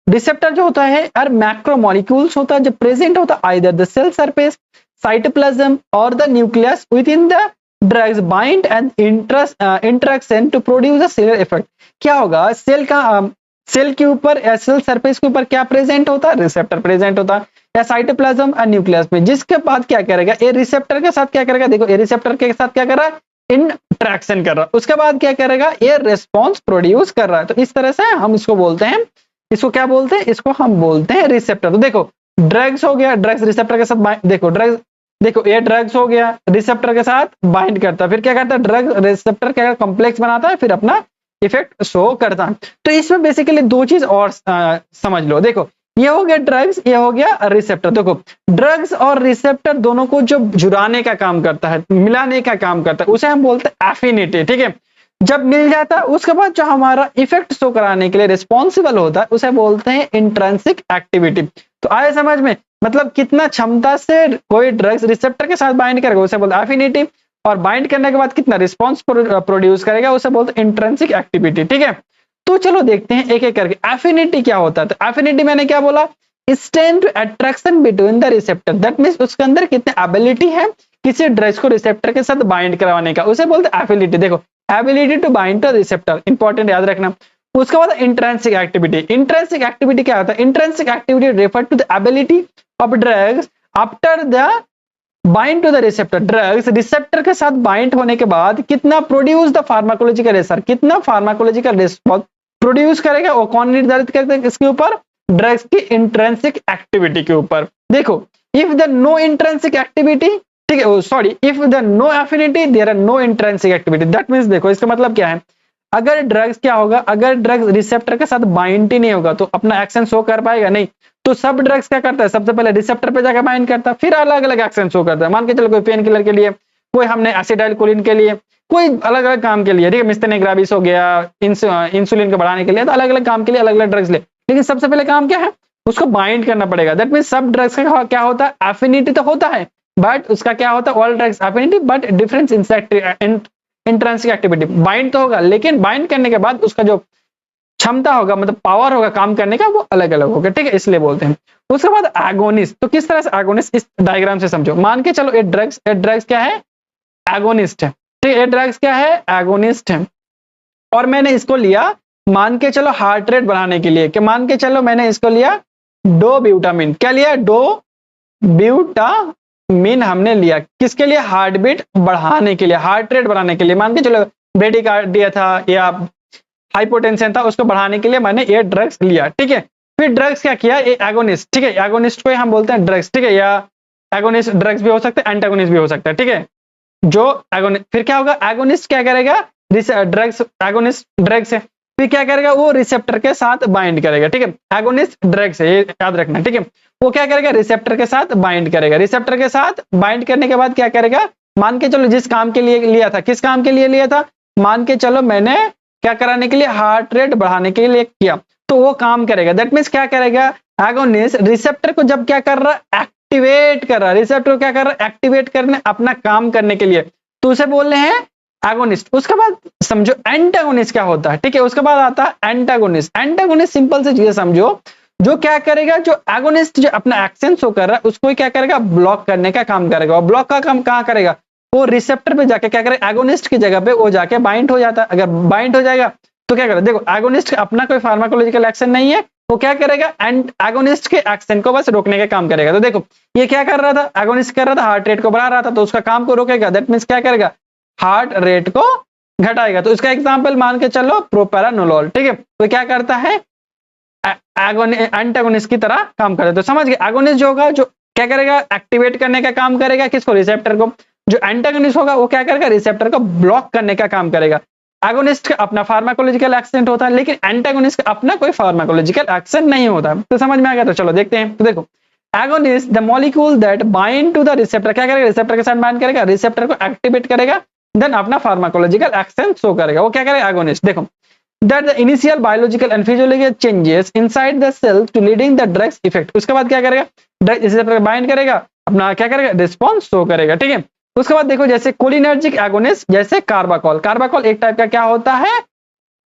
रिसेप्टर जो होता है और मैक्रो मॉलिक्यूल्स होता है जो प्रेजेंट होता है either the cell surface, cytoplasm और the nucleus within the drugs bind and interaction to produce a cellular effect. क्या होगा, सेल के ऊपर या सेल सरफेस के ऊपर क्या प्रेजेंट होता है, रिसेप्टर प्रेजेंट होता है या साइटोप्लाज्म और न्यूक्लियस में, जिसके बाद क्या करेगा, ये रिसेप्टर के साथ क्या करेगा, देखो ये रिसेप्टर के साथ क्या कर रहा है, इंटरेक्शन कर रहा है, उसके बाद क्या करेगा, ये रिस्पॉन्स प्रोड्यूस कर रहा है। तो इस तरह से हम इसको बोलते हैं, इसको क्या बोलते हैं, इसको हम बोलते हैं रिसेप्टर। तो देखो ड्रग्स हो गया, ड्रग्स रिसेप्टर के साथ देखो ड्रग्स, देखो ये ड्रग्स हो गया, रिसेप्टर के साथ बाइंड करता है, फिर क्या करता है, ड्रग रिसेप्टर क्या कॉम्प्लेक्स बनाता है, फिर अपना इफेक्ट शो करता है। तो इसमें बेसिकली दो चीज और समझ लो, देखो ये हो गया ड्रग्स, ये हो गया रिसेप्टर। देखो ड्रग्स और रिसेप्टर दोनों को जो जुड़ाने का काम करता है, मिलाने का काम करता है, उसे हम बोलते हैं एफिनिटी। ठीक है, जब मिल जाता है उसके बाद जो हमारा इफेक्ट शो कराने के लिए रिस्पॉन्सिबल होता है उसे बोलते हैं इंट्रिंसिक एक्टिविटी। तो आए समझ में, मतलब कितना क्षमता से कोई ड्रग्स रिसेप्टर के साथ बाइंड करेगा उसे बोलते हैं एफिनिटी, और बाइंड करने के बाद कितना रिस्पॉन्स प्रोड्यूस करेगा उसे बोलते हैं इंट्रिंसिक एक्टिविटी। ठीक है, तो चलो देखते हैं एक एक करके एफिनिटी क्या होता है। तो एफिनिटी मैंने क्या बोला, strength to attraction between the receptor, that means उसके अंदर कितने एबिलिटी है किसी ड्रग्स को रिसेप्टर के साथ बाइंड करवाने का, उसे बोलते हैं एफिनिटी। देखो ability to bind to receptor, important याद रखना। उसके बाद इंट्रिंसिक एक्टिविटी, इंट्रिंसिक एक्टिविटी क्या होता है, intrinsic activity refer to the ability of drugs after the bind to the receptor, drugs receptor के साथ बाइंड होने के बाद कितना प्रोड्यूस द फार्माकोलॉजिकल रेसर, कितना फार्माकोलॉजिकल रिस्पॉन्स प्रोड्यूस करेगा, वो कौन निर्धारित करते हैं, इसके ऊपर, ड्रग्स की इंट्रिंसिक एक्टिविटी के ऊपर। देखो if the no intrinsic activity, ठीक है sorry, if the no affinity there are no intrinsic activity, that means देखो इसका मतलब क्या है, अगर ड्रग्स क्या होगा, अगर ड्रग्स रिसेप्टर के साथ बाइंड ही नहीं होगा तो अपना एक्शन शो कर पाएगा नहीं। तो सब ड्रग्स क्या करता है, सबसे पहले रिसेप्टर पे जाकर बाइंड करता है, फिर अलग अलग एक्शन शो करता है। मान के चलो कोई पेन किलर के लिए, कोई हमने एसिटाइलकोलिन के लिए, कोई अलग अलग काम के लिए, ठीक है, मिस्थेनिक ग्रेविस हो गया, इंसुलिन को बढ़ाने के लिए, तो अलग अलग काम के लिए अलग अलग ड्रग्स ले, लेकिन सबसे पहले काम क्या है, उसको बाइंड करना पड़ेगा। दैट मीन सब ड्रग्स का क्या होता है, एफिनिटी तो होता है, बट उसका क्या होता है, all drugs affinity but difference intrinsic activity, bind तो होगा लेकिन बाइंड करने के बाद उसका जो क्षमता होगा, मतलब पावर होगा काम करने का, वो अलग अलग होगा। ठीक है, इसलिए बोलते हैं। उसके बाद एगोनिस्ट, तो किस तरह से एगोनिस्ट, इस डायग्राम से समझो। मान के चलो ये ड्रग्स क्या है, एगोनिस्ट है। ठीक है, ये ड्रग्स क्या है, एगोनिस्ट है, और मैंने इसको लिया मान के चलो हार्ट रेट बढ़ाने के लिए, कि मान के चलो मैंने इसको लिया डो ब्यूटामिन, क्या लिया, डो ब्यूटामिन हमने लिया, किसके लिए, हार्ट बीट बढ़ाने के लिए, हार्ट रेट बढ़ाने के लिए। मान के चलो ब्रेडिकार्डिया था या हाइपोटेंशन था, उसको बढ़ाने के लिए मैंने ये ड्रग्स लिया। ठीक है, फिर ड्रग्स क्या किया, ये एगोनिस्ट, ठीक है, एगोनिस्ट को हम बोलते हैं ड्रग्स। ठीक है, या एगोनिस्ट ड्रग्स भी हो सकते हैं, एंटागोनिस्ट भी हो सकता है। ठीक है, जो एगोनिस्ट, फिर क्या होगा, एगोनिस्ट क्या करेगा, ड्रग्स, एगोनिस्ट ड्रग्स है, फिर क्या करेगा, वो रिसेप्टर के साथ बाइंड करेगा। ठीक है, एगोनिस्ट ड्रग्स है, ये याद रखना। ठीक है, वो क्या करेगा, रिसेप्टर के साथ बाइंड करेगा, रिसेप्टर के साथ बाइंड करने के बाद क्या करेगा, मान के चलो जिस काम के लिए लिया था, किस काम के लिए लिया था, मान के चलो मैंने क्या कराने के लिए, हार्ट रेट बढ़ाने के लिए किया, तो वो काम करेगा। दैट मींस क्या करेगा, एगोनिस्ट रिसेप्टर को जब क्या कर रहा है, एक्टिवेट कर रहा है, रिसेप्टर को क्या कर रहा है, एक्टिवेट करने, अपना काम करने के लिए, तो उसे बोल रहे हैं एगोनिस्ट। उसके बाद समझो एंटागोनिस्ट क्या होता है। ठीक है, उसके बाद आता है एंटागोनिस्ट। एंटागोनिस्ट सिंपल से चीजें समझो, जो क्या करेगा, जो एगोनिस्ट जो अपना एक्शन शो कर रहा है उसको क्या करेगा, ब्लॉक करने का काम करेगा। और ब्लॉक का काम कहाँ करेगा, वो रिसेप्टर पे जाके क्या करेगा, एगोनिस्ट की जगह पे वो जाके बाइंड हो जाता है। अगर बाइंड हो जाएगा तो क्या करेगा, देखो एगोनिस्ट का अपना कोई फार्माकोलॉजिकल एक्शन नहीं है, वो क्या करेगा, एंड एगोनिस्ट के एक्शन को बस रोकने का काम करेगा। तो देखो ये क्या कर रहा था, एगोनिस्ट कर रहा था, हार्ट रेट को बढ़ा रहा था, तो उसका काम को रोकेगा। दैट मींस क्या करेगा, हार्ट रेट को घटाएगा। तो इसका एग्जांपल मान के चलो प्रोपेरानोलोल। ठीक है, तो क्या करता है, एंटागोनिस्ट की तरह काम करता है। तो समझ गए, एगोनिस्ट जो होगा, जो क्या करेगा, एक्टिवेट करने का काम करेगा, किसको, रिसेप्टर को। जो एंटागोनिस्ट होगा वो क्या करेगा, रिसेप्टर को ब्लॉक करने का काम करेगा। एगोनिस्ट का अपना फार्माकोलॉजिकल एक्शन होता है, लेकिन एंटागोनिस्ट का अपना कोई फार्माकोलॉजिकल एक्शन नहीं होता। तो समझ में आ गया, तो चलो देखते हैं। तो देखो agonist the molecule that bind to the receptor, क्या करेगा, रिसेप्टर के साथ बाइंड करेगा, रिसेप्टर को एक्टिवेट करेगा, देन अपना फार्माकोलॉजिकल एक्शन शो करेगा, वो क्या करेगा, एगोनिस्ट। देखो that the initial biological and physiological changes inside the cell to leading the drugs effect. उसके बाद क्या करेगा, ड्रग रिसेप्टर बाइंड करेगा, अपना क्या करेगा, रिस्पॉन्स शो करेगा, ठीक है। उसके बाद देखो जैसे कोलिनर्जिक एगोनिस्ट, जैसे कार्बाकॉल, कार्बाकॉल एक टाइप का क्या होता है,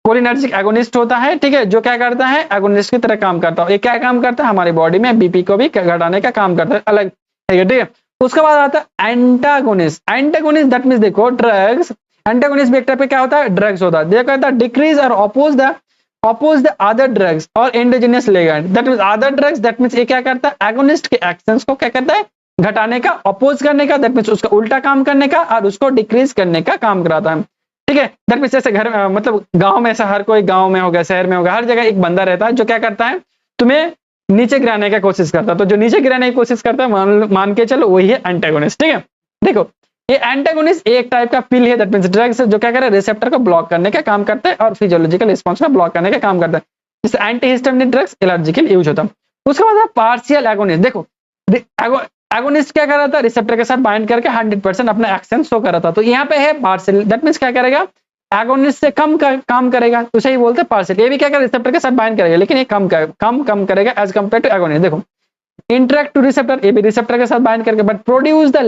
कोलिनर्जिक एगोनिस्ट होता है, ठीक है, जो क्या करता है, एगोनिस्ट की तरह काम करता है। ये क्या काम करता है, हमारी बॉडी में बीपी को भी घटाने का काम करता है, अलग, ठीक है। उसके बाद आता है एंटागोनिस्ट। एंटागोनिस्ट दैट मींस देखो ड्रग्स, एंटागोनिस्ट भी एक टाइप का क्या होता है, ड्रग्स होता है। देखो कहता है डिक्रीज और अपोज द अदर ड्रग्स और endogenous ligand, that means other drugs, that means ये क्या करता है, एगोनिस्ट के एक्शंस को क्या करता है, घटाने का, अपोज करने का, दैट मींस उसका उल्टा काम करने का, और उसको डिक्रीज करने का काम कराता है, ठीक है। दैट मींस जैसे घर मतलब गांव में, ऐसा हर कोई गांव में होगा, शहर में होगा, हर जगह एक बंदा रहता है जो क्या करता है, तुम्हें नीचे गिराने की कोशिश करता है। तो जो नीचे गिराने की कोशिश करता है, मान के चलो वही है एंटागोनिस्ट, ठीक है। देखो ये एंटागोनिस्ट एक टाइप का पिल है, दैट मींस ड्रग्स जो क्या करे, रिसेप्टर को ब्लॉक करने का काम करता है और फिजियोलॉजिकल रिस्पॉन्स को ब्लॉक करने का काम करता है। जैसे एंटीहिस्टामिनिक ड्रग्स एलर्जिकल यूज होता है। उसके बाद पार्शियल एगोनिस्ट, देखो एगोनिस्ट क्या कर रहा था, रिसेप्टर के साथ बाइंड करके 100% अपना एक्शन शो कर रहा था। तो यहाँ पे है पार्शियल, दैट मींस क्या करेगा, एगोनिस्ट से कम काम करेगा, तो उसे ही बोलते हैं पार्शियल। ये भी क्या करेगा, रिसेप्टर के साथ बाइंड करेगा, लेकिन ये कम करेगा एज कंपेयर टू एगोनिस्ट। देखो इंटरेक्ट टू रिसेप्टर, ये भी रिसेप्टर के साथ बाइंड करके, but produce the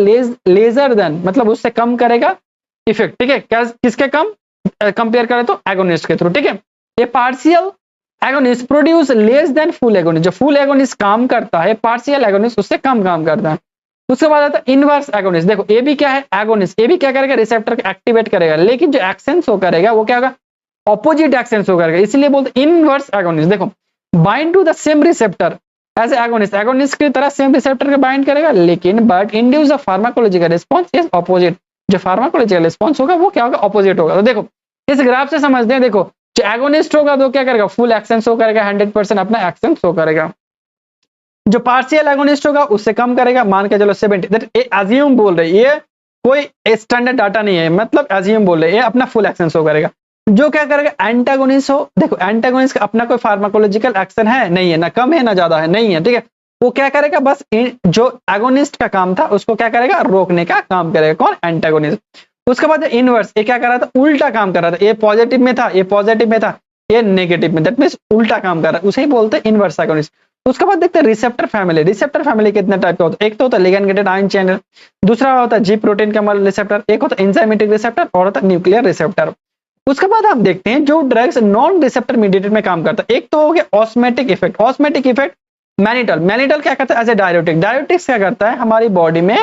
lesser than, मतलब उससे कम करेगा इफेक्ट, ठीक है। किसके कम कंपेयर करें तो एगोनिस्ट के थ्रू, ठीक है। ये partial agonist produce less than full agonist, जो फुल एगोनिस्ट काम करता है, पार्शियल एगोनिस्ट उससे कम काम करता है। उसके बाद आता है इनवर्स एगोनिस्ट। देखो ये भी क्या है, एगोनिस्ट, ये भी क्या करेगा, रिसेप्टर को एक्टिवेट करेगा, लेकिन जो एक्शन शो करेगा वो क्या होगा, ऑपोजिट एक्शन शो करेगा, इसलिए बोलते इनवर्स एगोनिस्ट। देखो bind to the same receptor as agonist, agonist की तरह सेम रिसेप्टर के बाइंड करेगा, लेकिन but induce the pharmacological response is opposite, जो फार्माकोलॉजिकल रिस्पांस होगा वो क्या होगा, ऑपोजिट होगा। तो देखो इस ग्राफ से समझते हैं, देखो जो एगोनिस्ट होगा तो क्या करेगा, फुल एक्शन शो करेगा, 100% अपना एक्शन शो करेगा। जो पार्शियल एगोनिस्ट होगा उससे कम करेगा, मान के चलो 70, एज्यूम बोल रहे, ये कोई स्टैंडर्ड डाटा नहीं है, मतलब एज्यूम बोल रहे, ये अपना फुल एक्शन शो करेगा। जो क्या करेगा एंटागोनिस्ट हो, देखो एंटागोनिस्ट का अपना कोई फार्माकोलॉजिकल एक्शन है नहीं है, ना कम है ना ज्यादा है, नहीं है, ठीक है। वो क्या करेगा, बस जो एगोनिस्ट का काम था उसको क्या करेगा, रोकने का काम करेगा, कौन, एंटागोनिस्ट। उसके बाद इनवर्स, ये क्या कर रहा था, उल्टा काम कर रहा था, ये पॉजिटिव में था, ये पॉजिटिव में था, ये नेगेटिव में, दैट मींस उल्टा काम कर रहा है, उसे ही बोलते हैं इनवर्स एगोनिस्ट। उसके बाद देखते हैं रिसेप्टर फैमिली। रिसेप्टर फैमिली कितने टाइप का होता है, एक तो होता है लिगैंड गेटेड आयन चैनल, दूसरा होता है जी प्रोटीन का रिसेप्टर, एक होता है एंजाइमेटिक रिसेप्टर और होता है न्यूक्लियर रिसेप्टर। उसके बाद हम देखते हैं जो ड्रग्स नॉन रिसेप्टर मीडिएटेड में काम करता है, एक तो हो गया ऑस्मेटिक इफेक्ट। ऑस्मेटिक इफेक्ट मैनिटल क्या करता है, एज ए डायरेटिक, डायरेटिक्स क्या करता है, हमारी बॉडी में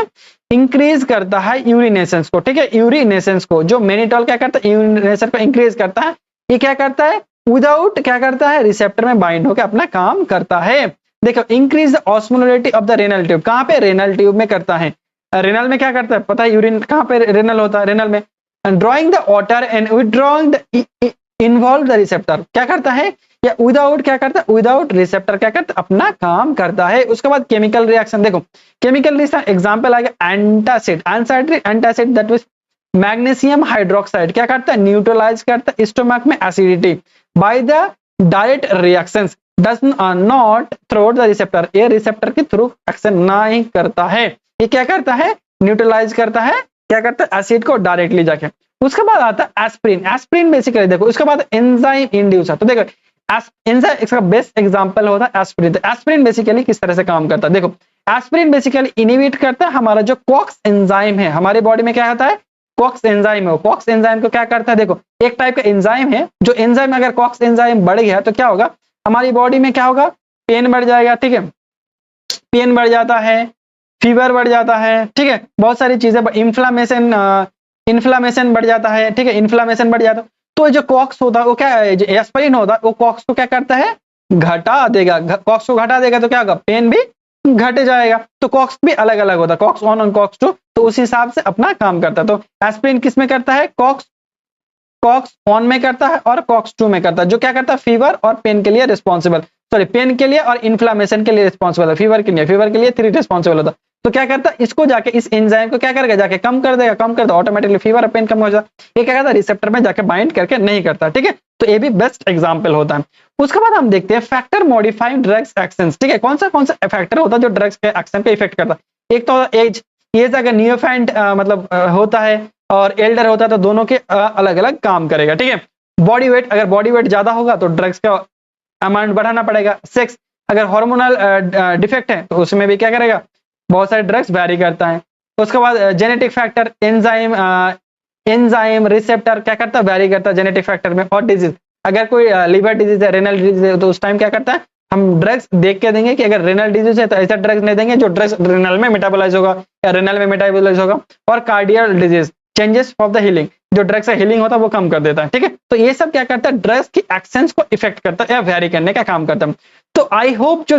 इंक्रीज करता है यूरिनेशंस को, ठीक है, यूरिनेशंस को। जो मैनिटल क्या करता है, यूरिनेशन को इंक्रीज करता है, ये क्या करता है, विदाउट क्या करता है, रिसेप्टर में बाइंड होकर अपना काम करता है। देखो increase the osmolarity of the renal tube, कहां पे, रेनल ट्यूब में करता है। रेनल में क्या करता है, पता है, यूरिन कहां पे रेनल होता है, रेनल में। Drawing the water and withdrawing the involve the receptor, क्या करता है, या विदाउट क्या करता है, विदाउट रिसेप्टर क्या करता है, अपना काम करता है। उसके बाद केमिकल रिएक्शन, देखो केमिकल रिएक्शन एग्जांपल आ गया antacid, antacid that means magnesium hydroxide, क्या करता है, न्यूट्रलाइज करता है स्टोमक में acidity by the direct reactions, does not through the receptor, ये रिसेप्टर के थ्रू एक्शन नहीं करता है, ये क्या करता है, न्यूट्रलाइज करता है, क्या करता है, एसिड को डायरेक्टली जाके। उसके बाद आता है एस्प्रिन, एस्प्रिन बेसिकली देखो, उसके बाद एंजाइम इंड्यूसर, तो देखो एंजाइम इसका बेस्ट एग्जांपल होता है एस्प्रिन। तो एस्प्रिन बेसिकली किस तरह से काम करता है, देखो एस्प्रिन बेसिकली इनिबिट करता है हमारा जो कॉक्स एंजाइम है, हमारे बॉडी में क्या होता है, कॉक्स एंजाइम है, कॉक्स एंजाइम को क्या करता है, देखो एक टाइप का एंजाइम है, जो एंजाइम अगर कॉक्स एंजाइम बढ़ गया तो क्या होगा, हमारी बॉडी में क्या होगा, पेन बढ़ जाएगा, ठीक है, पेन बढ़ जाता है, फीवर बढ़ जाता है, ठीक है, बहुत सारी चीजें, इन्फ्लामेशन बढ़ जाता है, ठीक है, इन्फ्लामेशन बढ़ जाता है। तो जो कॉक्स होता है वो क्या है, जो एस्पिरिन होता है वो कॉक्स को क्या करता है, घटा देगा, कॉक्स को घटा देगा तो क्या होगा, पेन भी घट जाएगा। तो कॉक्स भी अलग अलग होता है, कॉक्स 1 और कॉक्स 2, तो उस हिसाब से अपना काम करता है। तो एस्पिरिन किस में करता है, कॉक्स 1 में करता है और कॉक्स 2 में करता है, जो क्या करता है, फीवर और पेन के लिए रिस्पॉन्सिबल, सॉरी पेन के लिए और इन्फ्लामेशन के लिए रिस्पॉन्सिबल है, फीवर के लिए 3 रिस्पॉन्सिबल होता है। तो क्या करता है, इसको जाके इस एंजाइम को क्या करेगा, जाके कम कर देगा, ऑटोमेटिकली फीवर और पेन कम हो जाता है। ये क्या करता है, रिसेप्टर में जाके बाइंड करके नहीं करता, ठीक है। तो ये भी बेस्ट एग्जांपल होता है। उसके बाद हम देखते हैं फैक्टर मॉडिफाइंग ड्रग्स एक्शंस, ठीक है, कौन सा फैक्टर होता है जो ड्रग्स के एक्शन पे इफेक्ट करता है। एक तो एज अगर नियोफेंट मतलब होता है और एल्डर होता है तो दोनों के अलग अलग काम करेगा, ठीक है। बॉडी वेट, अगर बॉडी वेट ज्यादा होगा तो ड्रग्स का अमाउंट बढ़ाना पड़ेगा। सेक्स, अगर हार्मोनल डिफेक्ट है तो उसमें भी क्या करेगा, बहुत सारे ड्रग्स वैरी करता है। उसके बाद जेनेटिक फैक्टर, एंजाइम रिसेप्टर क्या करता है, वैरी करता है जेनेटिक फैक्टर में। और डिजीज, अगर कोई लिवर डिजीज है, रेनल डिजीज है, तो उस टाइम क्या करता है, हम ड्रग्स देख के देंगे कि अगर रेनल डिजीज है तो ऐसा ड्रग्स नहीं देंगे जो ड्रग्स रेनल में मेटाबोलाइज होगा या रेनल में मेटाबोलाइज होगा। और cardial disease, changes of the healing, जो ड्रग्स से हीलिंग होता है वो कम कर देता है। ठीक है, तो ये सब क्या करता है, ड्रग्स की एक्शंस को इफेक्ट करता है या वेरी करने का काम करता है। तो आई होप जो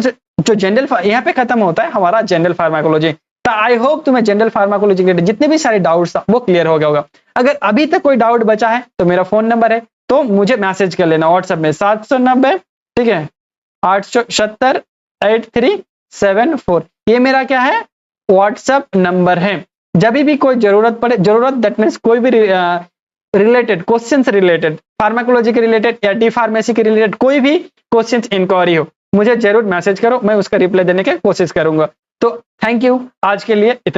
जनरल, यहाँ पे खत्म होता है हमारा जनरल फार्माकोलॉजी। तो आई होप तुम्हें जनरल फार्माकोलॉजी के जितने भी सारे डाउट्स था वो क्लियर हो गया होगा। अगर अभी तक कोई डाउट बचा है तो मेरा फोन नंबर है, तो मुझे मैसेज कर लेना व्हाट्सएप में 790, ठीक है, 870 8374। ये मेरा क्या है, व्हाट्सएप नंबर है। जब भी कोई जरूरत पड़े, जरूरत दैट मीन्स कोई भी रिलेटेड क्वेश्चन से रिलेटेड, फार्माकोलॉजी के रिलेटेड या डी फार्मेसी के रिलेटेड कोई भी क्वेश्चन इंक्वायरी हो, मुझे जरूर मैसेज करो, मैं उसका रिप्लाई देने की कोशिश करूंगा। तो थैंक यू, आज के लिए इतना।